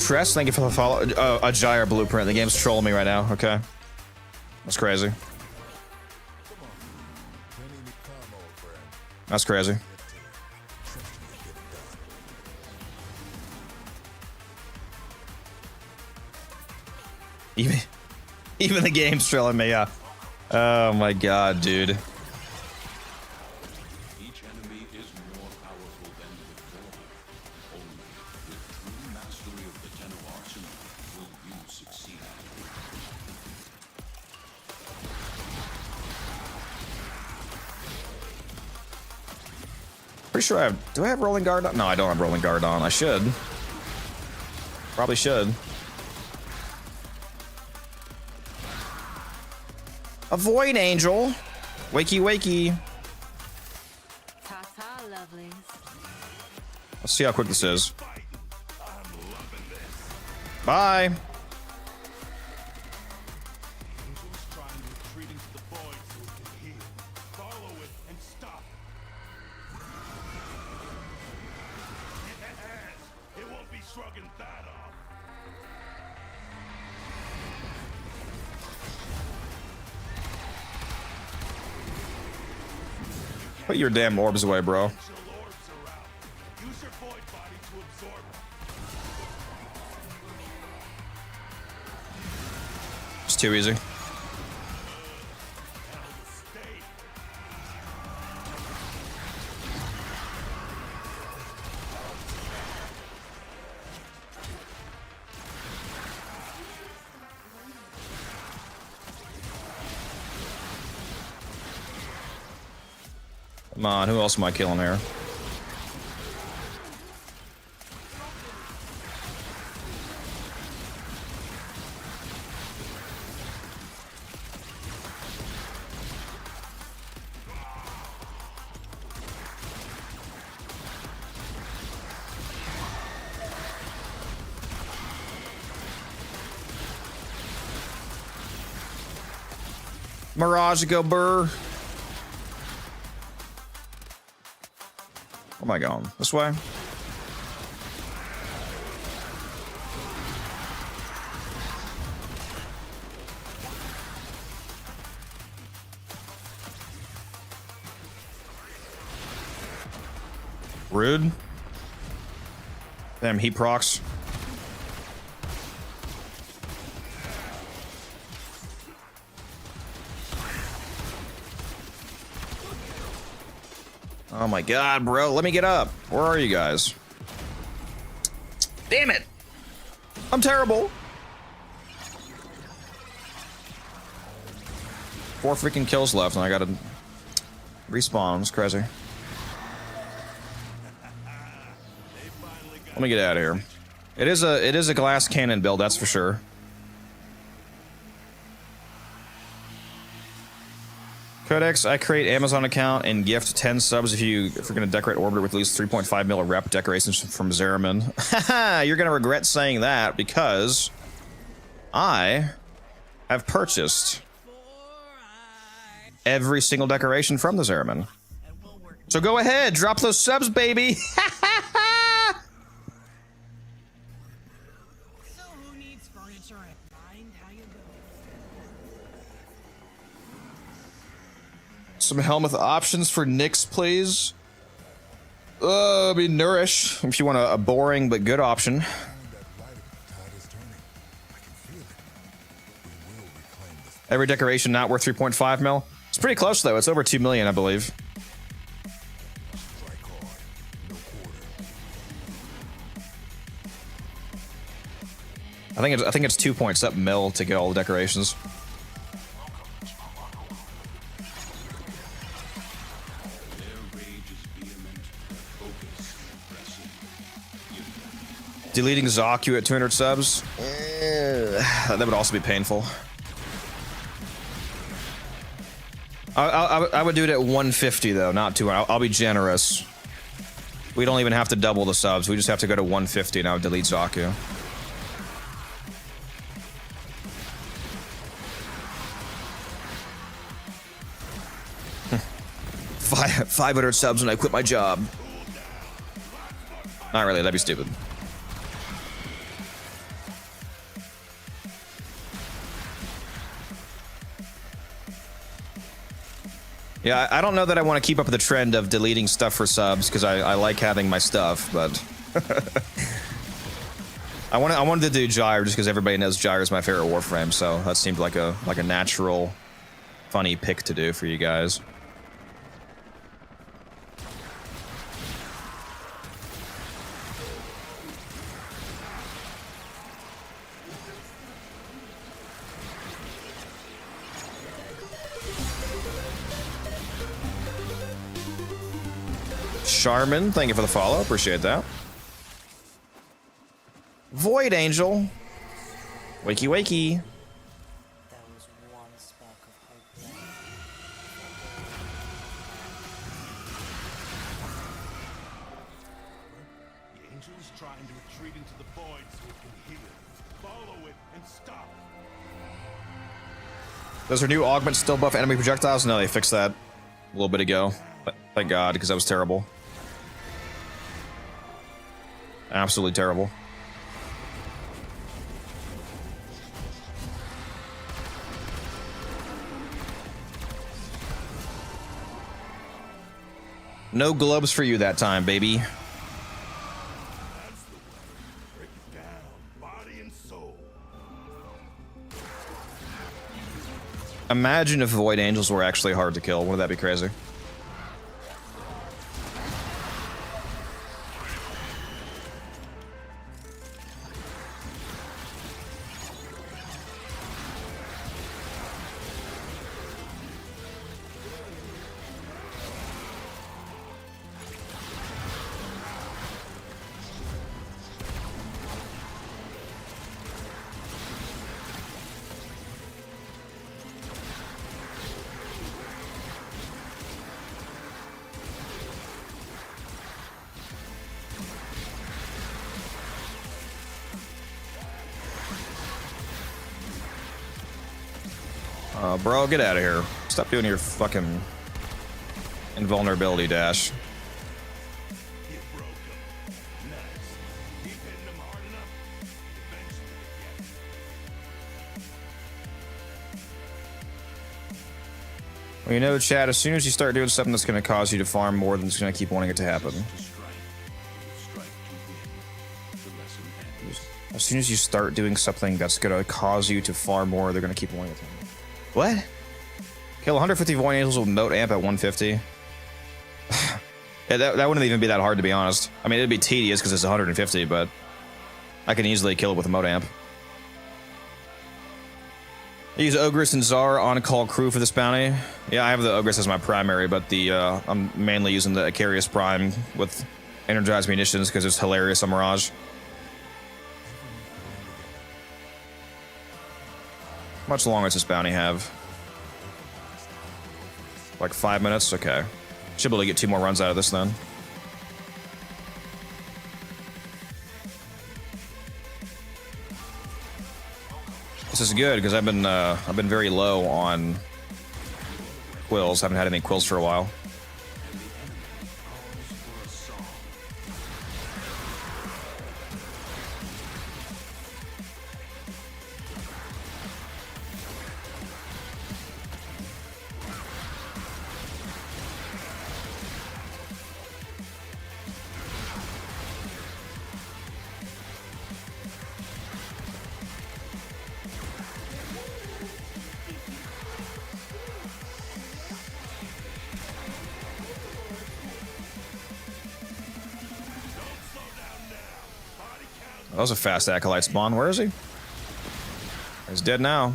Tress, thank you for the follow. A Gyre blueprint. The game's trolling me right now. Okay. That's crazy. That's crazy. Even the game's trolling me, yeah. Oh my god, dude. Each enemy is more powerful than before. Only with true mastery of the Tenno arsenal will you succeed. Pretty sure I have. Do I have rolling guard on? No, I don't have rolling guard on. I should. Probably should. Avoid, Angel. Wakey, wakey. Ta-ta, lovelies. Let's see how quick this is. Bye. Put your damn orbs away, bro. It's too easy. Come on, who else am I killing here? Mirage, go burr. Where am I going? This way? Rude. Damn heat procs. Oh my god, bro. Let me get up. Where are you guys? Damn it. I'm terrible. 4 freaking kills left and I gotta respawn. It's crazy. Let me get out of here. It is a glass cannon build, that's for sure. Codex, I create Amazon account and gift 10 subs if you're gonna decorate orbiter with at least 3.5 mil rep decorations from Zeraman. Haha, you're gonna regret saying that because I have purchased every single decoration from the Zeraman. So go ahead, drop those subs, baby. Some helmet options for Nyx, please. I mean, Nourish, if you want a boring but good option. Every decoration not worth 3.5 mil. It's pretty close though. It's over 2 million, I believe. I think it's 2 points up mill to get all the decorations. Deleting Zaku at 200 subs? That would also be painful. I would do it at 150 though, not 200. I'll be generous. We don't even have to double the subs. We just have to go to 150 and I would delete Zaku. Five 500 subs and I quit my job. Not really, that'd be stupid. Yeah, I don't know that I want to keep up with the trend of deleting stuff for subs because I like having my stuff, but I wanted to do Gyre just because everybody knows Gyre is my favorite Warframe, so that seemed like a natural, funny pick to do for you guys. Charmin, thank you for the follow. Appreciate that. Void Angel. Wakey, wakey. There was one spark of hope left. The angel is trying to retreat into the void so it can heal. Follow it and stop. Does her new augment still buff enemy projectiles? No, they fixed that a little bit ago. Thank God, because that was terrible. Absolutely terrible. No gloves for you that time, baby. That's the way. Break it down, body and soul. Imagine if Void Angels were actually hard to kill. Wouldn't that be crazy? Bro, get out of here. Stop doing your fucking invulnerability dash. You broke him. Nice. Keep hitting him hard enough. Eventually they get. Well, you know, Chad, as soon as you start doing something that's going to cause you to farm more than it's going to keep wanting it to happen. As soon as you start doing something that's going to cause you to farm more, they're going to keep wanting it to happen. What? Kill 150 Void Angels with Moat Amp at 150? Yeah, that wouldn't even be that hard, to be honest. I mean, it'd be tedious because it's 150, but I can easily kill it with a Moat Amp. I use Ogress and Czar on-call crew for this bounty. Yeah, I have the Ogress as my primary, but the I'm mainly using the Icarius Prime with energized munitions because it's hilarious on Mirage. How much longer does this bounty have? Like 5 minutes? Okay. Should be able to get 2 more runs out of this then. This is good because I've been very low on quills. Haven't had any quills for a while. That was a fast Acolyte spawn. Where is he? He's dead now.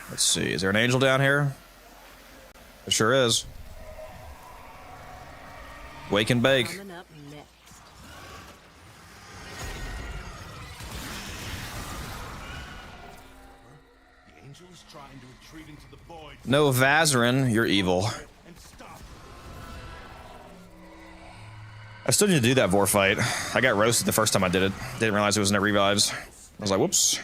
Let's see. Is there an angel down here? There sure is. Wake and bake. Coming up next. The angel is trying to retreat into the void No, Vazarin, you're evil. and stop. I still need to do that Vor fight. I got roasted the first time I did it. Didn't realize it was no revives. I was like, whoops.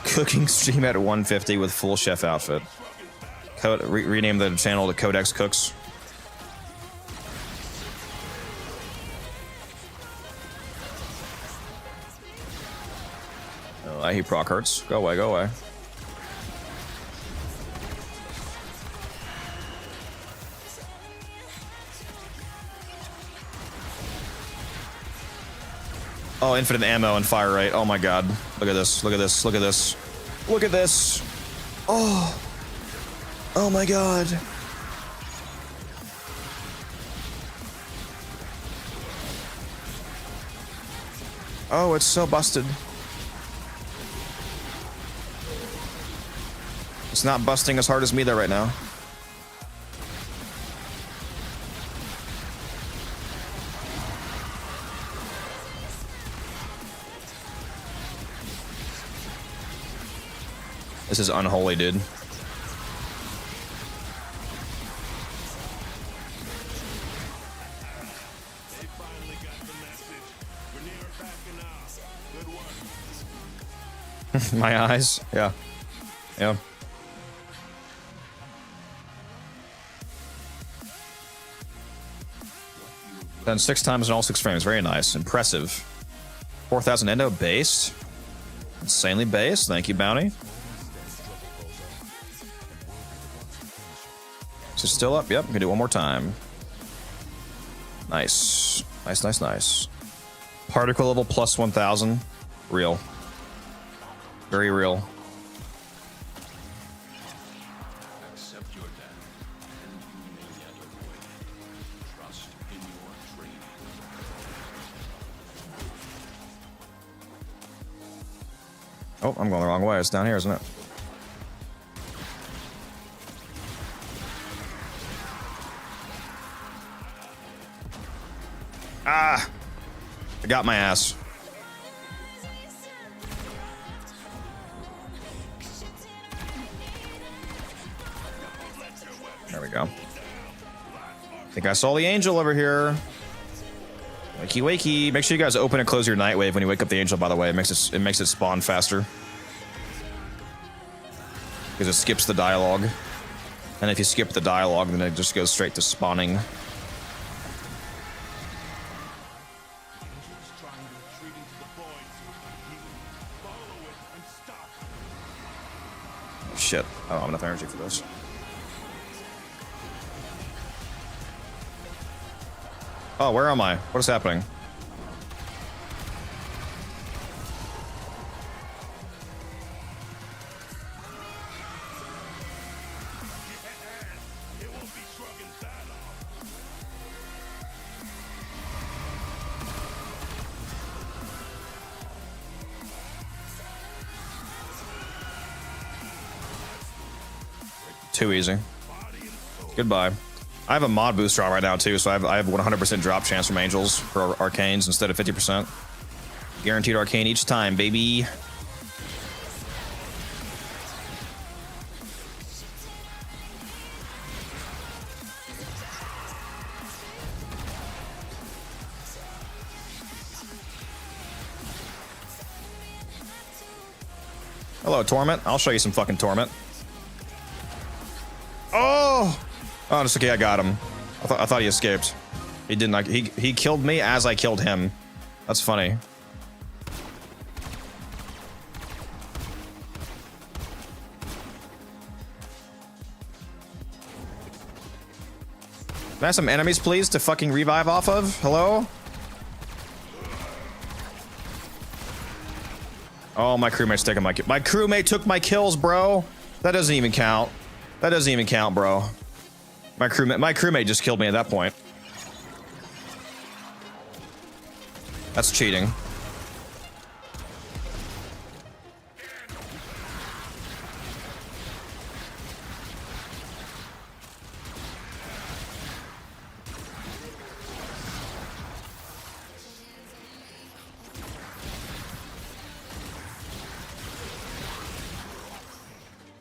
Cooking stream at 150 with full chef outfit. Rename the channel to Codex Cooks. Oh, I hate proc hurts. Go away, go away. Oh, infinite ammo and fire rate. Oh my god. Look at this. Look at this. Look at this. Look at this. Oh. Oh my god. Oh, it's so busted. It's not busting as hard as me though right now. This is unholy, dude. They finally got the message. We're near backing off. Good work. My eyes. Yeah. Yeah. Done 6 times in all 6 frames. Very nice. Impressive. 4,000 endo based. Insanely based. Thank you, Bounty. Is it still up? Yep. We can do it one more time. Nice. Nice, nice, nice. Particle level plus 1,000. Real. Very real. Accept your death, and you may yet avoid it. Trust in your training. Oh, I'm going the wrong way. It's down here, isn't it? Ah! I got my ass. There we go. I think I saw the angel over here. Wakey wakey. Make sure you guys open and close your night wave when you wake up the angel, by the way. It makes it spawn faster. Because it skips the dialogue. And if you skip the dialogue, then it just goes straight to spawning. Shit. I don't have enough energy for this. Oh, where am I? What is happening? Too easy. Goodbye. I have a mod booster on right now too, so I have 100% drop chance from angels for arcanes instead of 50%. Guaranteed arcane each time, baby. Hello, Torment. I'll show you some fucking Torment. Oh! Oh, it's okay. I got him. I thought he escaped. He didn't. Like he killed me as I killed him. That's funny. Can I have some enemies, please, to fucking revive off of? Hello? Oh, my crewmate's taking my kill. My crewmate took my kills, bro. That doesn't even count. That doesn't even count, bro. My crewmate just killed me at that point. That's cheating.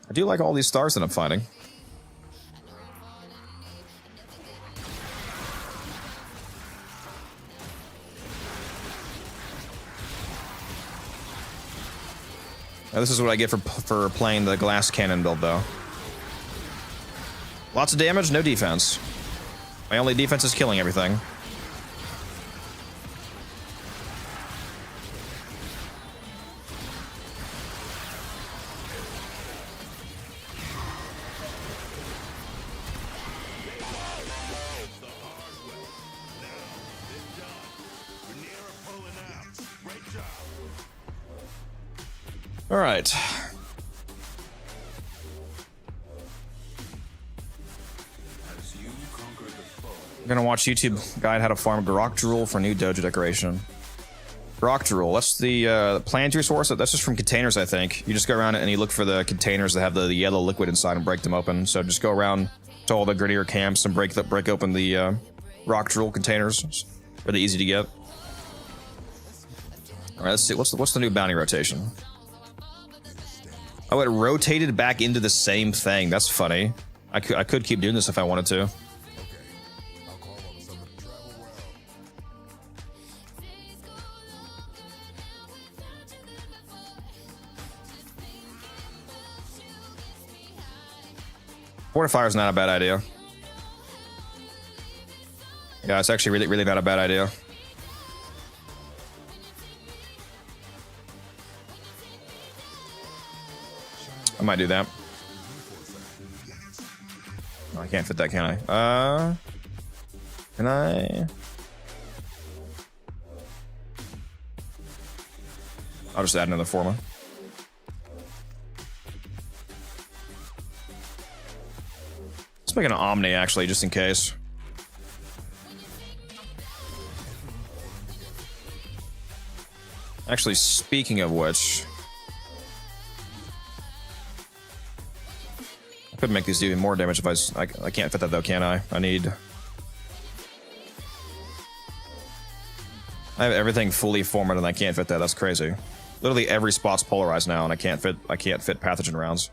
I do like all these stars that I'm finding. Now, this is what I get for playing the glass cannon build, though. Lots of damage, no defense. My only defense is killing everything. All right. I'm gonna watch YouTube guide how to farm Grok Drool for new dojo decoration. Grok Drool, that's the plant resource. That's just from containers, I think. You just go around and you look for the containers that have the yellow liquid inside and break them open. So just go around to all the grittier camps and break open the Grok Drool containers. Really easy to get. All right, let's see. What's the new bounty rotation? Oh, it rotated back into the same thing. That's funny. I could keep doing this if I wanted to. 4 is not a bad idea. Yeah, it's actually really not a bad idea. I might do that. No, I can't fit that, can I? Can I? I'll just add another Forma. Let's make an Omni, actually, just in case. Actually, speaking of which... I could make these do even more damage if I can't fit that, though, can I? I have everything fully formatted and I can't fit that. That's crazy. Literally every spot's polarized now and I can't fit pathogen rounds.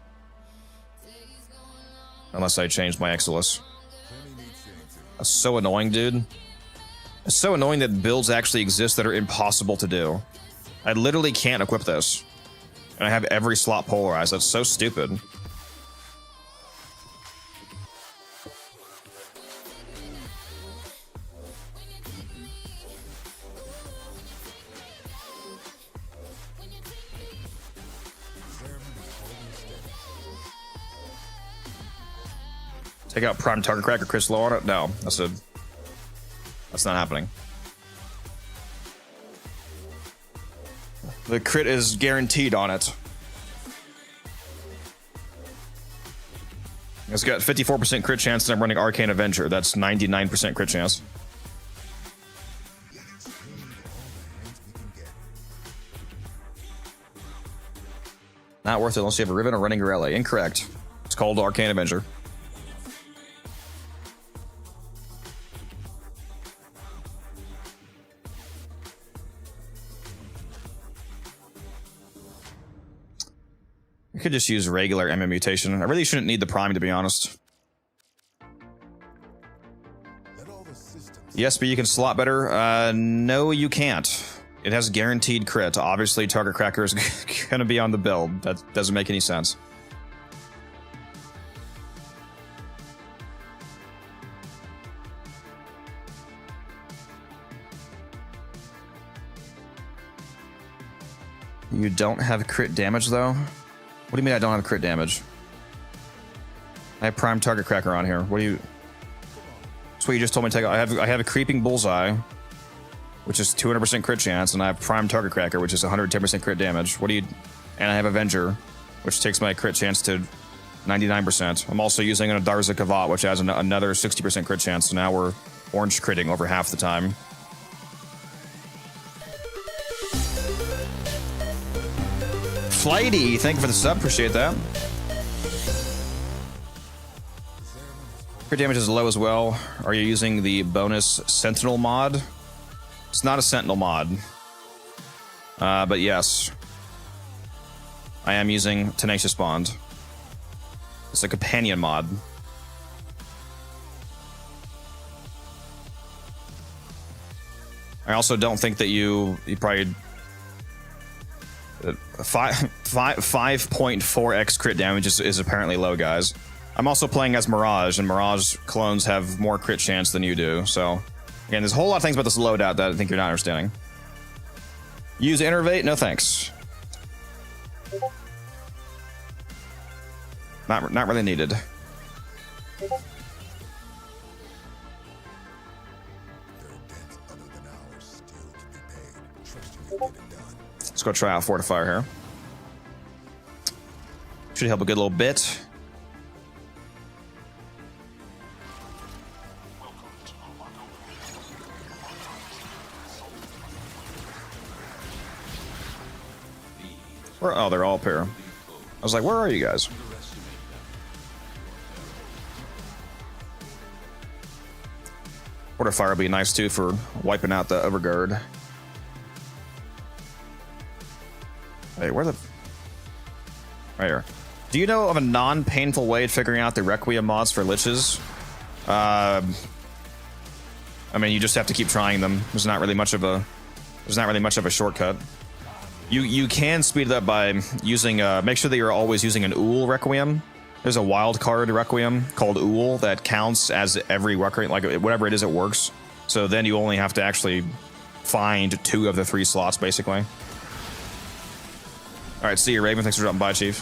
Unless I change my Exilus. That's so annoying, dude. It's so annoying that builds actually exist that are impossible to do. I literally can't equip this. And I have every slot polarized. That's so stupid. Take out Prime Target Crack or Chris Low on it? No, that's not happening. The crit is guaranteed on it. It's got 54% crit chance and I'm running Arcane Avenger. That's 99% crit chance. Not worth it unless you have a Ribbon or running Gorilla. Incorrect. It's called Arcane Avenger. I could just use regular MM mutation. I really shouldn't need the prime, to be honest. Yes, but you can slot better. No, you can't. It has guaranteed crit. Obviously, Target Cracker is gonna be on the build. That doesn't make any sense. You don't have crit damage, though? What do you mean I don't have crit damage? I have Prime Target Cracker on here. What do you... That's what you just told me to take. I have a creeping bullseye, which is 200% crit chance, and I have prime target cracker, which is 110% crit damage. What do you? And I have Avenger, which takes my crit chance to 99%. I'm also using an Adarza Kavat, which has another 60% crit chance. So now we're orange critting over half the time. Flighty, thank you for the sub. Appreciate that. Crit damage is low as well. Are you using the bonus Sentinel mod? It's not a Sentinel mod. But yes. I am using Tenacious Bond. It's a companion mod. I also don't think that you probably 5.4x crit damage is apparently low, guys. I'm also playing as Mirage, and Mirage clones have more crit chance than you do. So again, there's a whole lot of things about this loadout that I think you're not understanding. Use Innervate? No thanks. Not really needed. Let's go try out Fortifier here. Should help a good little bit. Oh, they're all pair. I was like, where are you guys? Fortifier would be nice too for wiping out the Overguard. Hey, where the... Right here. Do you know of a non-painful way of figuring out the Requiem mods for Liches? I mean, you just have to keep trying them. There's not really much of a shortcut. You can speed it up by using make sure that you're always using an Ool Requiem. There's a wild card Requiem called Ool that counts as every Requiem, like whatever it is, it works. So then you only have to actually find 2 of the 3 slots, basically. All right, see you, Raven. Thanks for dropping by, Chief.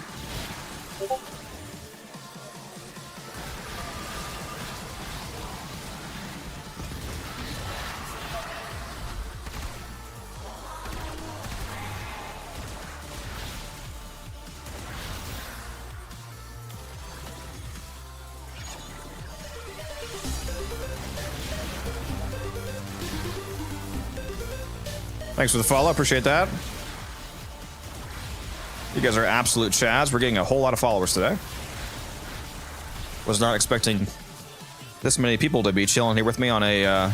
Thanks for the follow. Appreciate that. You guys are absolute chads. We're getting a whole lot of followers today. Was not expecting this many people to be chilling here with me on a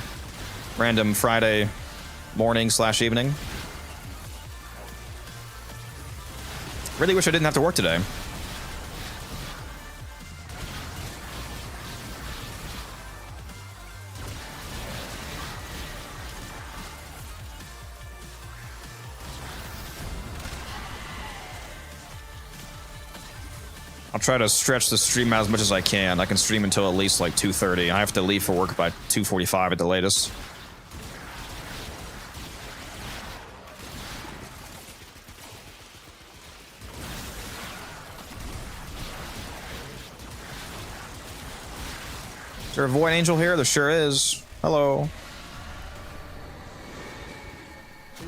random Friday morning / evening. Really wish I didn't have to work today. I'll try to stretch the stream out as much as I can. I can stream until at least like 2:30. I have to leave for work by 2:45 at the latest. Is there a Void Angel here? There sure is. Hello.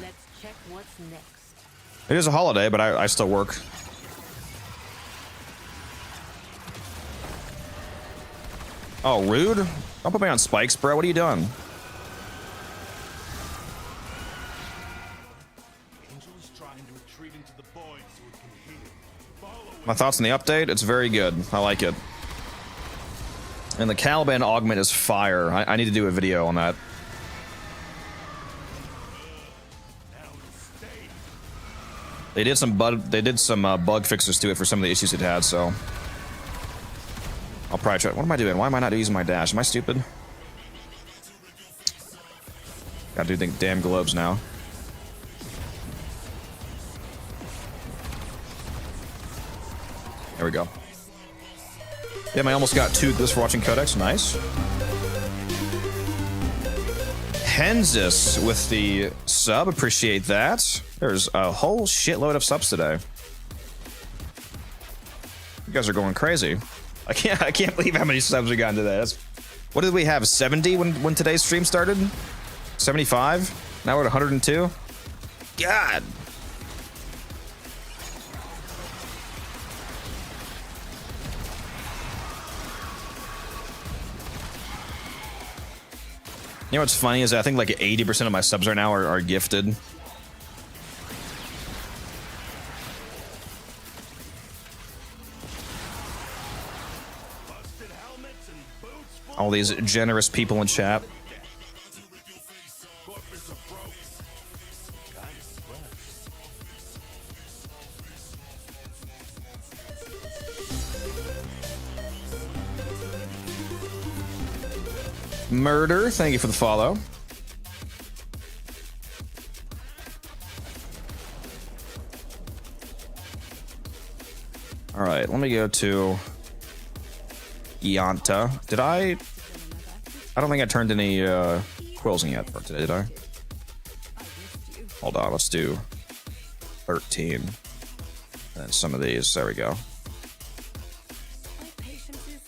Let's check what's next. It is a holiday, but I still work. Oh, rude? Don't put me on spikes, bro. What are you doing? My thoughts on the update? It's very good. I like it. And the Caliban augment is fire. I need to do a video on that. They did some bug fixes to it for some of the issues it had, so I'll probably try. What am I doing? Why am I not using my dash? Am I stupid? Gotta do the damn globes now. There we go. Damn, I almost got 2 this for watching Codex. Nice. Henzis with the sub. Appreciate that. There's a whole shitload of subs today. You guys are going crazy. I can't believe how many subs we got today. What did we have? 70 when today's stream started? 75? Now we're at 102? God! You know what's funny is I think like 80% of my subs right now are gifted. All these generous people in chat. Murder, thank you for the follow. All right, let me go to Ianta. Did I don't think I turned any quills in yet for today, did I? Hold on, let's do 13. And then some of these, there we go. My patience is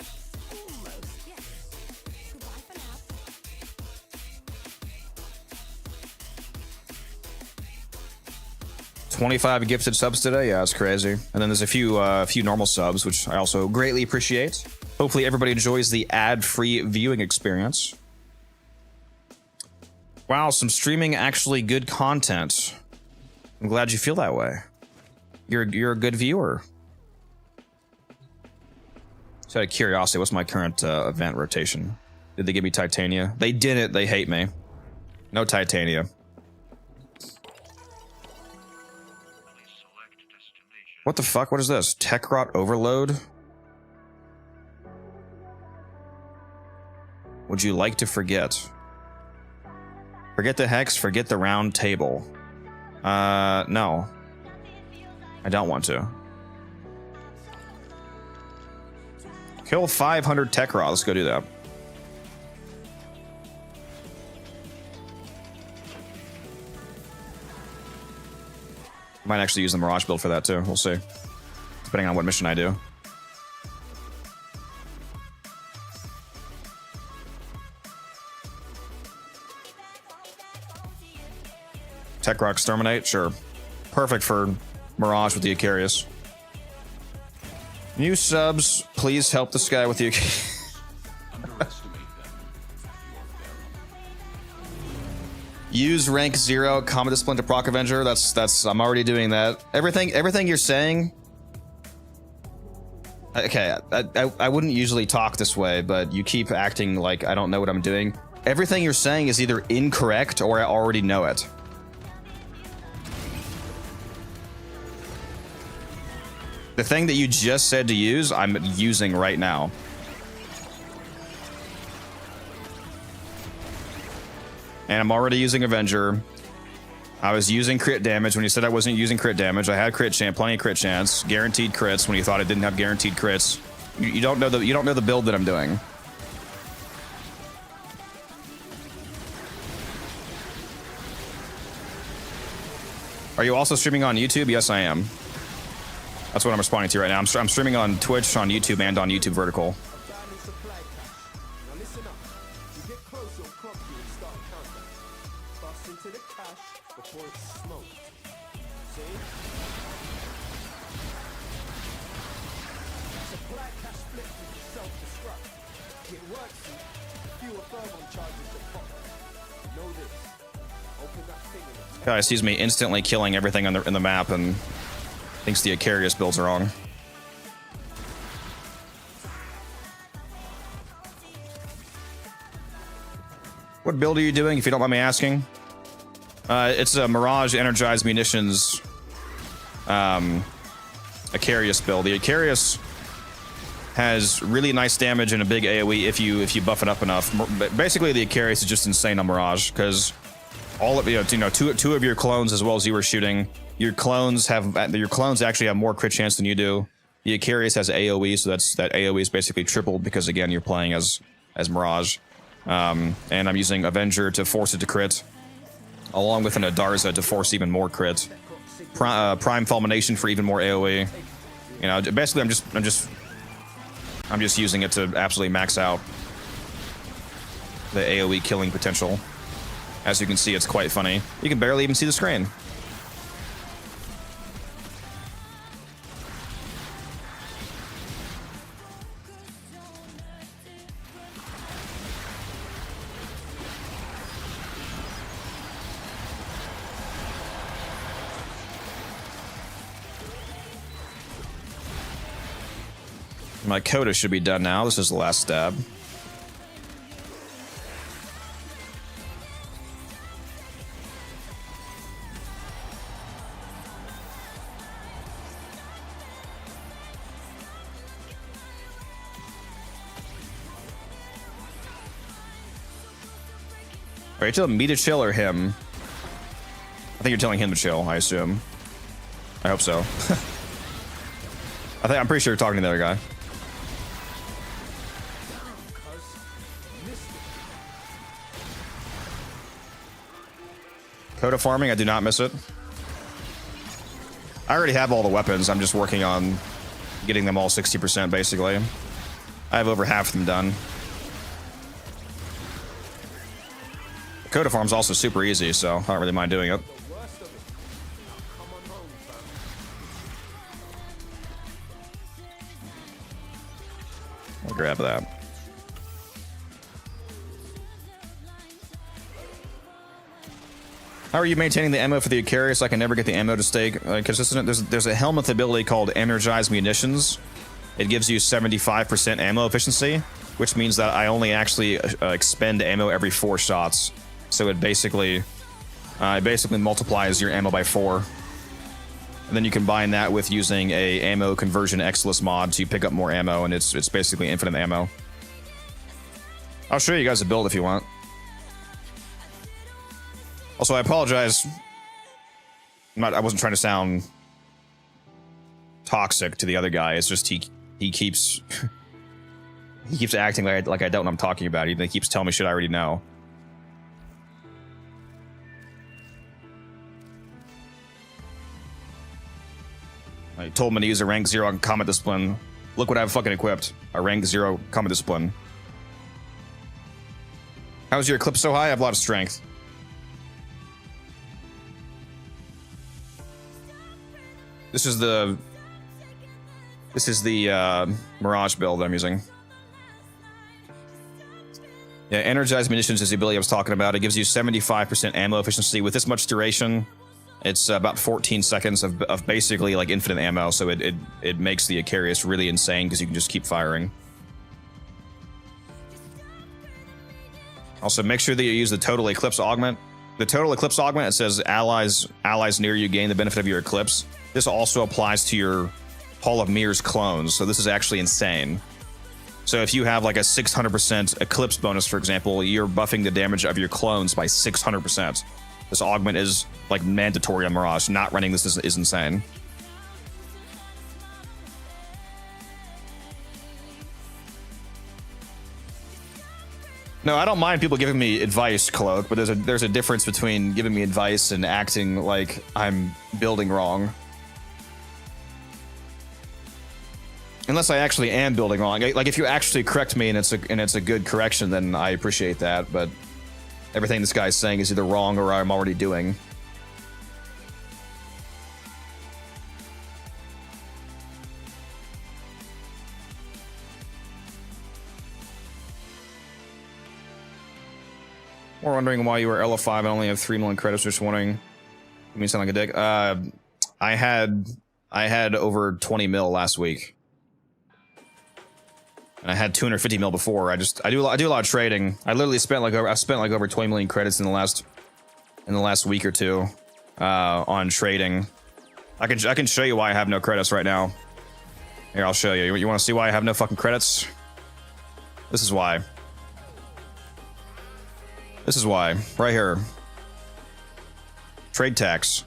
almost, yes. Goodbye for now. 25 gifted subs today, yeah, it's crazy. And then there's a few normal subs, which I also greatly appreciate. Hopefully everybody enjoys the ad-free viewing experience. Wow, some streaming actually good content. I'm glad you feel that way. You're a good viewer. Just out of curiosity, what's my current event rotation? Did they give me Titania? They didn't. They hate me. No Titania. What the fuck? What is this? Tech rot overload? Would you like to forget? Forget the hex, forget the round table. No. I don't want to. Kill 500 tech rot. Let's go do that. Might actually use the Mirage build for that too. We'll see. Depending on what mission I do. Tech Rock Exterminate? Sure. Perfect for Mirage with the Icarius. New subs, please help this guy with the Underestimate them. Use rank 0, Common Discipline to proc Avenger. That's I'm already doing that. Everything you're saying. Okay, I wouldn't usually talk this way, but you keep acting like I don't know what I'm doing. Everything you're saying is either incorrect or I already know it. The thing that you just said to use, I'm using right now. And I'm already using Avenger. I was using crit damage when you said I wasn't using crit damage. I had crit chance, plenty of crit chance, guaranteed crits when you thought I didn't have guaranteed crits. You don't know the build that I'm doing. Are you also streaming on YouTube? Yes, I am. That's what I'm responding to right now. I'm streaming on Twitch, on YouTube, and on YouTube Vertical. Guy sees me instantly killing everything in the map and thinks the Icarius build's wrong. What build are you doing, if you don't mind me asking? It's a Mirage Energized Munitions Icarius build. The Icarius has really nice damage and a big AoE if you buff it up enough. Basically, the Icarius is just insane on Mirage because all of two of your clones as well as you were shooting. Your clones actually have more crit chance than you do. The Icarius has AoE, so that AoE is basically tripled because again you're playing as Mirage. And I'm using Avenger to force it to crit, along with an Adarza to force even more crit. Prime Fulmination for even more AoE. You know, basically I'm just using it to absolutely max out. the AoE killing potential. As you can see, it's quite funny. You can barely even see the screen. My coda should be done now. This is the last stab. Are you telling me to chill or him? I think you're telling him to chill, I assume. I hope so. I'm pretty sure you're talking to the other guy. Coda farming, I do not miss it. I already have all the weapons. I'm just working on getting them all 60% basically. I have over half of them done. Coda farm's also super easy, so I don't really mind doing it. I'll grab that. How are you maintaining the ammo for the Arcane? I can never get the ammo to stay consistent. There's a helmet ability called Energized Munitions. It gives you 75% ammo efficiency, which means that I only actually expend ammo every 4 shots. So it basically multiplies your ammo by 4. And then you combine that with using a ammo conversion Xless mod to pick up more ammo, and it's basically infinite ammo. I'll show you guys a build if you want. Also, I apologize. I wasn't trying to sound toxic to the other guy. It's just he keeps he keeps acting like I don't know what I'm talking about. He keeps telling me shit I already know. I told him to use a rank 0 combat discipline. Look what I've fucking equipped. A rank 0 combat discipline. How's your eclipse so high? I have a lot of strength. This is the Mirage build I'm using. Yeah, Energized Munitions is the ability I was talking about. It gives you 75% ammo efficiency. With this much duration, it's about 14 seconds of basically like infinite ammo, so it makes the Arcane really insane because you can just keep firing. Also, make sure that you use the Total Eclipse augment. The Total Eclipse augment, it says allies near you gain the benefit of your eclipse. This also applies to your Hall of Mirrors clones, so this is actually insane. So if you have like a 600% eclipse bonus, for example, you're buffing the damage of your clones by 600%. This augment is like mandatory on Mirage. Not running this is insane. No, I don't mind people giving me advice, Cloak, but there's a difference between giving me advice and acting like I'm building wrong. Unless I actually am building wrong. Like if you actually correct me and it's a good correction, then I appreciate that, but everything this guy's saying is either wrong or I'm already doing. We're wondering why you were LF5 and only have 3 million credits. Just wondering. You mean sound like a dick? I had over 20 mil last week. And I had 250 mil before. I do a lot of trading. I literally spent like over 20 million credits in the last week or two on trading. I can show you why I have no credits right now. Here, I'll show you. You want to see why I have no fucking credits? This is why. This is why. Right here. Trade tax.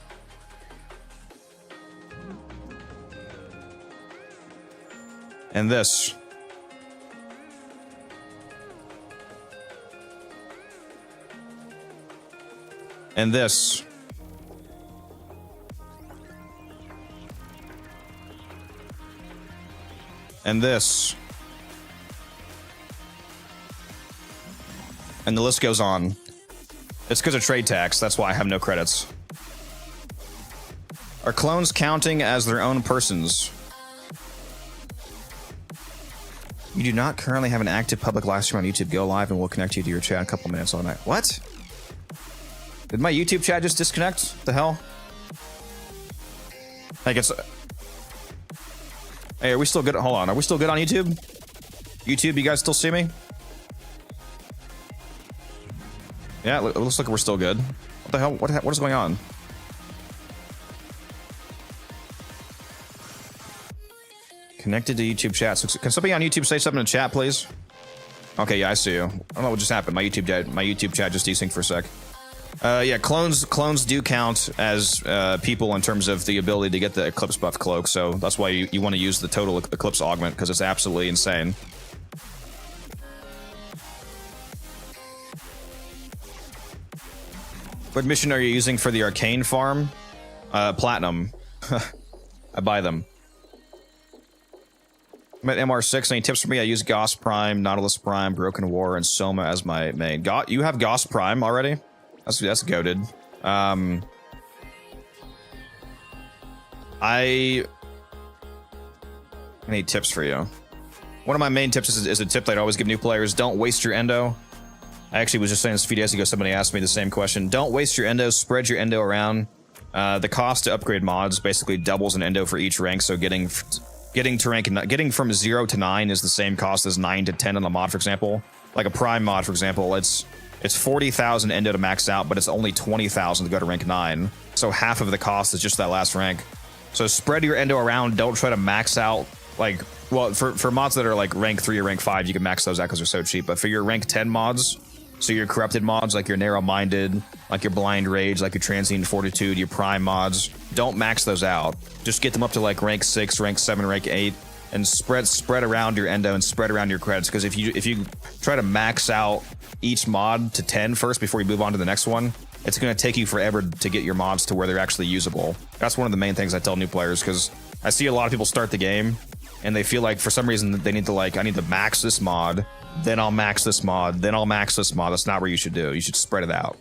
And this. And this. And this. And And the list goes on. It's because of trade tax. That's why I have no credits. Are clones counting as their own persons? You do not currently have an active public live stream on YouTube. Go live and we'll connect you to your chat in a couple minutes all night. What? Did my YouTube chat just disconnect? What the hell? Like it's... Hey, are we still good? Hold on. Are we still good on YouTube? YouTube, you guys still see me? Yeah, it looks like we're still good. What the hell? What is going on? Connected to YouTube chat. So can somebody on YouTube say something in chat, please? Okay, yeah, I see you. I don't know what just happened. My YouTube chat just desynced for a sec. Yeah, clones do count as people in terms of the ability to get the Eclipse buff cloak, so that's why you want to use the total Eclipse augment, because it's absolutely insane. What mission are you using for the Arcane farm? Platinum. I buy them. I'm at MR6. Any tips for me? I use Gauss Prime, Nautilus Prime, Broken War, and Soma as my main. You have Gauss Prime already? That's goated. I need tips for you. One of my main tips is a tip that I always give new players. Don't waste your endo. I actually was just saying this a few days ago, somebody asked me the same question. Don't waste your endo, spread your endo around. The cost to upgrade mods basically doubles an endo for each rank, so getting from 0 to 9 is the same cost as 9 to 10 on a mod, for example. Like a Prime mod, for example, it's 40,000 endo to max out, but it's only 20,000 to go to rank 9. So half of the cost is just that last rank. So spread your endo around. Don't try to max out, like, well, for mods that are like rank 3 or rank 5, you can max those out because they're so cheap. But for your rank 10 mods, so your corrupted mods, like your narrow-minded, like your blind rage, like your transient fortitude, your prime mods, don't max those out. Just get them up to like rank 6, rank 7, rank 8, and spread around your endo and spread around your credits. Because if you try to max out each mod to 10 first before you move on to the next one, it's going to take you forever to get your mods to where they're actually usable. That's one of the main things I tell new players, because I see a lot of people start the game and they feel like for some reason they need to, like, I need to max this mod, then I'll max this mod, then I'll max this mod. That's not what you should do. You should spread it out.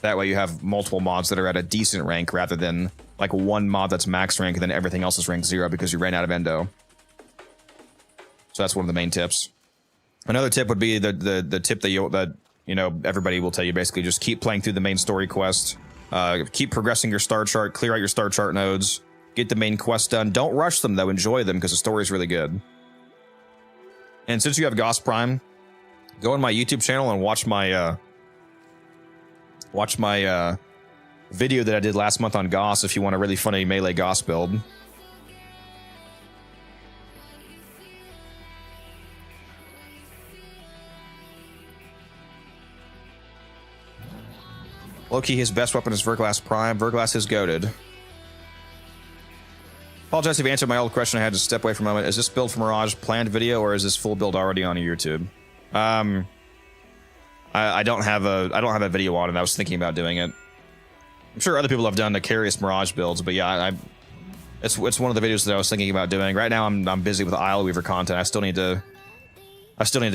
That way you have multiple mods that are at a decent rank rather than like one mod that's max rank and then everything else is rank 0 because you ran out of endo. So that's one of the main tips. Another tip would be the tip that you know everybody will tell you, basically just keep playing through the main story quest. Keep progressing your star chart, clear out your star chart nodes, get the main quest done. Don't rush them though, enjoy them because the story is really good. And since you have Gauss Prime, go on my YouTube channel and watch my video that I did last month on Gauss if you want a really funny melee Gauss build. Loki, his best weapon is Verglass Prime. Verglass is goated. Apologize if you answered my old question. I had to step away for a moment. Is this build for Mirage planned video, or is this full build already on YouTube? I don't have a video on it. I was thinking about doing it. I'm sure other people have done Icarius Mirage builds, but yeah, it's one of the videos that I was thinking about doing. Right now, I'm busy with Isle Weaver content. I still need to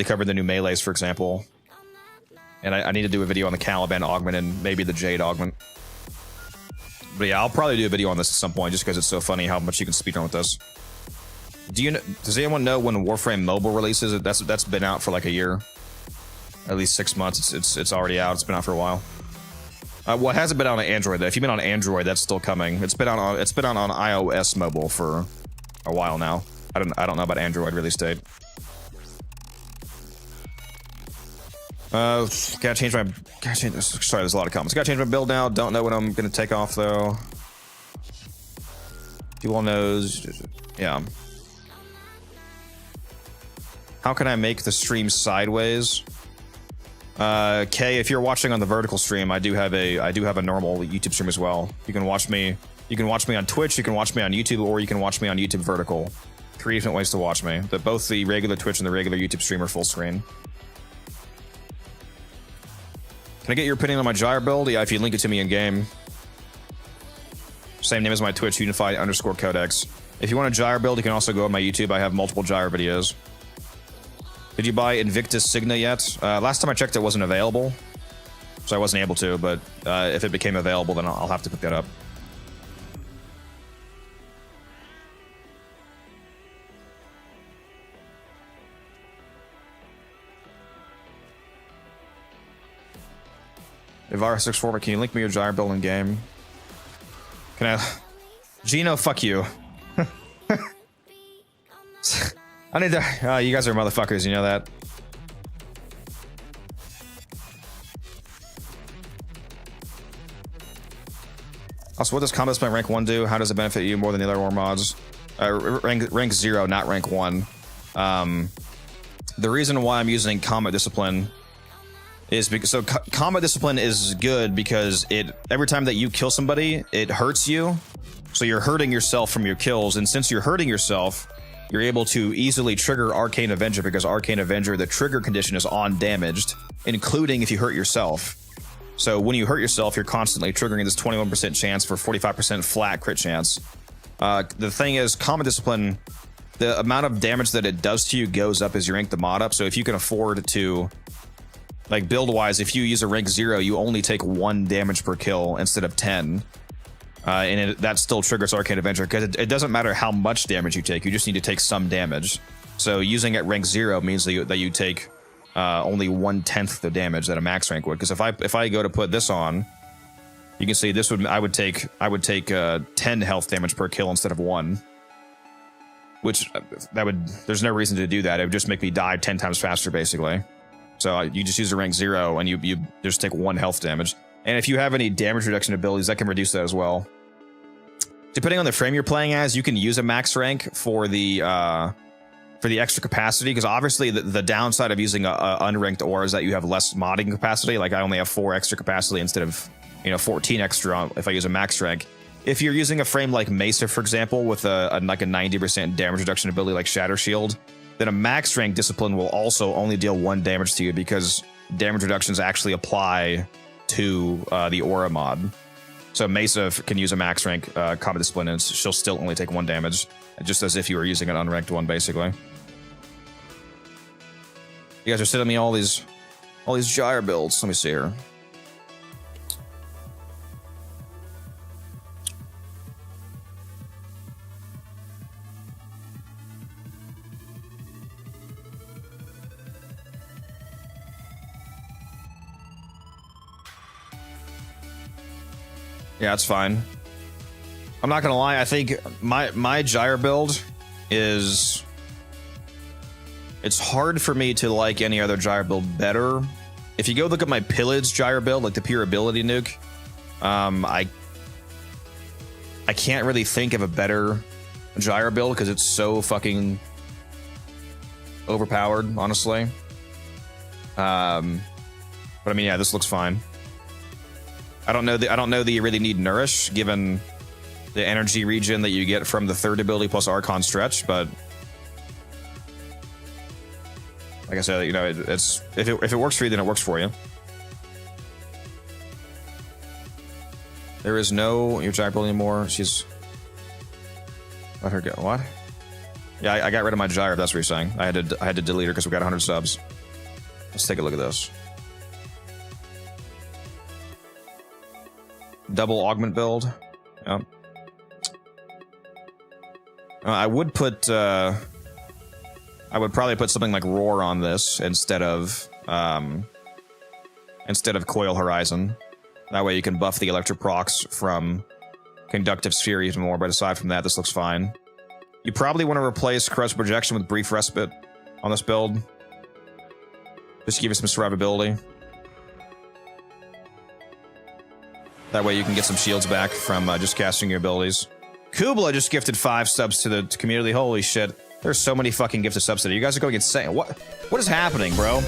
cover the new melees, for example. And I need to do a video on the Caliban augment and maybe the Jade augment. But yeah, I'll probably do a video on this at some point just because it's so funny how much you can speedrun with this. Does anyone know when Warframe mobile releases? That's been out for like a year. At least 6 months. It's already out. It's been out for a while. Well, it hasn't been out on Android though. If you've been on Android, that's still coming. It's been on iOS mobile for a while now. I don't know about Android release date. Sorry, there's a lot of comments. Gotta change my build now. Don't know what I'm gonna take off though. People knows, yeah. How can I make the stream sideways? Kay, if you're watching on the vertical stream, I do have a normal YouTube stream as well. You can watch me on Twitch, you can watch me on YouTube, or you can watch me on YouTube vertical. 3 different ways to watch me. But both the regular Twitch and the regular YouTube stream are full screen. Can I get your opinion on my gyre build? Yeah, if you link it to me in game. Same name as my Twitch, Unified_Codex. If you want a gyre build, you can also go on my YouTube. I have multiple gyre videos. Did you buy Invictus Signa yet? Last time I checked, it wasn't available, so I wasn't able to. But if it became available, then I'll have to pick that up. Ivar 64, can you link me your gyre build in game? Can I? Gino, fuck you. I need to. You guys are motherfuckers, you know that. Also, what does combat split rank 1 do? How does it benefit you more than the other war mods? Rank 0, not rank 1. The reason why I'm using combat discipline is because combat discipline is good because every time that you kill somebody, it hurts you. So you're hurting yourself from your kills, and since you're hurting yourself, you're able to easily trigger Arcane Avenger because Arcane Avenger, the trigger condition is on damaged, including if you hurt yourself. So when you hurt yourself, you're constantly triggering this 21% chance for 45% flat crit chance. The thing is, combat discipline, the amount of damage that it does to you goes up as you rank the mod up. So if you can afford to, like build wise, if you use a rank 0, you only take 1 damage per kill instead of 10. And that still triggers Arcane Avenger because it doesn't matter how much damage you take, you just need to take some damage. So using at rank 0 means that you take only 1/10 the damage that a max rank would. Because if I go to put this on, you can see this would I would take 10 health damage per kill instead of 1. Which there's no reason to do that. It would just make me die 10 times faster basically. So you just use a rank 0 and you just take 1 health damage. And if you have any damage reduction abilities, that can reduce that as well. Depending on the frame you're playing as, you can use a max rank for the extra capacity, because obviously the downside of using a unranked ore is that you have less modding capacity. Like I only have 4 extra capacity instead of 14 extra if I use a max rank. If you're using a frame like Mesa, for example, with like a 90% damage reduction ability like Shatter Shield, then a max rank discipline will also only deal 1 damage to you because damage reductions actually apply to the aura mod. So Mesa can use a max rank combat discipline and she'll still only take 1 damage, just as if you were using an unranked one basically. You guys are sending me all these gyre builds. Let me see here. Yeah, it's fine. I'm not gonna lie, I think my gyre build is... It's hard for me to like any other gyre build better. If you go look at my pillage gyre build, like the pure ability nuke, I can't really think of a better gyre build because it's so fucking overpowered, honestly. But I mean, yeah, this looks fine. I don't know that you really need Nourish, given the energy regen that you get from the 3rd ability plus Archon stretch, but like I said, it's if it works for you, then it works for you. There is no your gyre build anymore. She's let her go. What? Yeah, I got rid of my gyre. That's what you're saying. I had to delete her because we got 100 subs. Let's take a look at this. Double augment build. Yep. I would probably put something like Roar on this instead of Coil Horizon. That way you can buff the electric procs from Conductive Sphere even more, but aside from that, this looks fine. You probably want to replace Corrosive Projection with Brief Respite on this build. Just to give you some survivability. That way you can get some shields back from just casting your abilities. Kubla just gifted 5 subs to the community. Holy shit. There's so many fucking gifted subs today. You guys are going insane. What is happening, bro?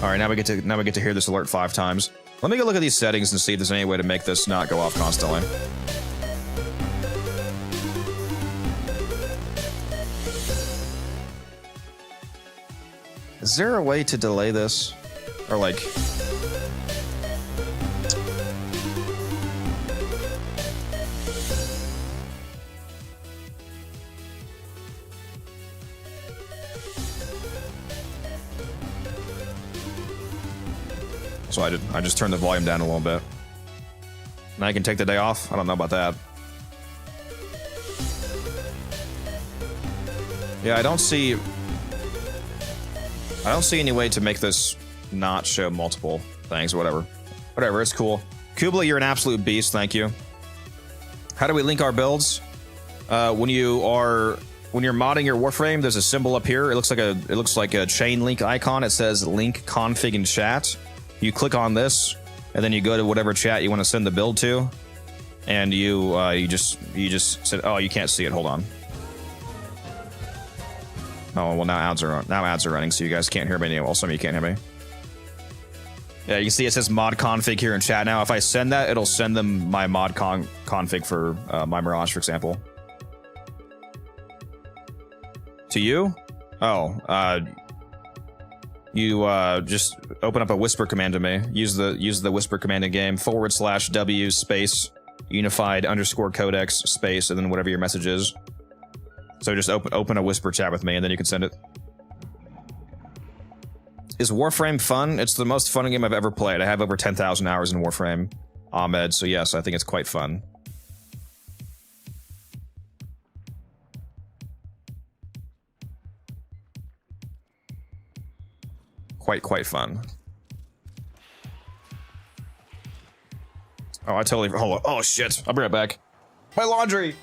Alright, now we get to hear this alert 5 times. Let me go look at these settings and see if there's any way to make this not go off constantly. Is there a way to delay this? Or like... So I just turned the volume down a little bit. Now I can take the day off? I don't know about that. Yeah, I don't see any way to make this not show multiple things or whatever. Whatever, it's cool. Kubla, you're an absolute beast, thank you. How do we link our builds? When you're modding your Warframe, there's a symbol up here. It looks like a chain link icon. It says link config in chat. You click on this, and then you go to whatever chat you want to send the build to, and you just said, oh, you can't see it. Hold on. Oh well, now ads are running, so you guys can't hear me anymore. Also, you can't hear me. Yeah, you can see it says mod config here in chat now. If I send that, it'll send them my mod config for my Mirage, for example. To you? Oh, you just open up a whisper command to me. Use the whisper command in game /W space unified _ codex space and then whatever your message is. So just open a whisper chat with me and then you can send it. Is Warframe fun? It's the most fun game I've ever played. I have over 10,000 hours in Warframe, Ahmed, so yes, I think it's quite fun. Quite fun. Oh, I totally... Hold on. Oh, shit. I'll bring it back. My laundry!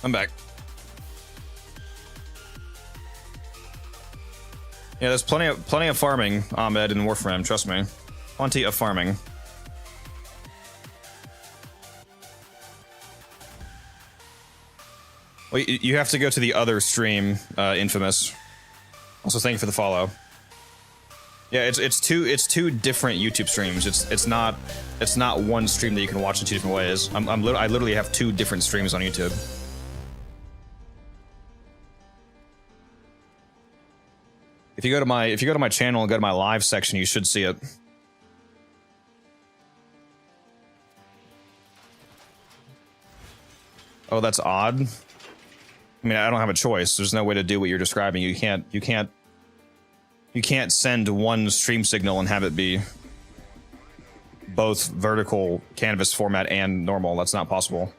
I'm back. Yeah, there's plenty of farming, Ahmed, in Warframe, trust me. Plenty of farming. Well, you have to go to the other stream, Infamous. Also, thank you for the follow. Yeah, it's two different YouTube streams. It's not one stream that you can watch in two different ways. I literally have two different streams on YouTube. If you go to my channel and go to my live section, you should see it. Oh, that's odd. I mean, I don't have a choice. There's no way to do what you're describing. You can't send one stream signal and have it be both vertical canvas format and normal. That's not possible.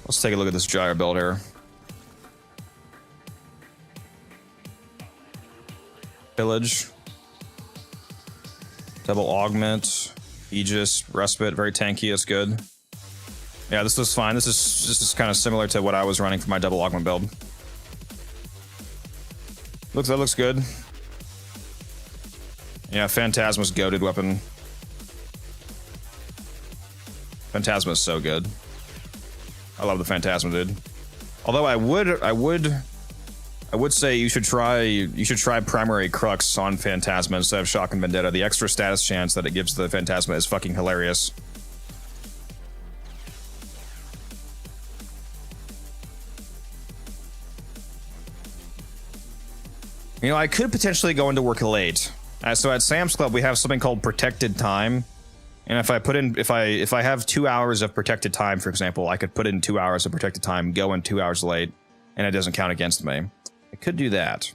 Let's take a look at this gyre build here. Pillage. Double augment. Aegis, respite, very tanky, that's good. Yeah, this looks fine. This is kind of similar to what I was running for my double augment build. That looks good. Yeah, Phantasma's goated weapon. Phantasma is so good. I love the Phantasma, dude. Although I would say you should try Primary Crux on Phantasma instead of Shock and Vendetta. The extra status chance that it gives the Phantasma is fucking hilarious. You know, I could potentially go into work late. So at Sam's Club, we have something called protected time. And if I put in, if I have 2 hours of protected time, for example, I could put in 2 hours of protected time, go in 2 hours late, and it doesn't count against me. I could do that.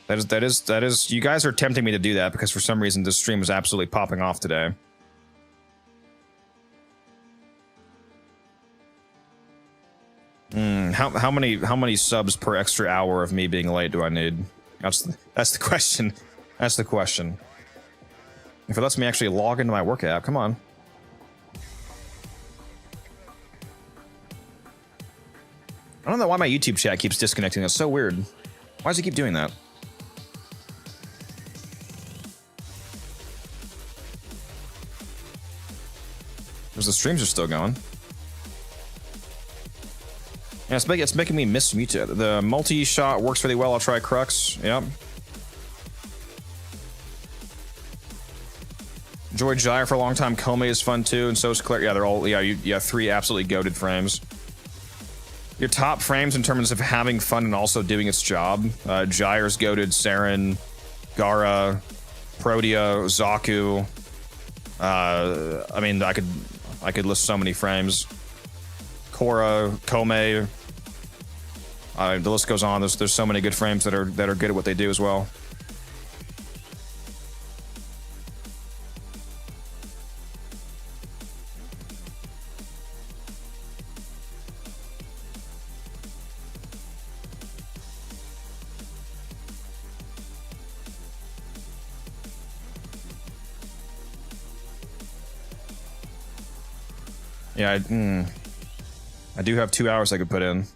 That is. You guys are tempting me to do that because for some reason this stream is absolutely popping off today. How many subs per extra hour of me being late do I need? That's the question. That's the question. If it lets me actually log into my work app, come on. I don't know why my YouTube chat keeps disconnecting. It's so weird. Why does it keep doing that? Because the streams are still going. Yeah, it's making me miss YouTube. The multi-shot works really well. I'll try Crux. Yep. Enjoyed Gyre for a long time. Kome is fun too, and so is Claire. Yeah, they're all, yeah, three absolutely goated frames. Your top frames in terms of having fun and also doing its job. Gyre's goated, Saren, Gara, Protea, Zaku. I mean, I could list so many frames. Korra, Kome. The list goes on. There's so many good frames that are good at what they do as well. Yeah, I do have 2 hours I could put in.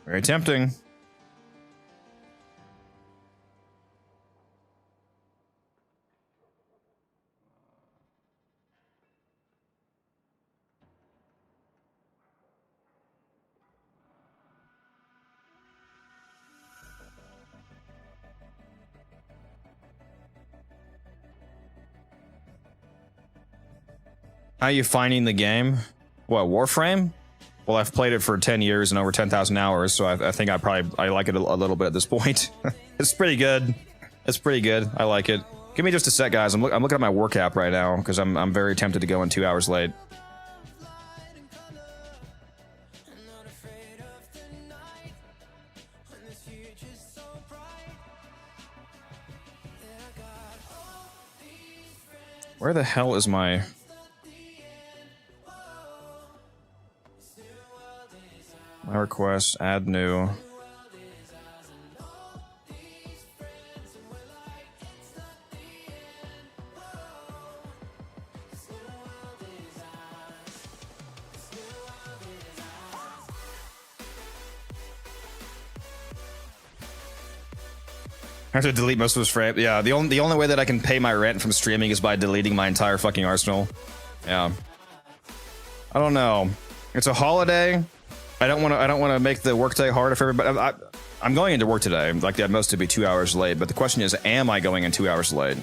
Very tempting. How are you finding the game? What, Warframe? Well, I've played it for 10 years and over 10,000 hours, so I think I like it a little bit at this point. It's pretty good. It's pretty good. I like it. Give me just a sec, guys. I'm looking at my work app right now because I'm very tempted to go in 2 hours late. Where the hell is my... My request, add new. I have to delete most of his frame. Yeah, the only way that I can pay my rent from streaming is by deleting my entire fucking arsenal. Yeah. I don't know. It's a holiday. I don't want to make the workday harder for everybody. I'm going into work today. Like, at most to be 2 hours late. But the question is, am I going in 2 hours late?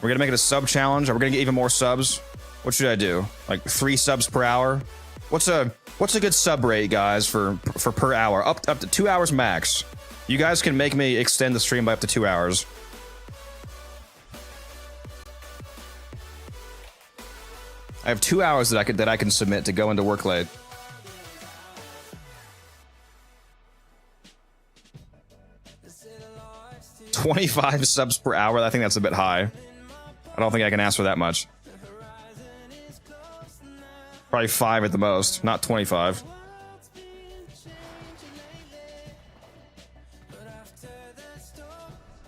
We're gonna make it a sub challenge. We're gonna get even more subs. What should I do? Like 3 subs per hour? What's a good sub rate, guys, for per hour? Up to 2 hours max. You guys can make me extend the stream by up to 2 hours. I have 2 hours that I can submit to go into work late. $25 subs per hour. I think that's a bit high. I don't think I can ask for that much. Probably 5 at the most, not 25.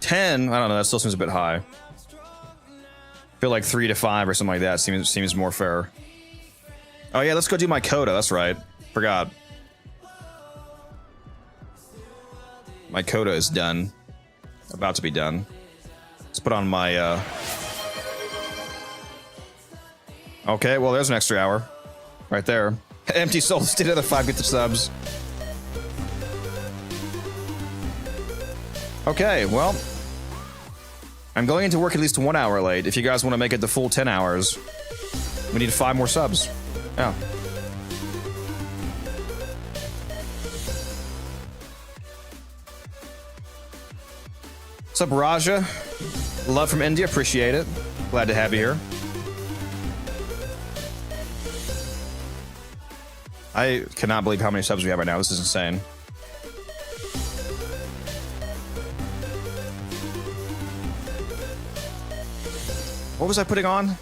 $10? I don't know. That still seems a bit high. I feel like 3 to 5 or something like that seems more fair. Oh yeah, let's go do my coda. That's right. Forgot. My coda is done. About to be done. Let's put on my. Okay, well there's an extra hour, right there. Empty souls did another 5 get the subs. Okay, well. I'm going into work at least 1 hour late. If you guys want to make it the full 10 hours, we need 5 more subs. Yeah. What's up, Raja? Love from India. Appreciate it. Glad to have you here. I cannot believe how many subs we have right now. This is insane. What was I putting on?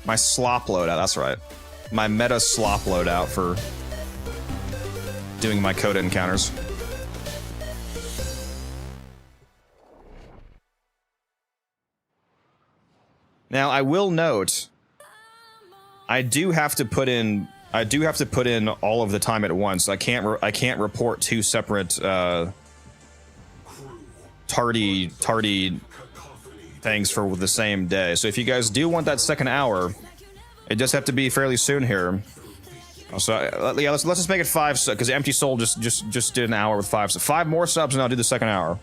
My slop loadout, that's right. My meta slop loadout for doing my coda encounters. Now, I will note, I do have to put in all of the time at once. I can't report 2 separate tardy things for the same day. So if you guys do want that second hour, it does have to be fairly soon here. So yeah, let's just make it 5 because Empty Soul just did an hour with 5. So 5 more subs and I'll do the second hour.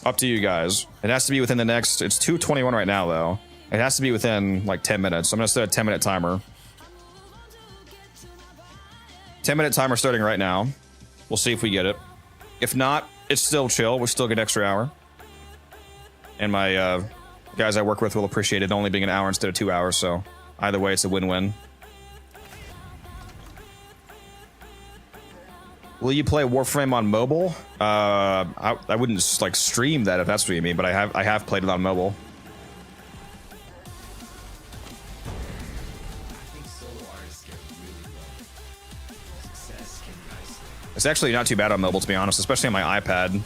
Up to you guys. It has to be within the next. It's 2:21 right now though. It has to be within like 10 minutes. I'm gonna set a 10-minute timer. 10-minute timer starting right now. We'll see if we get it. If not, it's still chill. We still get an extra hour. And my guys I work with will appreciate it only being an hour instead of 2 hours, so either way, it's a win-win. Will you play Warframe on mobile? I wouldn't like stream that if that's what you mean, but I have played it on mobile. It's actually not too bad on mobile, to be honest, especially on my iPad.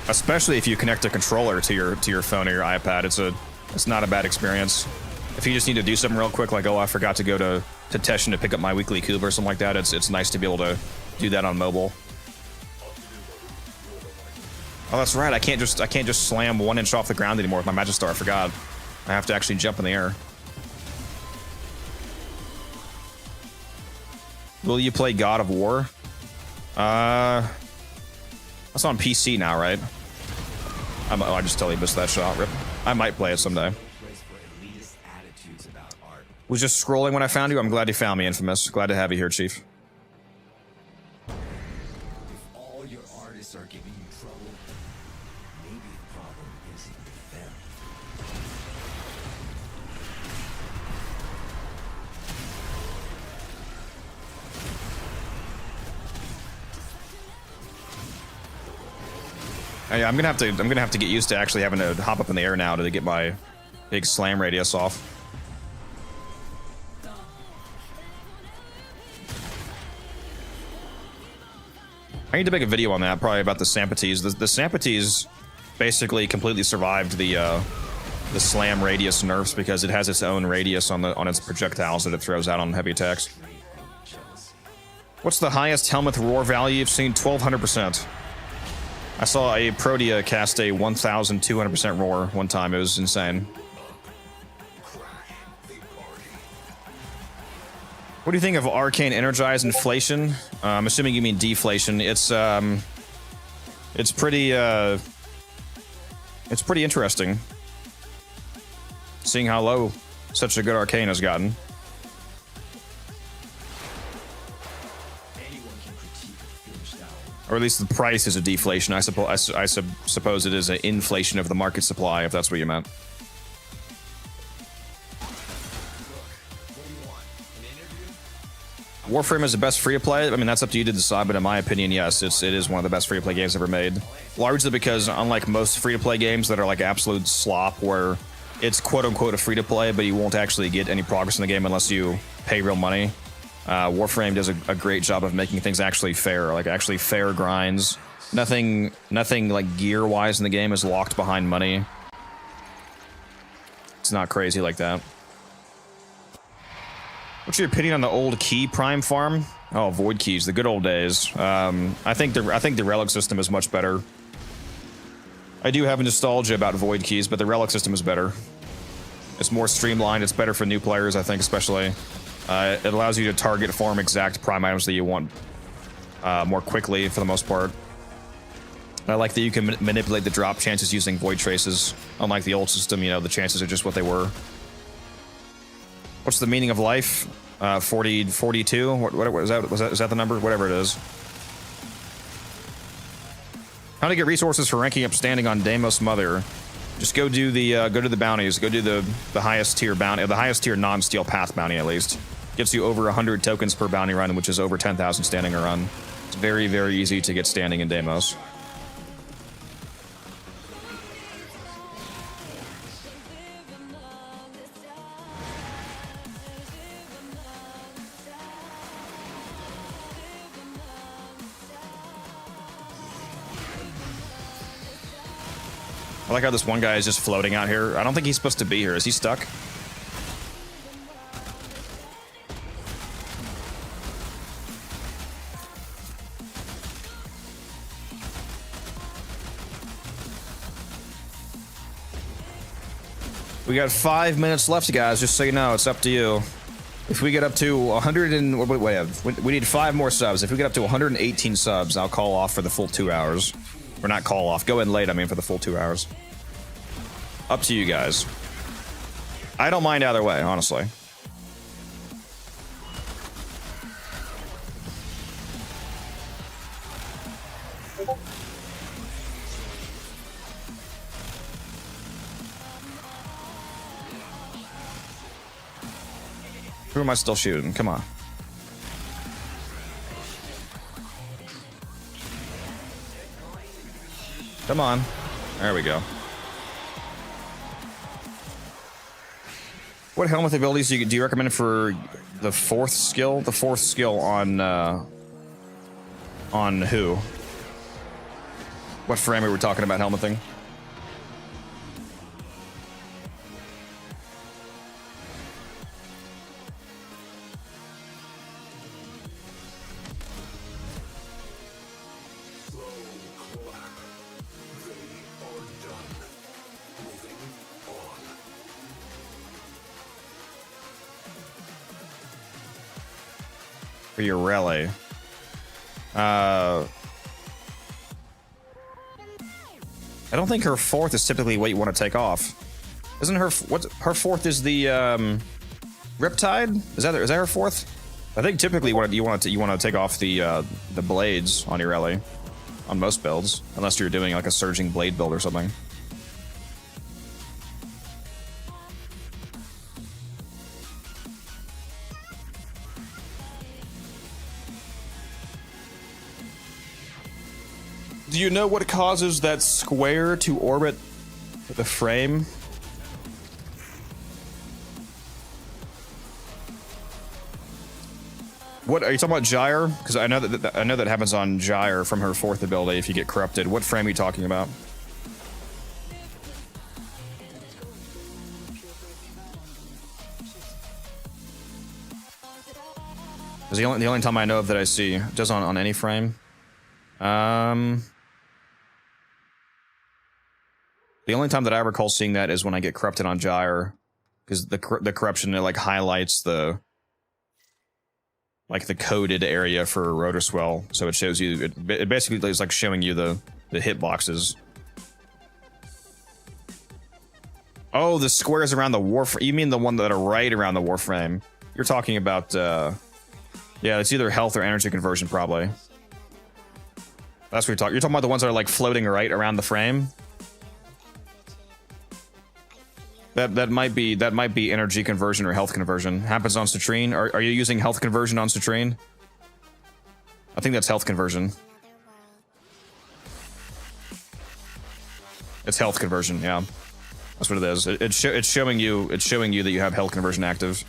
Especially if you connect a controller to your phone or your iPad, it's not a bad experience. If you just need to do something real quick, like I forgot to go to Teshin to pick up my weekly cube or something like that, it's nice to be able to do that on mobile. Oh, that's right. I can't just slam 1 inch off the ground anymore with my Magistar. I forgot. I have to actually jump in the air. Will you play God of War? That's on PC now, right? I just totally missed that shot. Rip. I might play it someday. Was just scrolling when I found you. I'm glad you found me, Infamous. Glad to have you here, Chief. If all your artists are giving you trouble, maybe the problem isn't with them. Yeah, I'm gonna have to get used to actually having to hop up in the air now to get my big slam radius off. I need to make a video on that, probably about the Sampates. The Sampates basically completely survived the slam radius nerfs because it has its own radius on its projectiles that it throws out on heavy attacks. What's the highest helmet roar value you've seen? 1200%. I saw a Protea cast a 1,200% roar one time. It was insane. What do you think of Arcane Energize inflation? I'm assuming you mean deflation. It's pretty It's pretty interesting seeing how low such a good Arcane has gotten. Or at least the price is a deflation. I suppose it is an inflation of the market supply, if that's what you meant. Warframe is the best free-to-play. I mean, that's up to you to decide, but in my opinion, yes, it is one of the best free-to-play games ever made. Largely because, unlike most free-to-play games that are like absolute slop, where it's quote-unquote a free-to-play, but you won't actually get any progress in the game unless you pay real money, Warframe does a great job of making things actually fair, like actually fair grinds. Nothing like gear-wise in the game is locked behind money. It's not crazy like that. What's your opinion on the old key prime farm? Oh, void keys, the good old days. I think the relic system is much better. I do have a nostalgia about void keys, but the relic system is better. It's more streamlined. It's better for new players, I think, especially. It allows you to target farm exact prime items that you want more quickly for the most part. I like that you can manipulate the drop chances using void traces. Unlike the old system, you know, the chances are just what they were. What's the meaning of life? 42? What was that? Was that the number? Whatever it is. How to get resources for ranking up standing on Deimos Mother? Just go do the bounties. Go do the highest tier bounty, the highest tier non-steel path bounty at least. Gets you over 100 tokens per bounty run, which is over 10,000 standing a run. It's very, very easy to get standing in Deimos. I like how this one guy is just floating out here. I don't think he's supposed to be here. Is he stuck? We got 5 minutes left, guys, just so you know. It's up to you. If we get up to 100 and... we need 5 more subs. If we get up to 118 subs, I'll call off for the full 2 hours. Or not call off. Go in late, I mean, for the full 2 hours. Up to you guys. I don't mind either way, honestly. Who am I still shooting? Come on. Come on. There we go. What helmet abilities do you recommend for the 4th skill? The 4th skill on who? What frame are we talking about helmeting? For your relay. I don't think her 4th is typically what you want to take off. Isn't her what her 4th is the Riptide? Is that her 4th? I think typically what you want to take off the blades on your relay on most builds, unless you're doing like a surging blade build or something. Do you know what causes that square to orbit the frame? What are you talking about, Gyre? Because I know that happens on Gyre from her 4th ability if you get corrupted. What frame are you talking about? Is the only time I know of that I see. It does on any frame. The only time that I recall seeing that is when I get corrupted on Gyre, because the corruption, it like highlights the coded area for rotor swell, so it shows you it basically is like showing you the hitboxes. Oh, the squares around the Warframe. You mean the one that are right around the Warframe? You're talking about, yeah, it's either health or energy conversion, probably. That's what you're talking. You're talking about the ones that are like floating right around the frame. That might be energy conversion or health conversion. Happens on Citrine. Are you using health conversion on Citrine? I think that's health conversion. It's health conversion, yeah. That's what it is. It's showing you that you have health conversion active.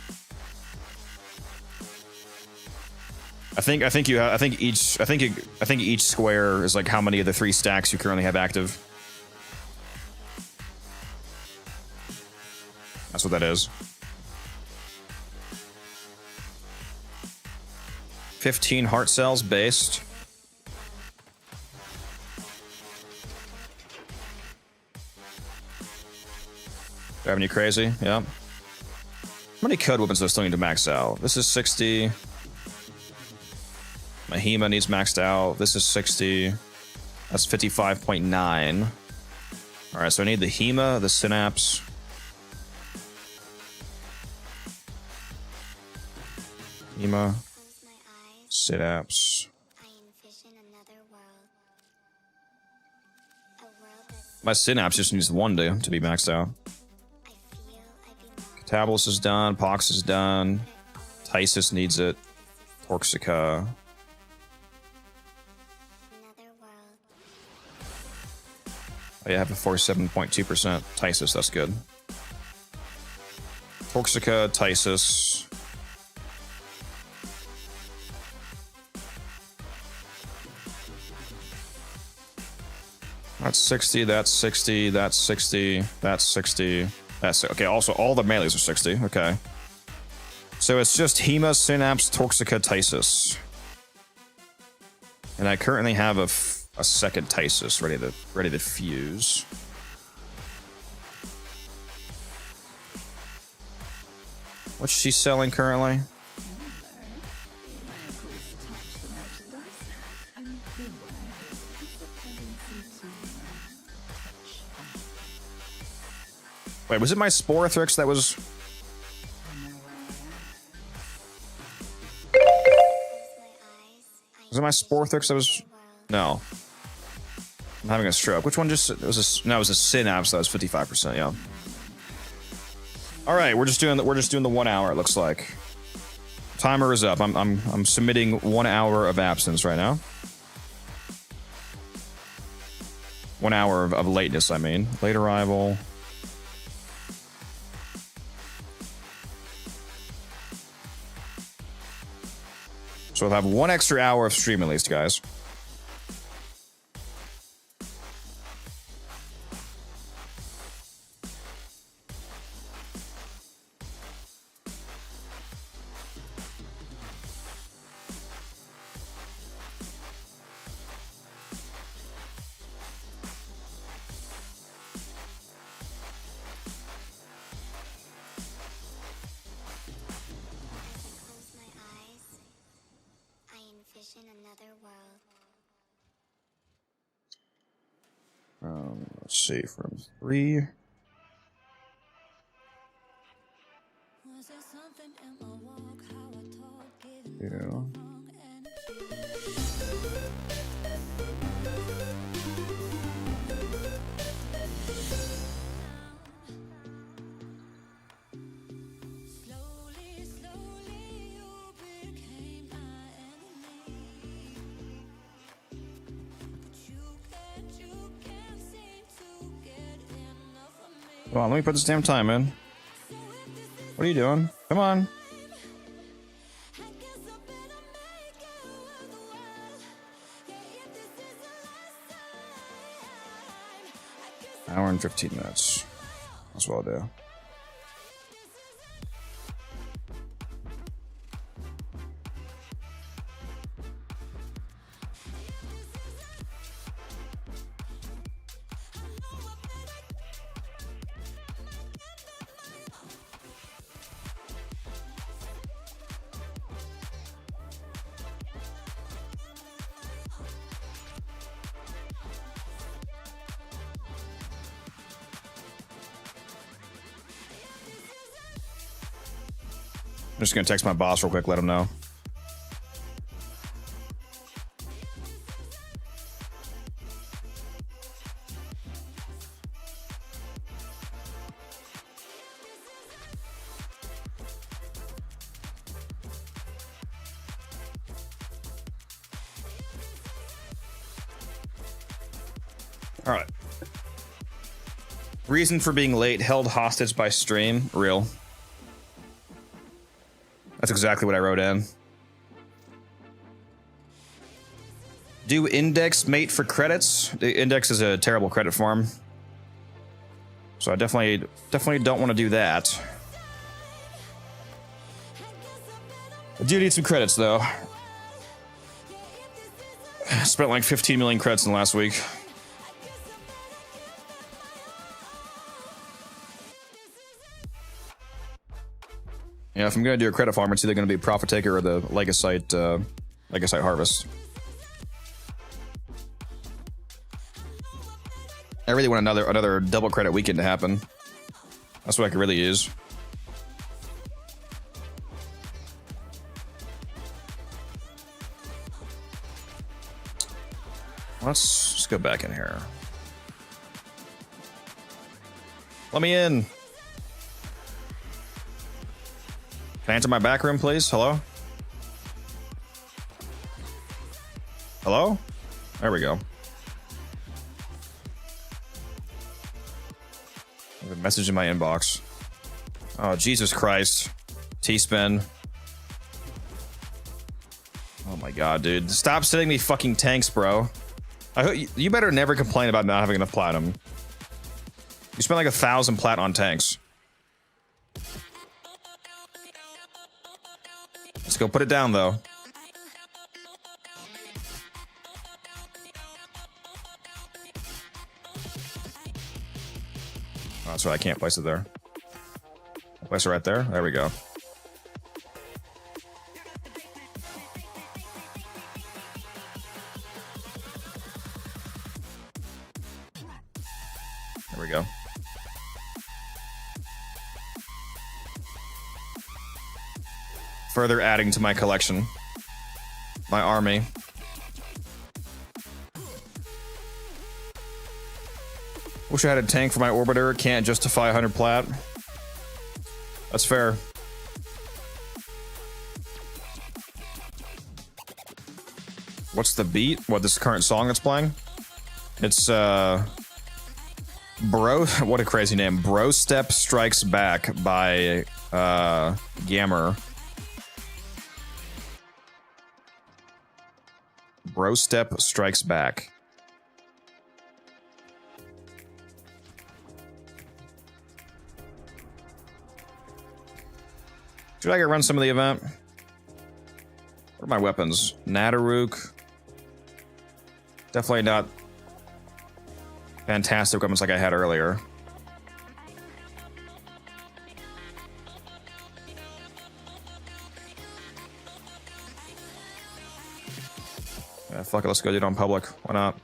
I think each square is like how many of the 3 stacks you currently have active. That's what that is. 15 heart cells based. Driving you crazy? Yeah. How many code weapons do I still need to max out? This is 60. My Hema needs maxed out. This is 60. That's 55.9. Alright, so I need the Hema, the Synapse. Hema. Synapse. My Synapse just needs 1 to be maxed out. Catabolus is done. Pox is done. Tysus needs it. Torxica. Oh yeah, I have a 47.2% Tysus. That's good. Torxica, Tysus. That's 60, that's 60, that's 60, that's 60, that's... Okay, also all the melees are 60, okay. So it's just Hema, Synapse, Torxica, Tysus. And I currently have a second Tysus ready to fuse. What's she selling currently? Wait, was it my Sporothrix that was... Was it my Sporothrix that was... No. I'm having a stroke. Which one just... It was a... No, it was a Synapse that was 55%, yeah. Alright, we're just doing the 1 hour, it looks like. Timer is up. I'm submitting 1 hour of absence right now. 1 hour of lateness, I mean. Late arrival. So we'll have 1 extra hour of stream at least, guys. Let's see, from 3. Yeah. Come on, let me put this damn time in. What are you doing? Come on. Hour and 15 minutes. That's what I'll do. I'm just gonna text my boss real quick, let him know. All right. Reason for being late, held hostage by stream. Real. That's exactly what I wrote in. Do index mate for credits? The index is a terrible credit farm. So I definitely don't want to do that. I do need some credits though. I spent like 15 million credits in the last week. Yeah, if I'm gonna do a credit farm, it's either gonna be Profit Taker or the Legasite Harvest. I really want another double credit weekend to happen. That's what I could really use. Let's just go back in here. Let me in. Can I enter my back room, please? Hello? Hello? There we go. I have a message in my inbox. Oh, Jesus Christ. T-spin. Oh my god, dude. Stop sending me fucking tanks, bro. You better never complain about not having enough platinum. You spent like 1,000 plat on tanks. Let's go put it down, though. Oh, that's right, I can't place it there. I'll place it right there. There we go. There we go. Further adding to my collection. My army. Wish I had a tank for my orbiter. Can't justify 100 plat. That's fair. What's the beat? What, this current song that's playing? It's, Bro... What a crazy name. Bro Step Strikes Back by, Gammer. Bro Step Strikes Back. Should I get run some of the event? What are my weapons? Nadaruk. Definitely not fantastic weapons like I had earlier. Yeah, fuck it, let's go do it on public. Why not?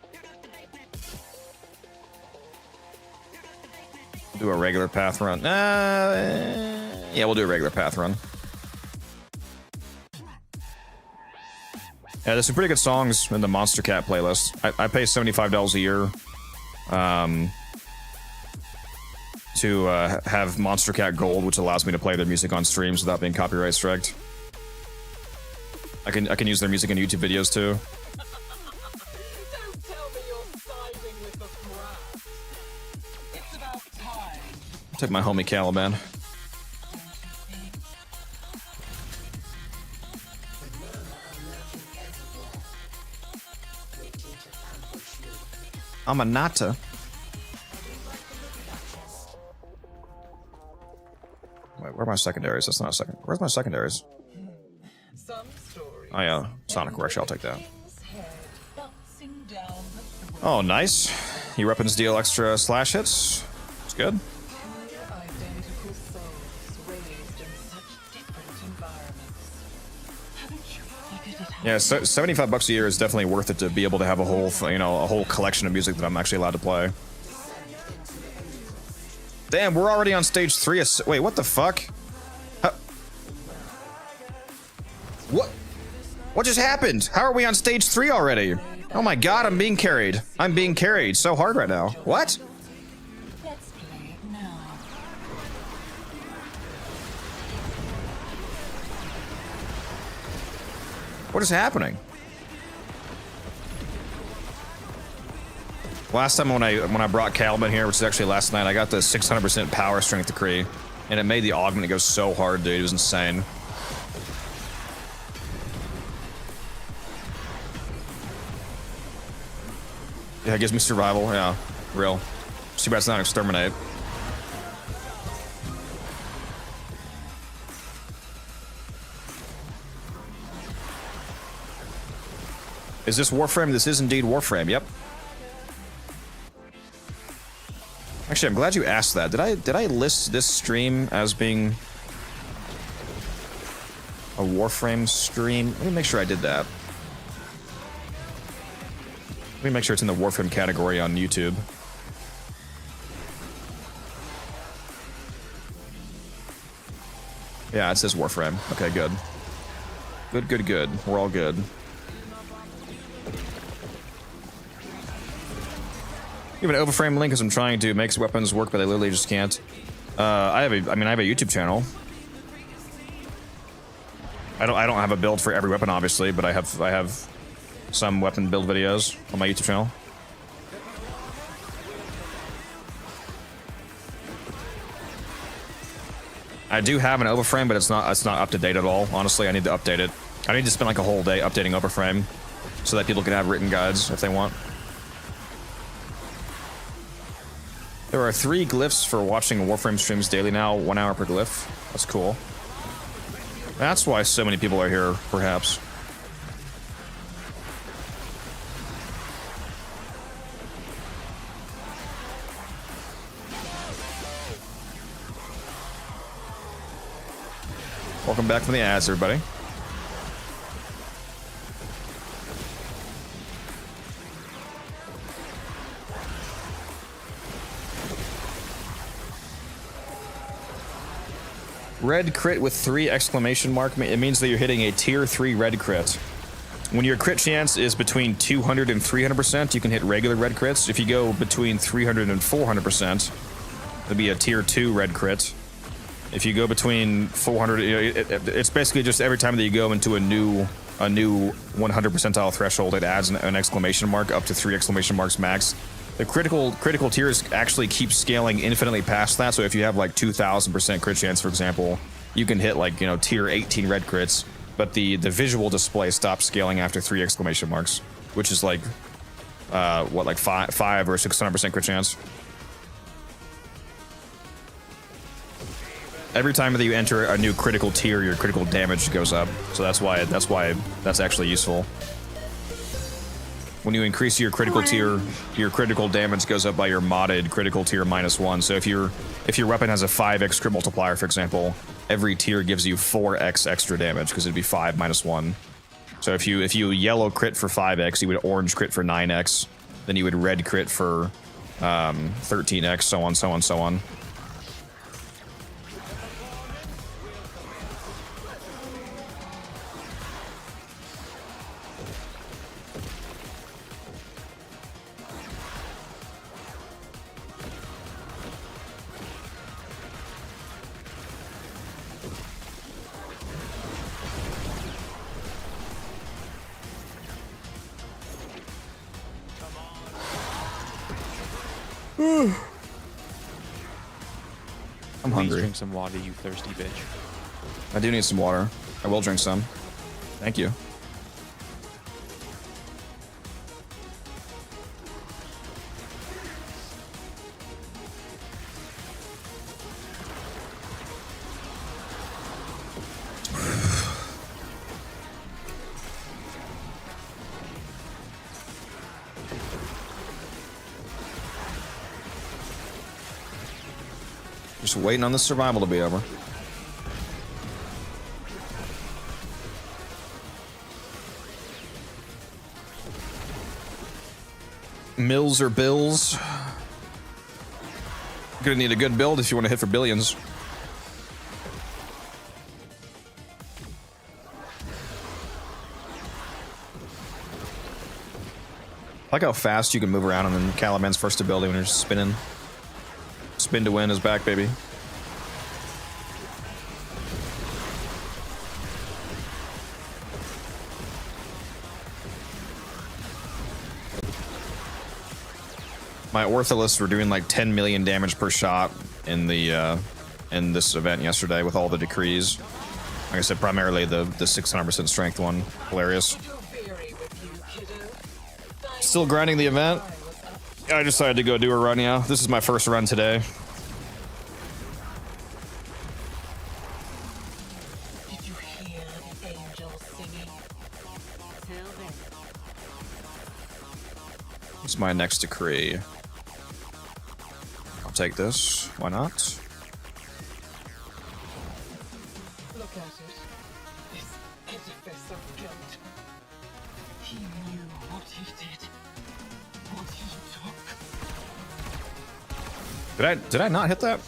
Do a regular path run. Yeah, we'll do a regular path run. Yeah, there's some pretty good songs in the Monster Cat playlist. I pay $75 a year to have Monster Cat Gold, which allows me to play their music on streams without being copyright striked. I can use their music in YouTube videos too. Don't tell me you're siding with the brat. It's about time. Take my homie Caliban. I'm a Nata. Wait, where are my secondaries? That's not a second. Where's my secondaries? Some stories. Oh yeah, Sonic Rush. I'll take that. Head bouncing down the throat. Oh, nice. Your weapons deal extra slash hits. It's good. Identical souls raised in such different environments. Haven't you figured it out? Yeah, so $75 a year is definitely worth it to be able to have a whole, a whole collection of music that I'm actually allowed to play. Damn, we're already on stage 3. Wait, what the fuck? What? What just happened? How are we on stage 3 already? Oh my god, I'm being carried. I'm being carried so hard right now. What? Let's play it now. What is happening? Last time when I brought Calvin here, which is actually last night, I got the 600% power strength decree, and it made the augment go so hard, dude. It was insane. Yeah, it gives me survival. Yeah, real. Too bad it's not exterminate. Is this Warframe? This is indeed Warframe. Yep. Actually, I'm glad you asked that. Did I list this stream as being a Warframe stream? Let me make sure I did that. Let me make sure it's in the Warframe category on YouTube. Yeah, it says Warframe. Okay, good. Good. We're all good. You have an overframe link because I'm trying to make weapons work, but I literally just can't. I have a YouTube channel. I don't have a build for every weapon, obviously, but I have some weapon build videos on my YouTube channel. I do have an overframe, but it's not up to date at all. Honestly, I need to update it. I need to spend like a whole day updating overframe so that people can have written guides if they want. There are 3 glyphs for watching Warframe streams daily now, 1 hour per glyph. That's cool. That's why so many people are here, perhaps. Welcome back from the ads, everybody. Red crit with 3 exclamation mark. It means that you're hitting a tier 3 red crit. When your crit chance is between 200 and 300%, you can hit regular red crits. If you go between 300 and 400%, it'll be a tier 2 red crit. If you go between 400, it's basically just every time that you go into a new 100 percentile threshold, it adds an exclamation mark up to 3 exclamation marks max. The critical tiers actually keep scaling infinitely past that. So if you have like 2,000% crit chance, for example, you can hit like, tier 18 red crits, but the visual display stops scaling after 3 exclamation marks, which is like what, like 5 or 600% crit chance. Every time that you enter a new critical tier, your critical damage goes up. So that's why that's actually useful. When you increase your critical tier, your critical damage goes up by your modded critical tier -1. So if your weapon has a 5x crit multiplier, for example, every tier gives you 4x extra damage because it'd be 5 -1. So if you yellow crit for 5x, you would orange crit for 9x, then you would red crit for 13x, so on, so on, so on. I'm hungry. Please drink some water, you thirsty bitch. I do need some water. I will drink some. Thank you. Just waiting on the survival to be over. Mills or bills? Gonna need a good build if you want to hit for billions. I like how fast you can move around, and then Caliban's first ability when you're spinning. Spin to win is back, baby. My Orthalists were doing like 10 million damage per shot in the in this event yesterday with all the decrees. Like I said, primarily the 600% strength one. Hilarious. Still grinding the event. I decided to go do a run, yeah. This is my first run today. Did you hear the angels singing? It's my next decree. I'll take this. Why not? Look at it. This edifice of guilt. He knew what he did. What he took. Did I not hit that?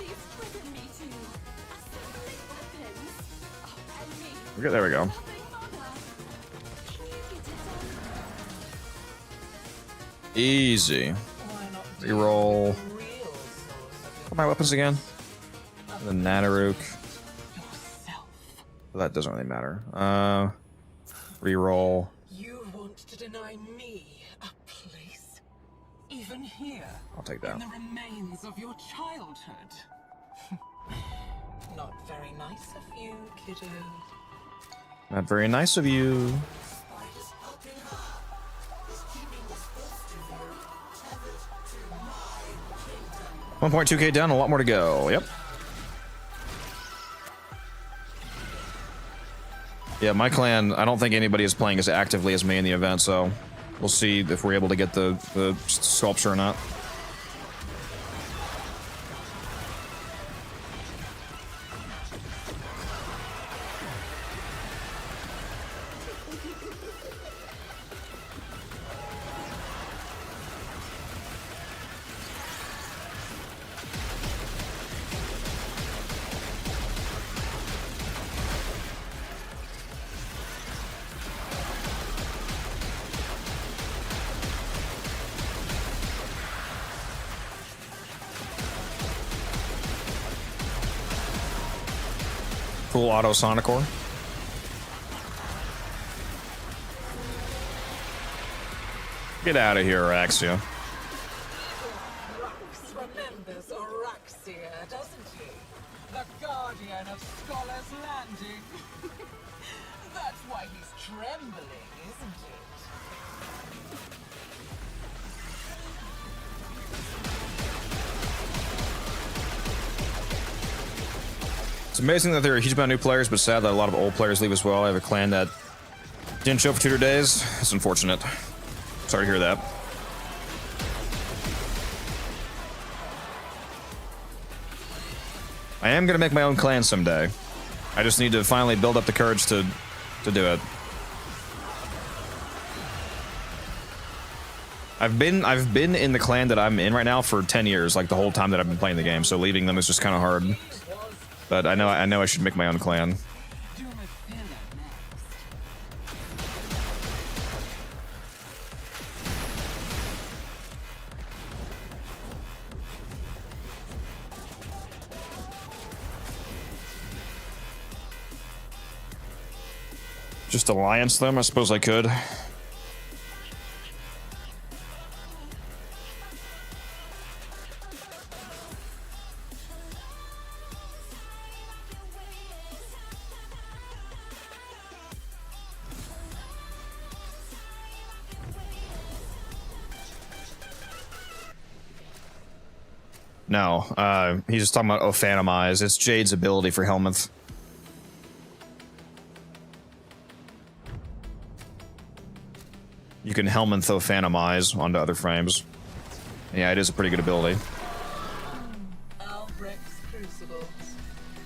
Okay, there we go. Easy. Reroll. What are my weapons again? The Nanaruk. Well, that doesn't really matter. Reroll. You want to deny me a place? Even here? I'll take that. In the remains of your childhood? Not very nice of you, kiddo. Not very nice of you. 1.2k down, a lot more to go. Yep. Yeah, my clan, I don't think anybody is playing as actively as me in the event, so we'll see if we're able to get the sculpture or not. Full auto Sonicor. Get out of here, Araxia. Rux remembers Araxia, doesn't he? The guardian of Scholar's Landing. That's why he's trembling, isn't it? It's amazing that there are a huge amount of new players, but sad that a lot of old players leave as well. I have a clan that didn't show up for 2 days. It's unfortunate. Sorry to hear that. I am gonna make my own clan someday. I just need to finally build up the courage to do it. I've been in the clan that I'm in right now for 10 years, like the whole time that I've been playing the game. So leaving them is just kind of hard. But I know I should make my own clan. Just alliance them? I suppose I could. No, he's just talking about Ophanimize. It's Jade's ability for Helminth. You can Helminth Ophanimize onto other frames. Yeah, it is a pretty good ability. Albrecht's crucibles.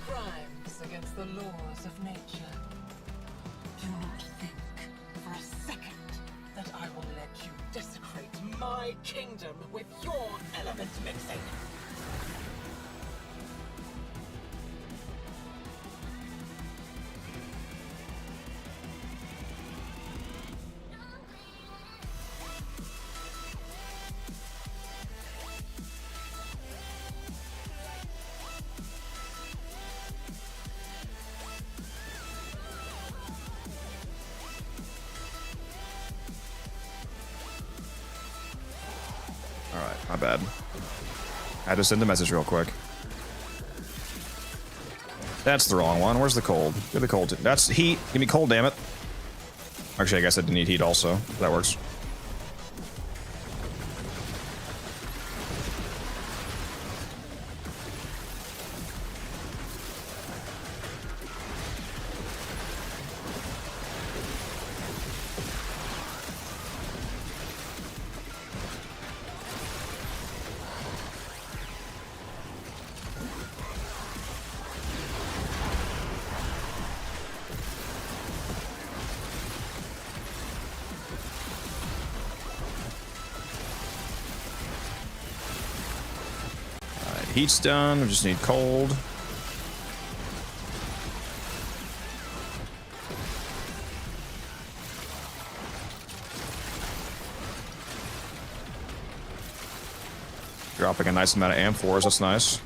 Crimes against the laws of nature. Do not think for a second that I will let you desecrate my kingdom with your element mixing. My bad. I had to send a message real quick. That's the wrong one. Where's the cold? Give the cold. That's heat. Give me cold, damn it. Actually, I guess I didn't need heat also. That works. Heat's done. We just need cold. Dropping a nice amount of amphors. That's nice.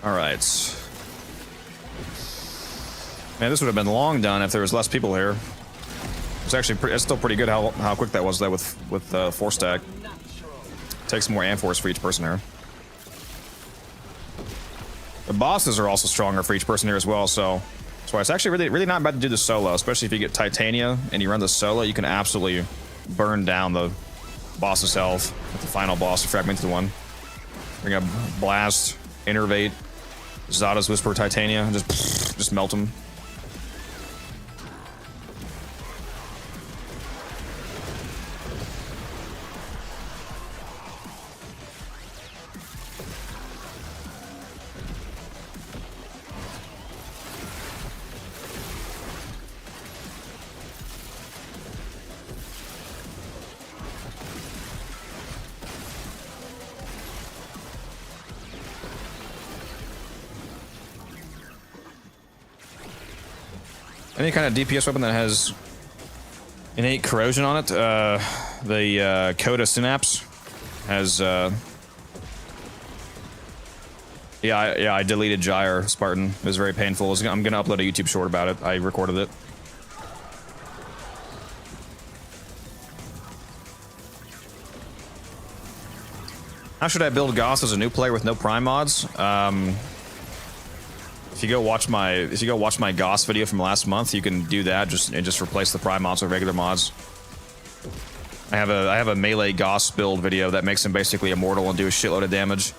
All right. Man, this would have been long done if there was less people here. It's actually it's still pretty good how quick that was. That with 4 stack. Takes more amphors for each person here. The bosses are also stronger for each person here as well, so that's why it's actually really not bad to do the solo, especially if you get Titania and you run the solo. You can absolutely burn down the boss's health with the final boss, the fragmented one. Bring up Blast, Innervate, Zada's Whisper, Titania, and just melt them. Any kind of DPS weapon that has innate corrosion on it, the Coda Synapse has, yeah, I deleted Gyre, Spartan. It was very painful. I'm gonna upload a YouTube short about it. I recorded it. How should I build Goss as a new player with no Prime mods? If you go watch my Goss video from last month, you can do that. Just replace the Prime mods with regular mods. I have a melee Goss build video that makes him basically immortal and do a shitload of damage.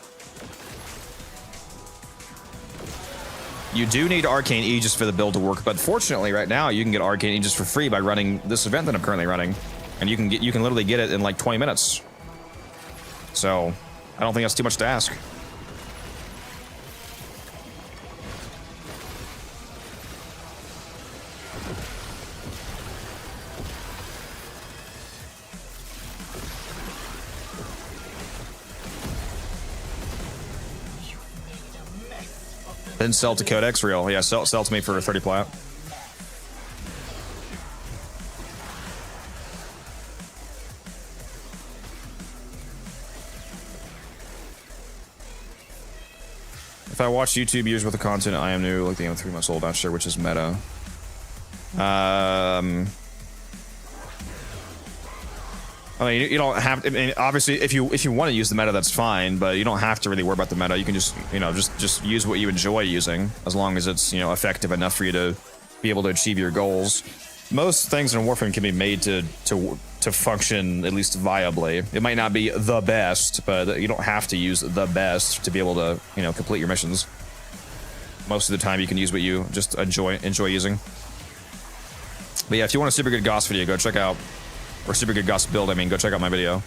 You do need Arcane Aegis for the build to work, but fortunately right now you can get Arcane Aegis for free by running this event that I'm currently running, and you can literally get it in like 20 minutes. So I don't think that's too much to ask. Then sell to Codex Real. Yeah, sell to me for 30 plat. If I watch YouTube years worth of content, I am new, like the game 3 months old, not sure which is meta. I mean, you don't have to, I mean, obviously if you want to use the meta, that's fine, but you don't have to really worry about the meta. You can just, just use what you enjoy using, as long as it's, effective enough for you to be able to achieve your goals. Most things in Warframe can be made to function at least viably. It might not be the best, but you don't have to use the best to be able to, complete your missions. Most of the time you can use what you just enjoy using. But yeah, if you want a super good Goss video, go check out, or super good Goss build, go check out my video.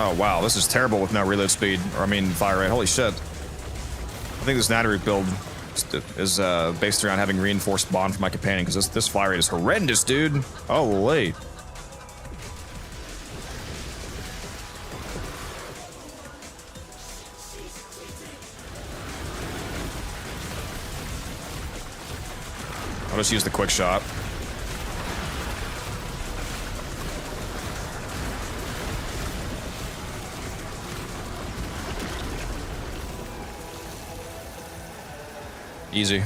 Oh wow, this is terrible with no reload speed. Or I mean fire rate. Holy shit. I think this Nattery build is based around having reinforced bond for my companion, because this fire rate is horrendous, dude. Holy. I'll just use the quick shot. Easy.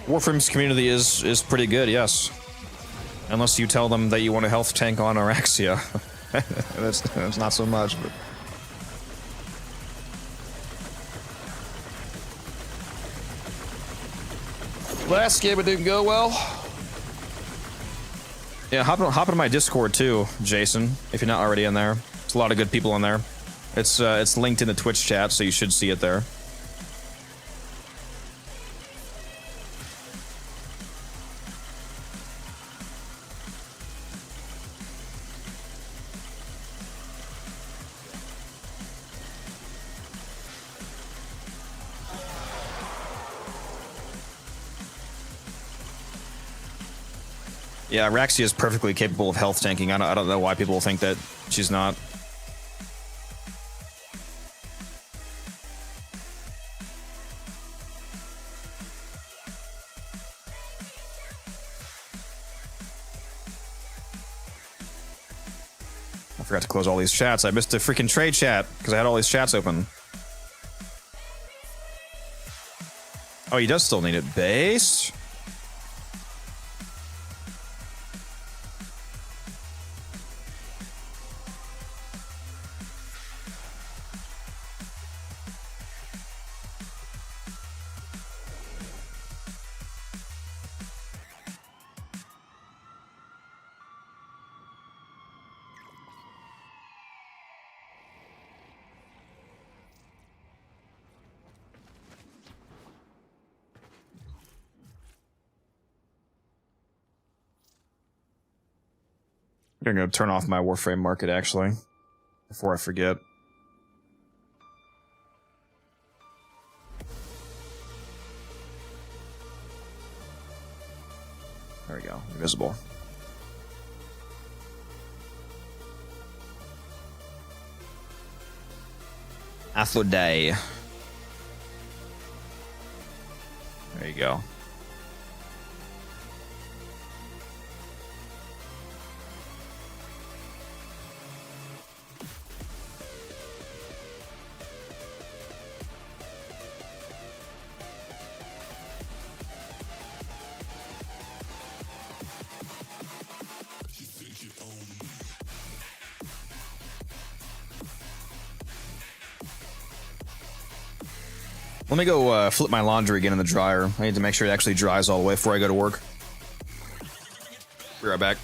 Warframe's community is pretty good, yes. Unless you tell them that you want a health tank on Araxia. that's not so much, but... Last game it didn't go well. Yeah, hop into my Discord too, Jason, if you're not already in there. There's a lot of good people in there. It's linked in the Twitch chat, so you should see it there. Yeah, Raxia is perfectly capable of health tanking. I don't know why people think that she's not. I forgot to close all these chats. I missed the freaking trade chat because I had all these chats open. Oh, he does still need it. Base? I'm gonna turn off my Warframe market, actually, before I forget. There we go, invisible. Aphrodite. There you go. Let me go flip my laundry again in the dryer. I need to make sure it actually dries all the way before I go to work. Be right back.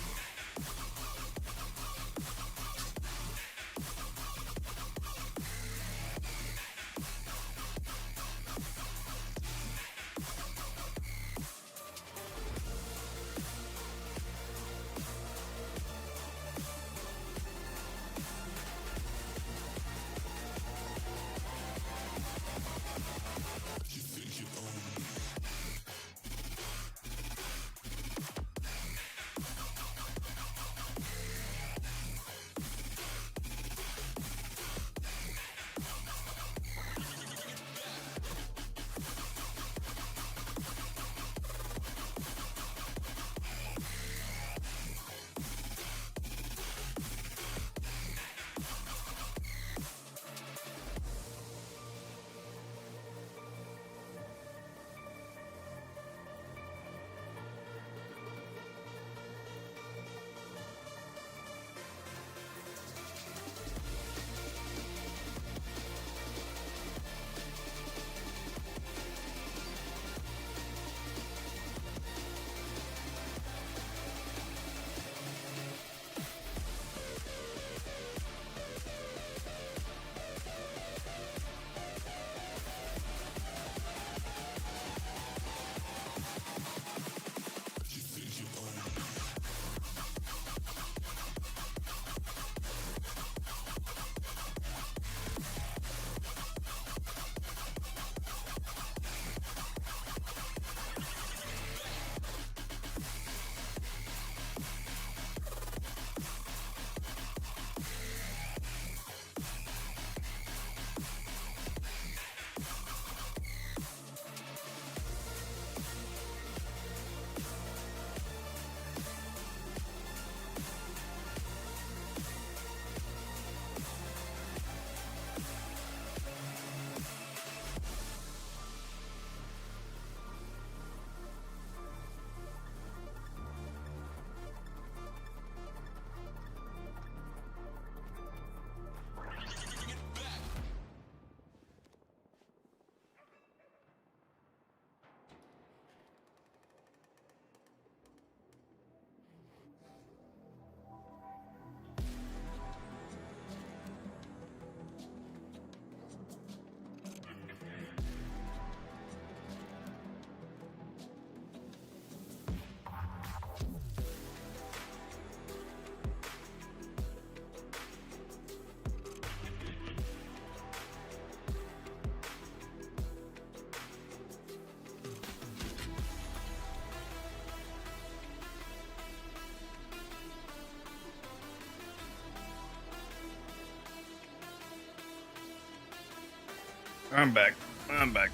I'm back. I'm back.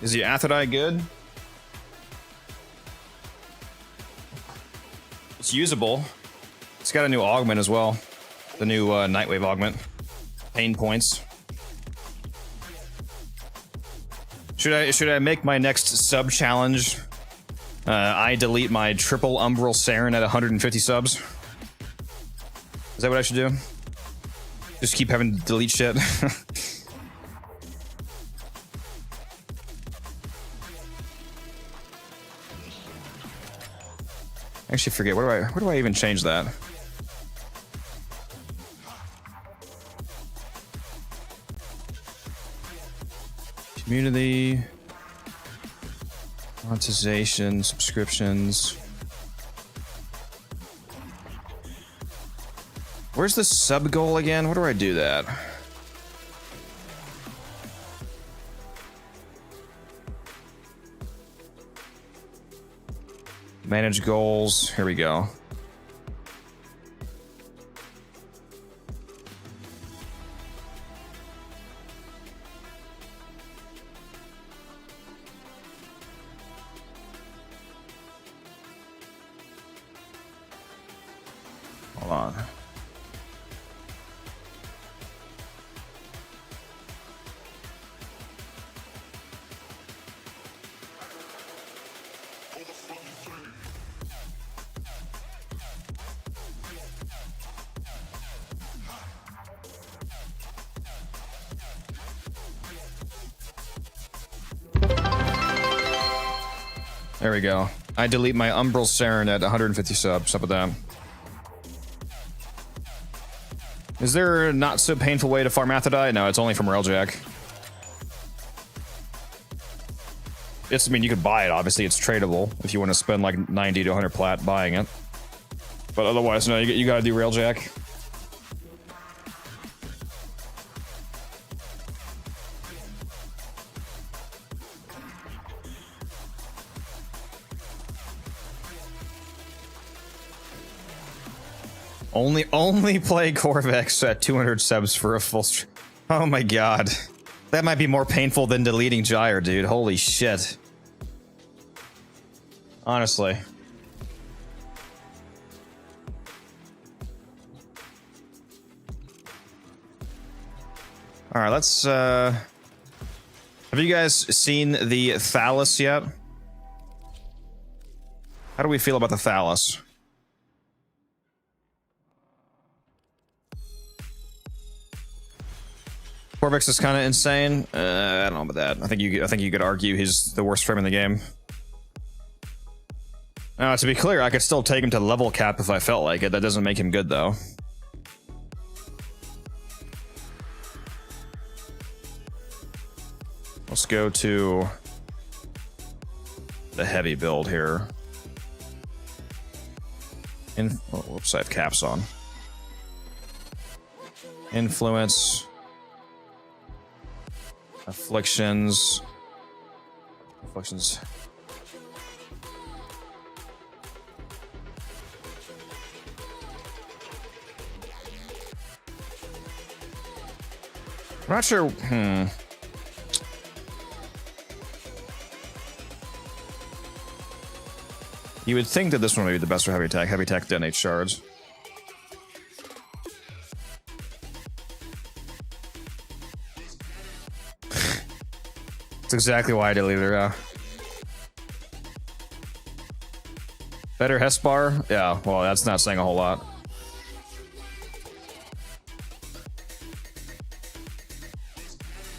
Is the Athadai good? It's usable. It's got a new augment as well. The new Nightwave augment. Pain points. Should I make my next sub challenge? I delete my triple umbral Saren at 150 subs. Is that what I should do? Just keep having to delete shit. I actually forget. Where do I even change that? Community, monetization, subscriptions. Where's the sub goal again? Where do I do that? Manage goals. Here we go. Hold on. There we go. I delete my Umbral Saren at 150 subs. Up with that. Is there a not so painful way to farm Athadai? No, it's only from Railjack. I mean, you could buy it, obviously, it's tradable if you want to spend like 90 to 100 plat buying it. But otherwise, no, you gotta do Railjack. Only play Corvex at 200 subs for a full stream. Oh my god. That might be more painful than deleting Gyre, dude. Holy shit. Honestly. Alright, let's have you guys seen the Thallus yet? How do we feel about the Thallus? Corvex is kind of insane. I don't know about that. I think you could argue he's the worst frame in the game. To be clear, I could still take him to level cap if I felt like it. That doesn't make him good, though. Let's go to the heavy build here. Whoops, I have caps on. Influence. Afflictions. Afflictions. I'm not sure. You would think that this one would be the best for heavy attack. Heavy attack detonates shards. That's exactly why I deleted her. Better Hespar? Yeah, well, that's not saying a whole lot.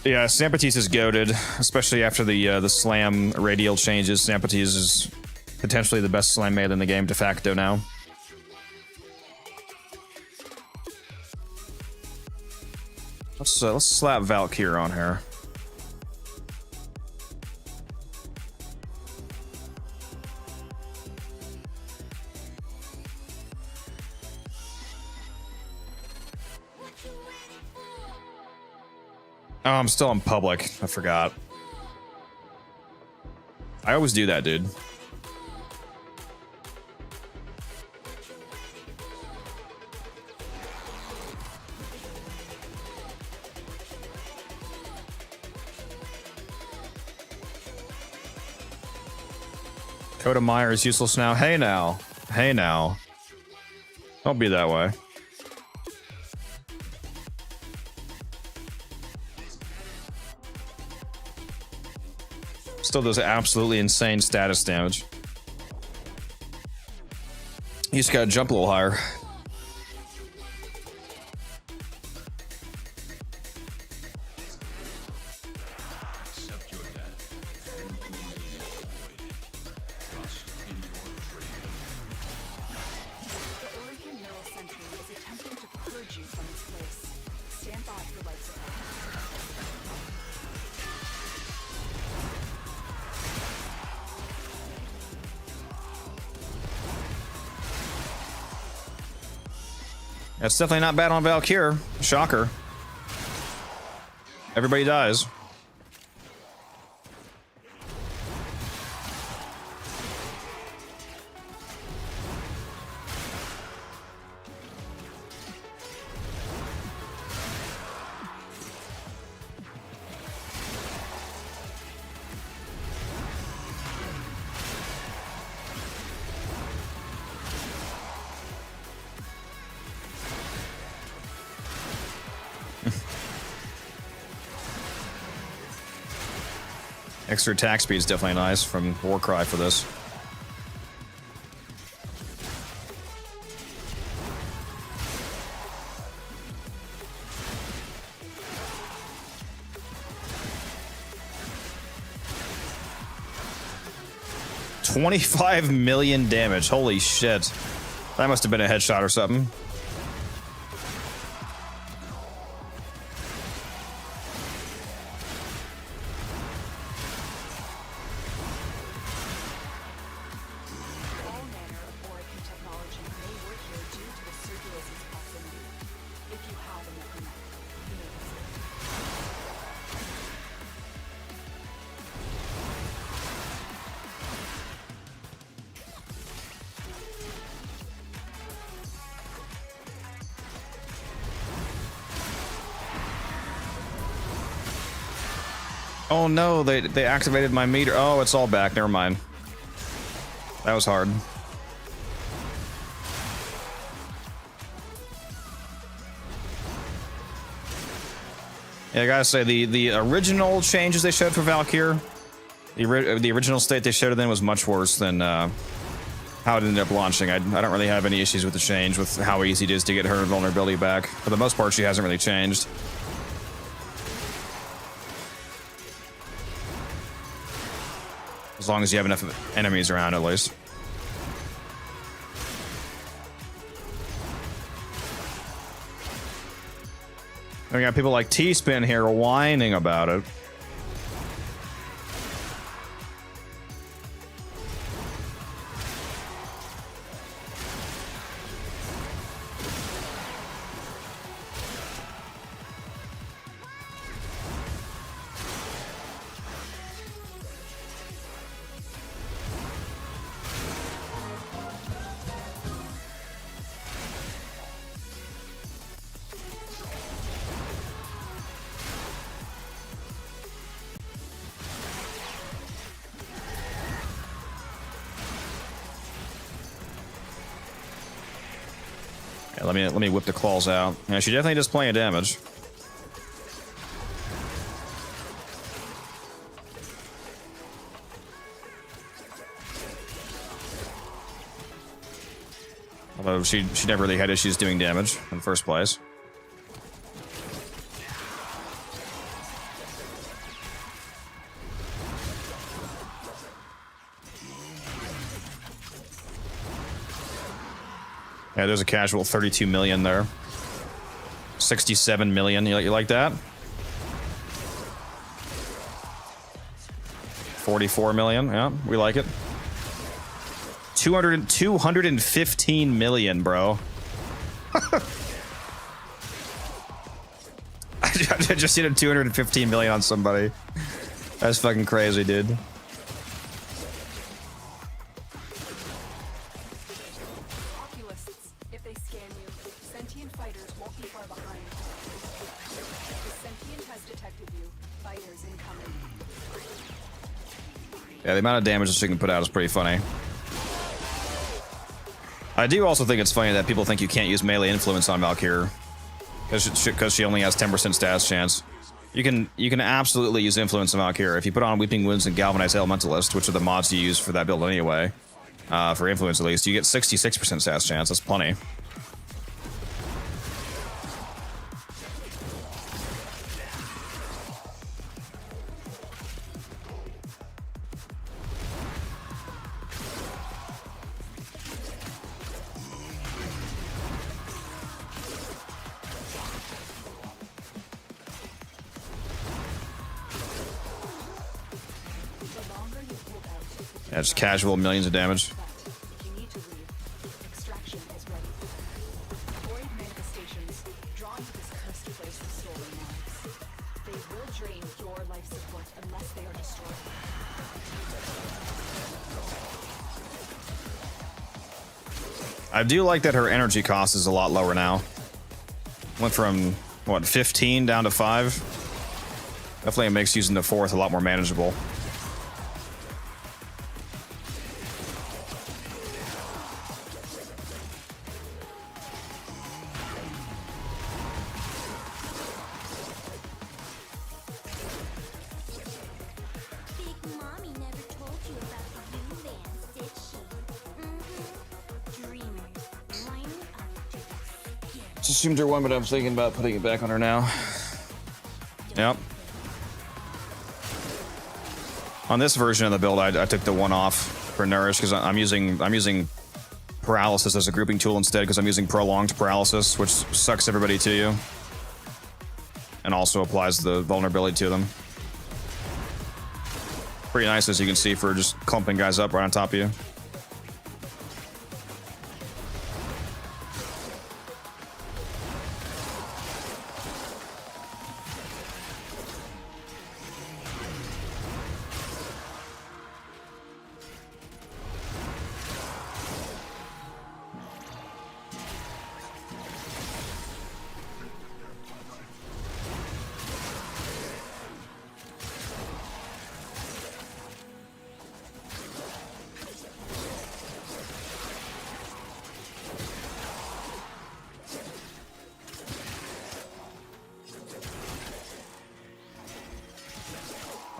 Yeah, Sampites is goated, especially after the slam radial changes. Sampites is potentially the best slam made in the game de facto now. Let's slap Valkyr on her. Oh, I'm still in public. I forgot. I always do that, dude. Coda Meyer is useless now. Hey now. Hey now. Don't be that way. Still does absolutely insane status damage. You just gotta jump a little higher. Accept your death and move into the void. Trust in your trade. The Arcane Mineral Sentry is attempting to purge you from this place. Stand by for light supply. That's definitely not bad on Valkyr. Shocker. Everybody dies. Extra attack speed is definitely nice from Warcry for this. $25 million damage. Holy shit. That must have been a headshot or something. All manner of Arcane technology may work here due to the Circulus's proximity. If you have enough connect, you may use it. Oh no, they activated my meter. Oh, it's all back. Never mind. That was hard. Yeah, I gotta say, the original changes they showed for Valkyr, the original state they showed it in was much worse than how it ended up launching. I don't really have any issues with the change, with how easy it is to get her vulnerability back. For the most part, she hasn't really changed. As long as you have enough enemies around, at least. We got people like T-Spin here whining about it. Yeah, let me whip the claws out. Yeah, she definitely does plenty of damage. Although she never really had issues doing damage in the first place. Yeah, there's a casual 32 million there. 67 million. You like that? 44 million. Yeah, we like it. 215 million, bro. I just hit a 215 million on somebody. That's fucking crazy, dude. If they scan you, sentient fighters won't be far behind. The sentient has detected you. Fighters incoming. Yeah, the amount of damage that she can put out is pretty funny. I do also think it's funny that people think you can't use melee influence on Valkyrie because she only has 10% status chance. You can absolutely use influence on Valkyrie if you put on Weeping Winds and Galvanized Elementalist, which are the mods you use for that build anyway. For influence at least, you get 66% status chance. That's plenty. Yeah, just casual millions of damage. If you need to leave, extraction is ready. Void manifestations drawn to this cursed place with stolen lives. They will drain your life support unless they are destroyed. I do like that her energy cost is a lot lower now. Went from, what, 15 down to 5? Definitely makes using the 4th a lot more manageable. Just assumed her one, but I'm thinking about putting it back on her now. Yep. On this version of the build, I took the 1 off for Nourish because I'm using Paralysis as a grouping tool instead because I'm using Prolonged Paralysis, which sucks everybody to you. And also applies the vulnerability to them. Pretty nice, as you can see, for just clumping guys up right on top of you.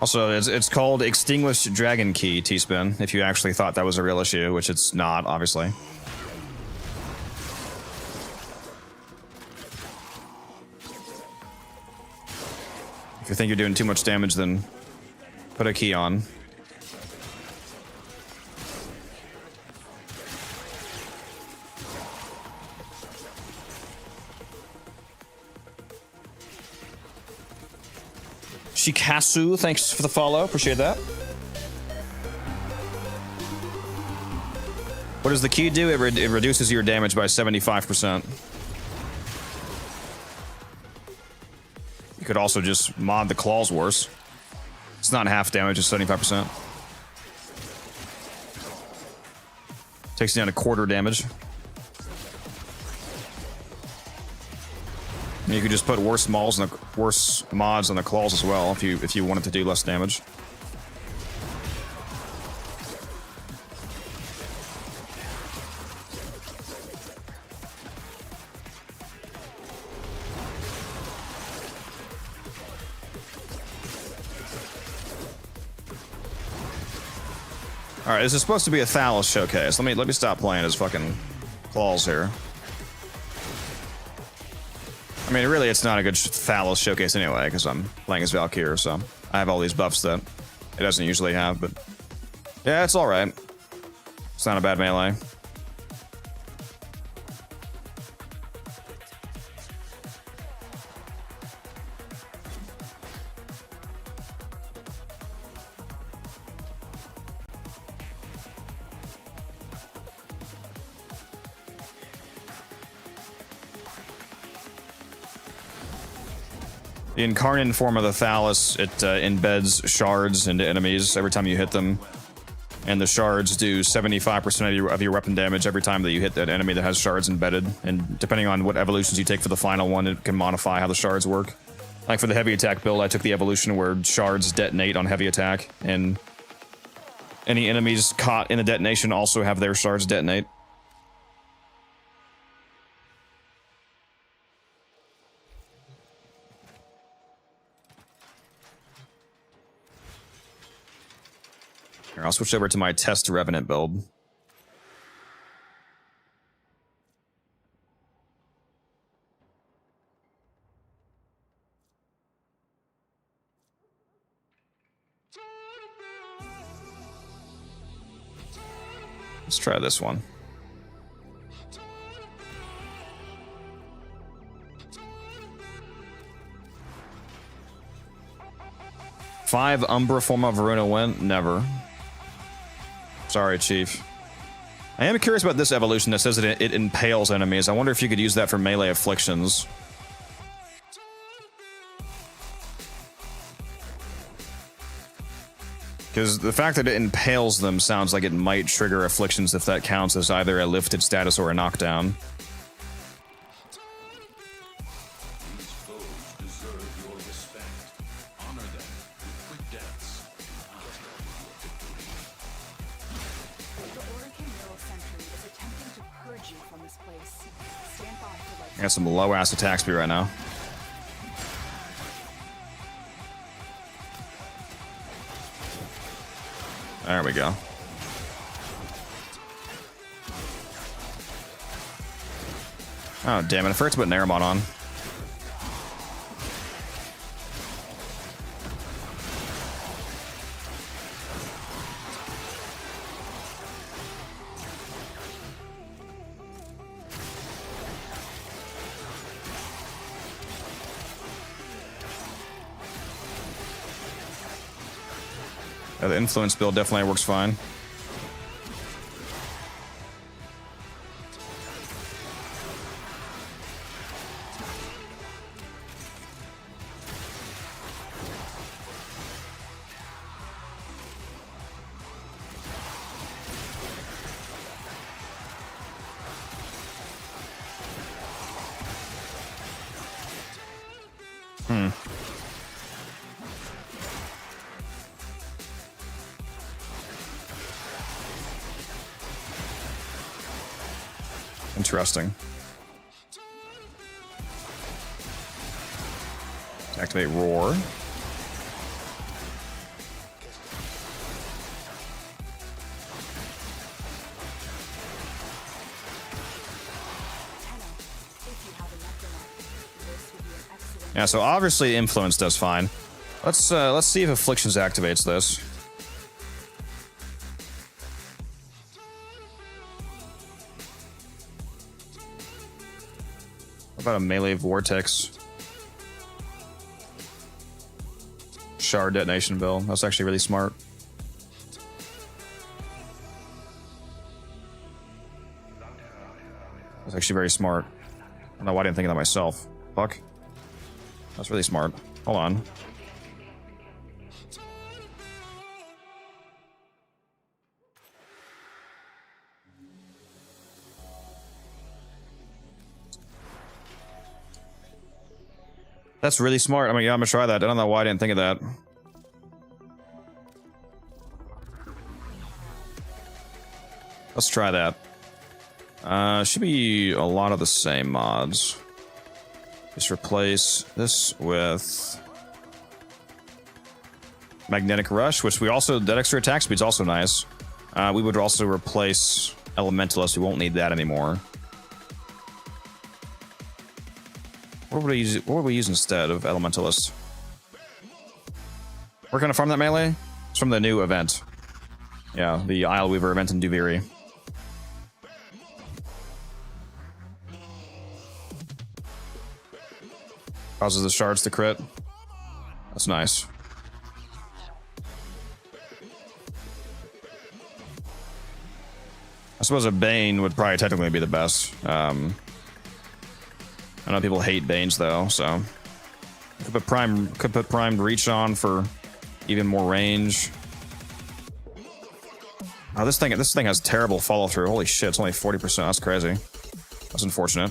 Also, it's called Extinguished Dragon Key, T-Spin, if you actually thought that was a real issue, which it's not, obviously. If you think you're doing too much damage, then put a key on. Shikasu, thanks for the follow. Appreciate that. What does the key do? It reduces your damage by 75%. You could also just mod the claws worse. It's not half damage, it's 75%. Takes you down to quarter damage. And you could just put worse mods on the claws as well if you wanted to do less damage. All right, this is supposed to be a Thalos showcase. Let me stop playing as fucking claws here. I mean, really, it's not a good Thalos showcase anyway, because I'm playing as Valkyrie, so I have all these buffs that it doesn't usually have, but yeah, it's alright. It's not a bad melee. The incarnate form of the Thalos, it embeds shards into enemies every time you hit them. And the shards do 75% of your weapon damage every time that you hit that enemy that has shards embedded. And depending on what evolutions you take for the final one, it can modify how the shards work. Like for the heavy attack build, I took the evolution where shards detonate on heavy attack. And Any enemies caught in a detonation also have their shards detonate. Here, I'll switch over to my test Revenant build. Let's try this one. Five Umbra form of Varuna win? Never. Sorry, Chief. I am curious about this evolution that says that it impales enemies. I wonder if you could use that for melee afflictions. Because the fact that it impales them sounds like it might trigger afflictions if that counts as either a lifted status or a knockdown. These foes deserve your respect. Honor them with quick deaths. The Arcane Middle Sentry is attempting to purge you from this place. Stand by for life. I got some low-ass attack speed right now. There we go. Oh, damn it. I forgot to put Naramon on. Yeah, the influence build definitely works fine. Interesting. Activate Roar. Yeah, so obviously Influence does fine. Let's see if Afflictions activates this. What about a melee Vortex? Shard detonation build. That's actually really smart. That's actually very smart. I don't know why I didn't think of that myself. Fuck. That's really smart. Hold on. That's really smart. I mean, yeah, I'm gonna try that. I don't know why I didn't think of that. Let's try that. Should be a lot of the same mods. Just replace this with Magnetic Rush, which we also, that extra attack speed's also nice. We would also replace Elementalist. We won't need that anymore. What would we use instead of Elementalist? We're gonna farm that melee? It's from the new event. Yeah, the Isle Weaver event in Duviri. Causes the shards to crit. That's nice. I suppose a Bane would probably technically be the best. I know people hate Banes though, so could put primed reach on for even more range. Oh, this thing has terrible follow through. Holy shit! It's only 40%. That's crazy. That's unfortunate.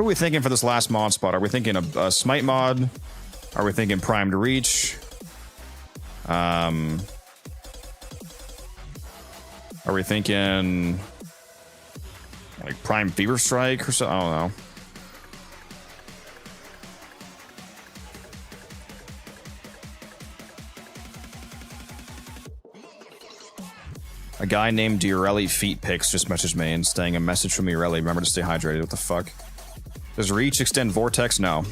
What are we thinking for this last mod spot? Are we thinking a smite mod? Are we thinking primed reach? Are we thinking like prime fever strike or something? I don't know. A guy named Diorelli Feet Pics just messaged me and saying a message from Diorelli. Remember to stay hydrated. What the fuck? Does reach extend vortex? No.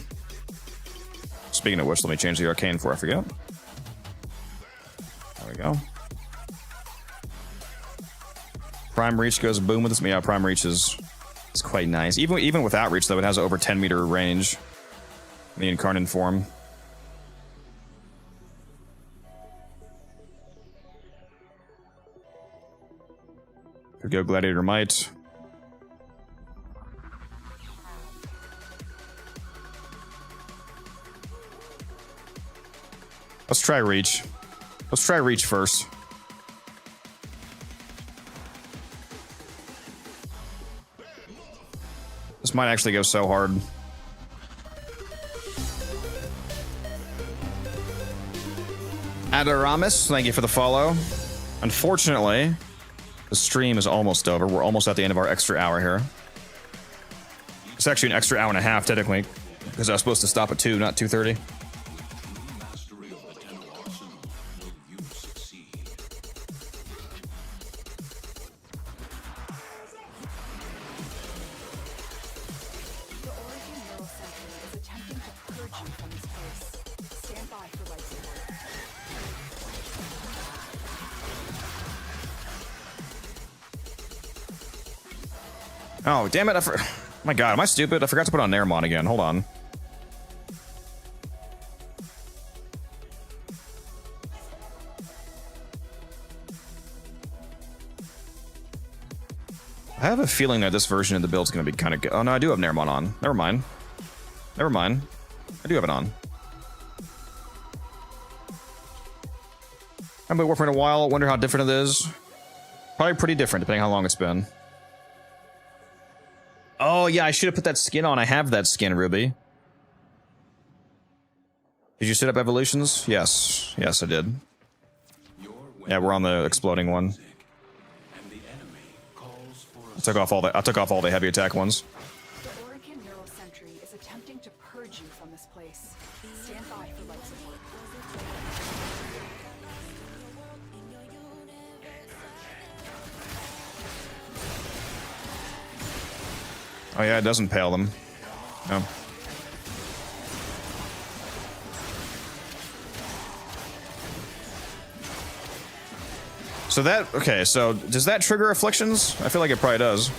Speaking of which, let me change the arcane before I forget. There we go. Prime reach goes boom with this. Yeah, prime reach is quite nice. Even without reach though, it has over 10-meter range. In the incarnate form. Here we go, Gladiator Might. Let's try Reach. Let's try Reach first. This might actually go so hard. Adoramus, thank you for the follow. Unfortunately, the stream is almost over. We're almost at the end of our extra hour here. It's actually an extra hour and a half, technically, because I was supposed to stop at 2, not 2:30. Mastery of the Tenno arsenal will you succeed. The Origin Neural Sentry is attempting to purge you from this place. Stand by for life support. Oh, damn it. Oh my god, am I stupid? I forgot to put on Nairmon again. Hold on. I have a feeling that this version of the build's going to be kind of good. Oh, no, I do have Nairmon on. Never mind. Never mind. I do have it on. I haven't been Warframe in a while. Wonder how different it is. Probably pretty different, depending on how long it's been. Oh, yeah, I should have put that skin on. I have that skin, Ruby. Did you set up evolutions? Yes. Yes, I did. Yeah, we're on the exploding one. I took off all the heavy attack ones. The Origin Neural Sentry is attempting to purge you from this place. Stand by for life support. Oh yeah, it does impale them. No. So that, okay, so does that trigger afflictions? I feel like it probably does.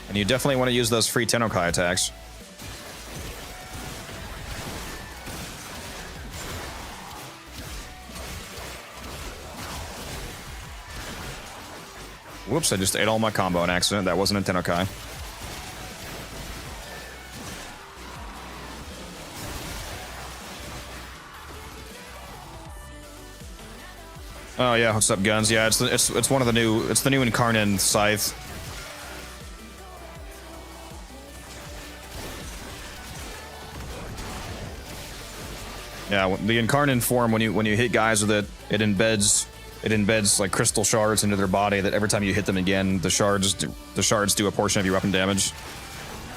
And you definitely want to use those free TennoCreate attacks. Whoops, I just ate all my combo in accident. That wasn't a TennoCreate. Oh yeah, what's up, guns? Yeah, it's one of the new, it's the new Incarnate scythe. Yeah, the Incarnate form, when you hit guys with it, it embeds like crystal shards into their body that every time you hit them again, the shards do a portion of your weapon damage.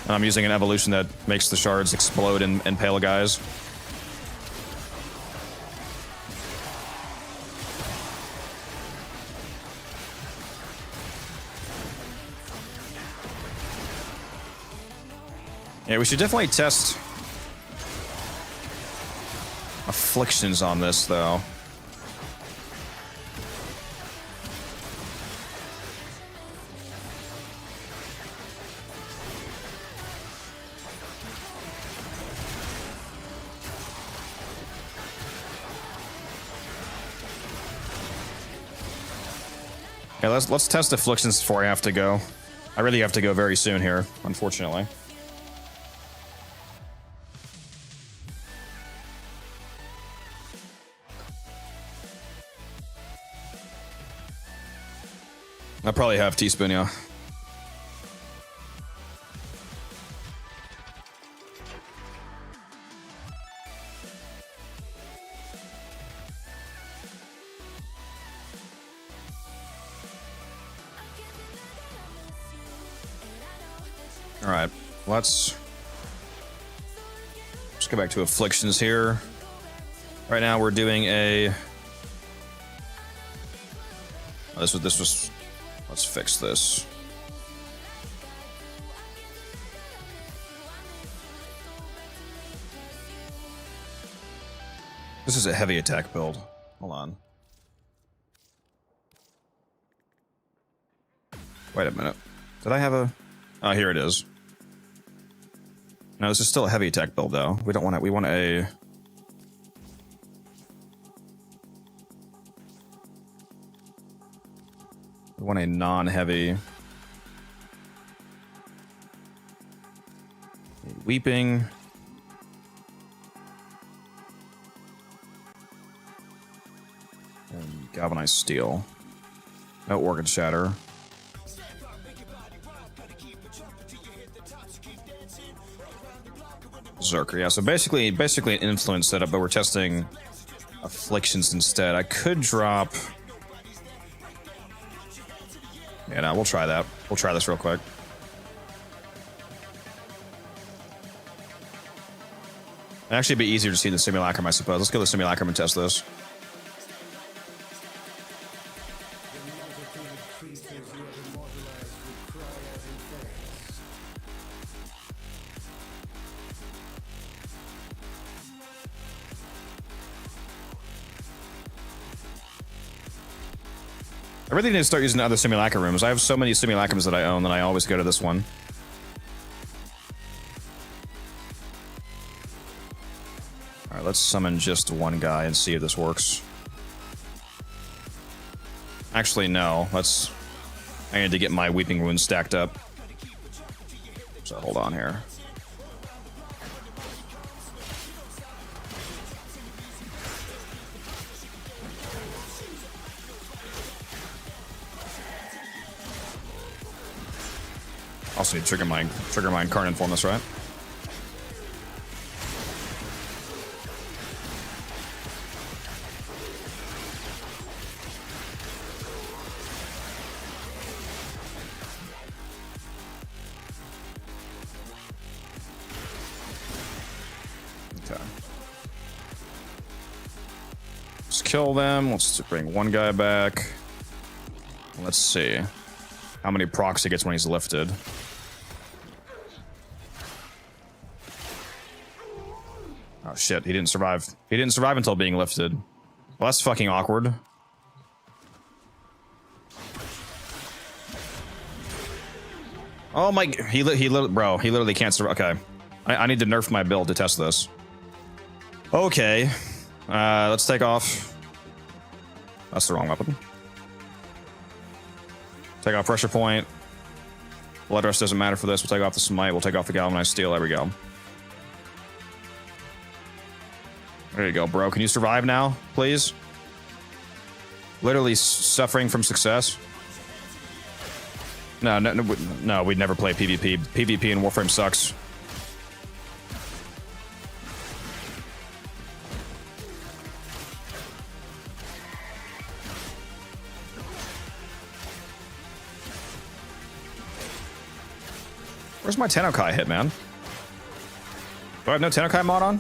And I'm using an evolution that makes the shards explode and impale guys. Yeah, we should definitely test afflictions on this, though. Yeah, let's test afflictions before I have to go. I really have to go very soon here, unfortunately. I probably have teaspoon, yeah. All right, let's go back to afflictions here. Right now we're doing a. Oh, this was. Let's fix this. This is a heavy attack build. Hold on. Wait a minute. Did I have a? Oh, here it is. No, this is still a heavy attack build, though. We don't want it. We want a. We want a non-heavy. Weeping. And galvanized steel. No organ shatter. Berserker, yeah. So basically an influence setup, but we're testing afflictions instead. I could drop. Yeah, no, we'll try that. We'll try this real quick. It'd actually be easier to see the simulacrum, I suppose. Let's go to the simulacrum and test this. I really need to start using other simulacrum rooms. I have so many simulacrums that I own that I always go to this one. Alright, let's summon just one guy and see if this works. Actually, no. I need to get my Weeping Wounds stacked up. So hold on here. Also need to trigger my Incarnate Form this, right? Okay. Let's kill them. Let's bring one guy back. Let's see how many procs he gets when he's lifted. Oh shit, he didn't survive. He didn't survive until being lifted. Well, that's fucking awkward. Oh my, he literally can't survive. Okay. I need to nerf my build to test this. Okay. Let's take off. That's the wrong weapon. Take off pressure point. Blood rush doesn't matter for this. We'll take off the smite. We'll take off the galvanized steel. There we go. There you go, bro. Can you survive now, please? Literally suffering from success. No, we'd never play PvP. PvP in Warframe sucks. Where's my TennoCreate hit, man? Do I have no TennoCreate mod on?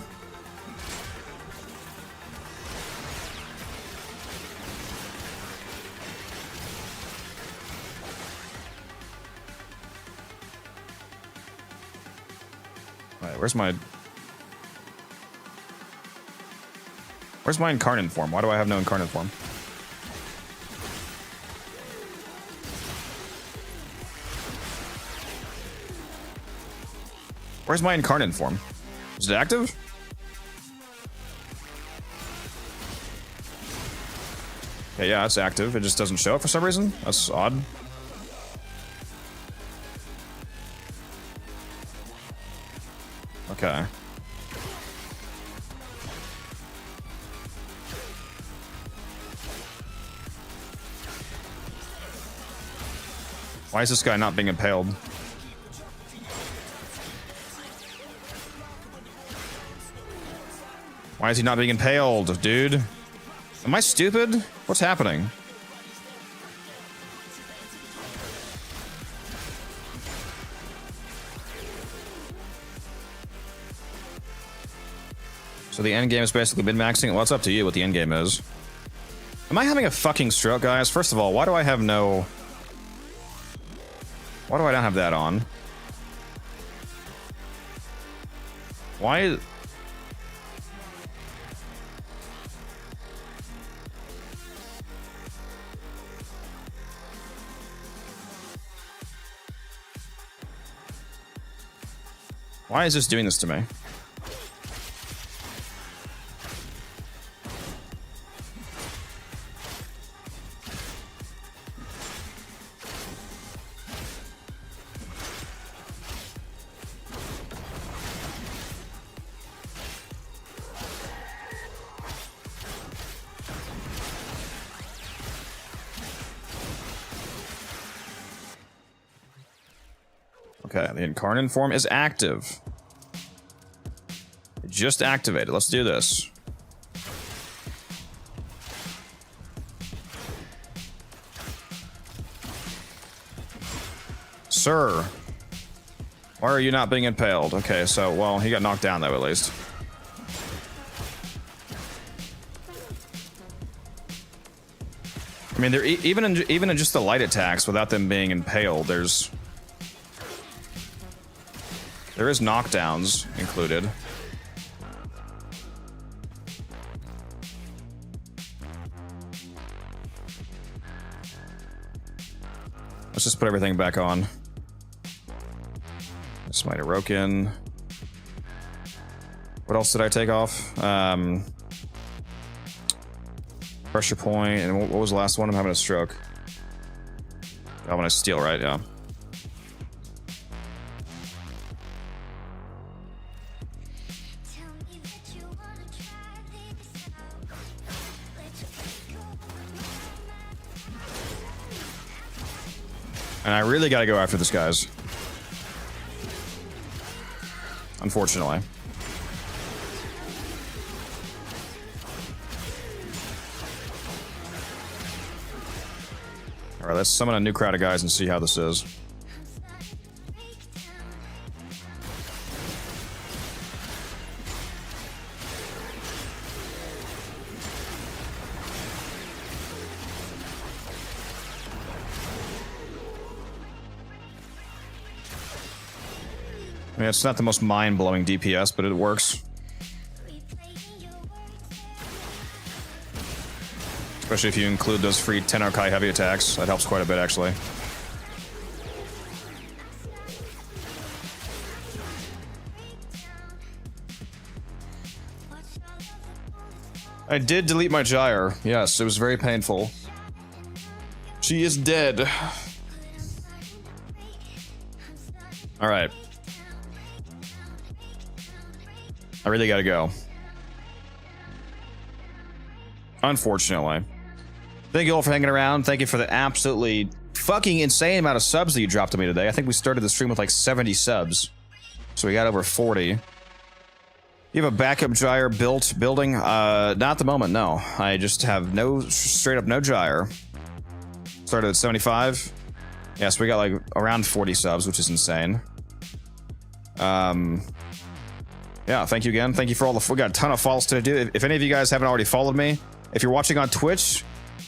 Where's my Incarnate Form? Why do I have no Incarnate Form? Where's my Incarnate Form? Is it active? Okay, yeah, it's active. It just doesn't show it for some reason. That's odd. Okay. Why is this guy not being impaled? Why is he not being impaled, dude? Am I stupid? What's happening? So the end game is basically min-maxing. Well, it's up to you what the end game is. Am I having a fucking stroke, guys? First of all, why do I have no... Why do I not have that on? Why... Why is this doing this to me? Okay, the Incarnate form is active. Just activated. Let's do this. Sir, why are you not being impaled? Okay, so, well, he got knocked down, though, at least. I mean, they're even in just the light attacks, without them being impaled, there is knockdowns included. Let's just put everything back on. Smite Aroken. What else did I take off? Pressure point, and what was the last one? I'm having a stroke. I want to steal, right? Yeah. And I really gotta go after this, guys. Unfortunately. Alright, let's summon a new crowd of guys and see how this is. I mean, it's not the most mind-blowing DPS, but it works. Especially if you include those free TennoCreate heavy attacks. That helps quite a bit, actually. I did delete my gyre. Yes, it was very painful. She is dead. Alright. I really gotta go. Unfortunately. Thank you all for hanging around. Thank you for the absolutely fucking insane amount of subs that you dropped to me today. I think we started the stream with like 70 subs. So we got over 40. You have a backup gyre building? Not at the moment, no. I just have straight up no gyre. Started at 75. Yeah, so we got like around 40 subs, which is insane. Yeah, thank you again. Thank you for all we got a ton of follows to do. If any of you guys haven't already followed me, if you're watching on Twitch,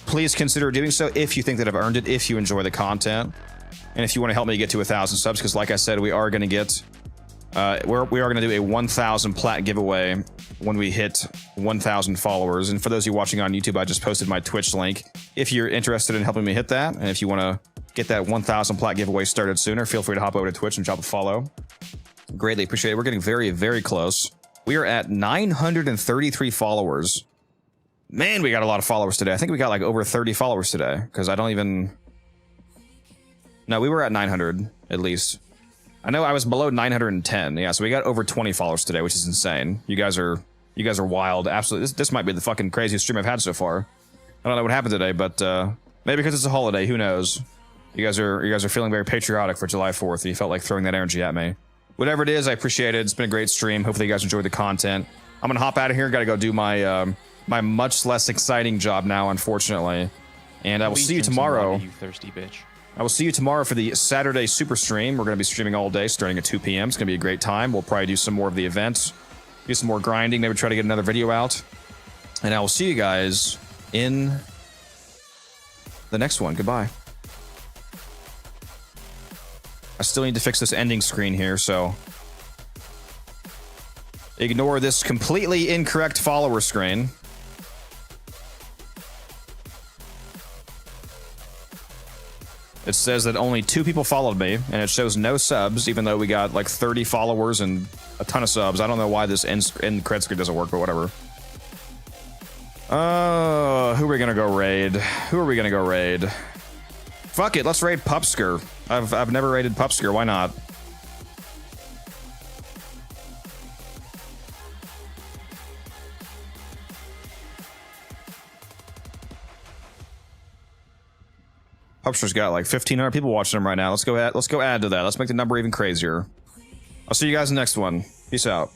please consider doing so if you think that I've earned it, if you enjoy the content, and if you want to help me get to 1,000 subs, because like I said, we are going to get, we are going to do a 1,000 plat giveaway when we hit 1,000 followers. And for those of you watching on YouTube, I just posted my Twitch link. If you're interested in helping me hit that, and if you want to get that 1,000 plat giveaway started sooner, feel free to hop over to Twitch and drop a follow. Greatly appreciate it. We're getting very, very close. We are at 933 followers. Man, we got a lot of followers today. I think we got like over 30 followers today, because I don't even... No, we were at 900, at least. I know I was below 910. Yeah, so we got over 20 followers today, which is insane. You guys are wild. Absolutely. This might be the fucking craziest stream I've had so far. I don't know what happened today, but maybe because it's a holiday, who knows? You guys are feeling very patriotic for July 4th, and you felt like throwing that energy at me. Whatever it is, I appreciate it. It's been a great stream. Hopefully you guys enjoyed the content. I'm gonna hop out of here. Gotta go do my my much less exciting job now, unfortunately. And I will see you tomorrow. You thirsty bitch. I will see you tomorrow for the Saturday Super Stream. We're going to be streaming all day, starting at 2 p.m. It's going to be a great time. We'll probably do some more of the events, do some more grinding, maybe try to get another video out. And I will see you guys in the next one. Goodbye. I still need to fix this ending screen here, so ignore this completely incorrect follower screen. It says that only 2 people followed me, and it shows no subs, even though we got like 30 followers and a ton of subs. I don't know why this end credit screen doesn't work, but whatever. Who are we gonna go raid? Who are we gonna go raid? Fuck it, let's raid Pupsker. I've never raided Pupsker, why not? Pupster's got like 1,500 people watching him right now. Let's go add to that. Let's make the number even crazier. I'll see you guys in the next one. Peace out.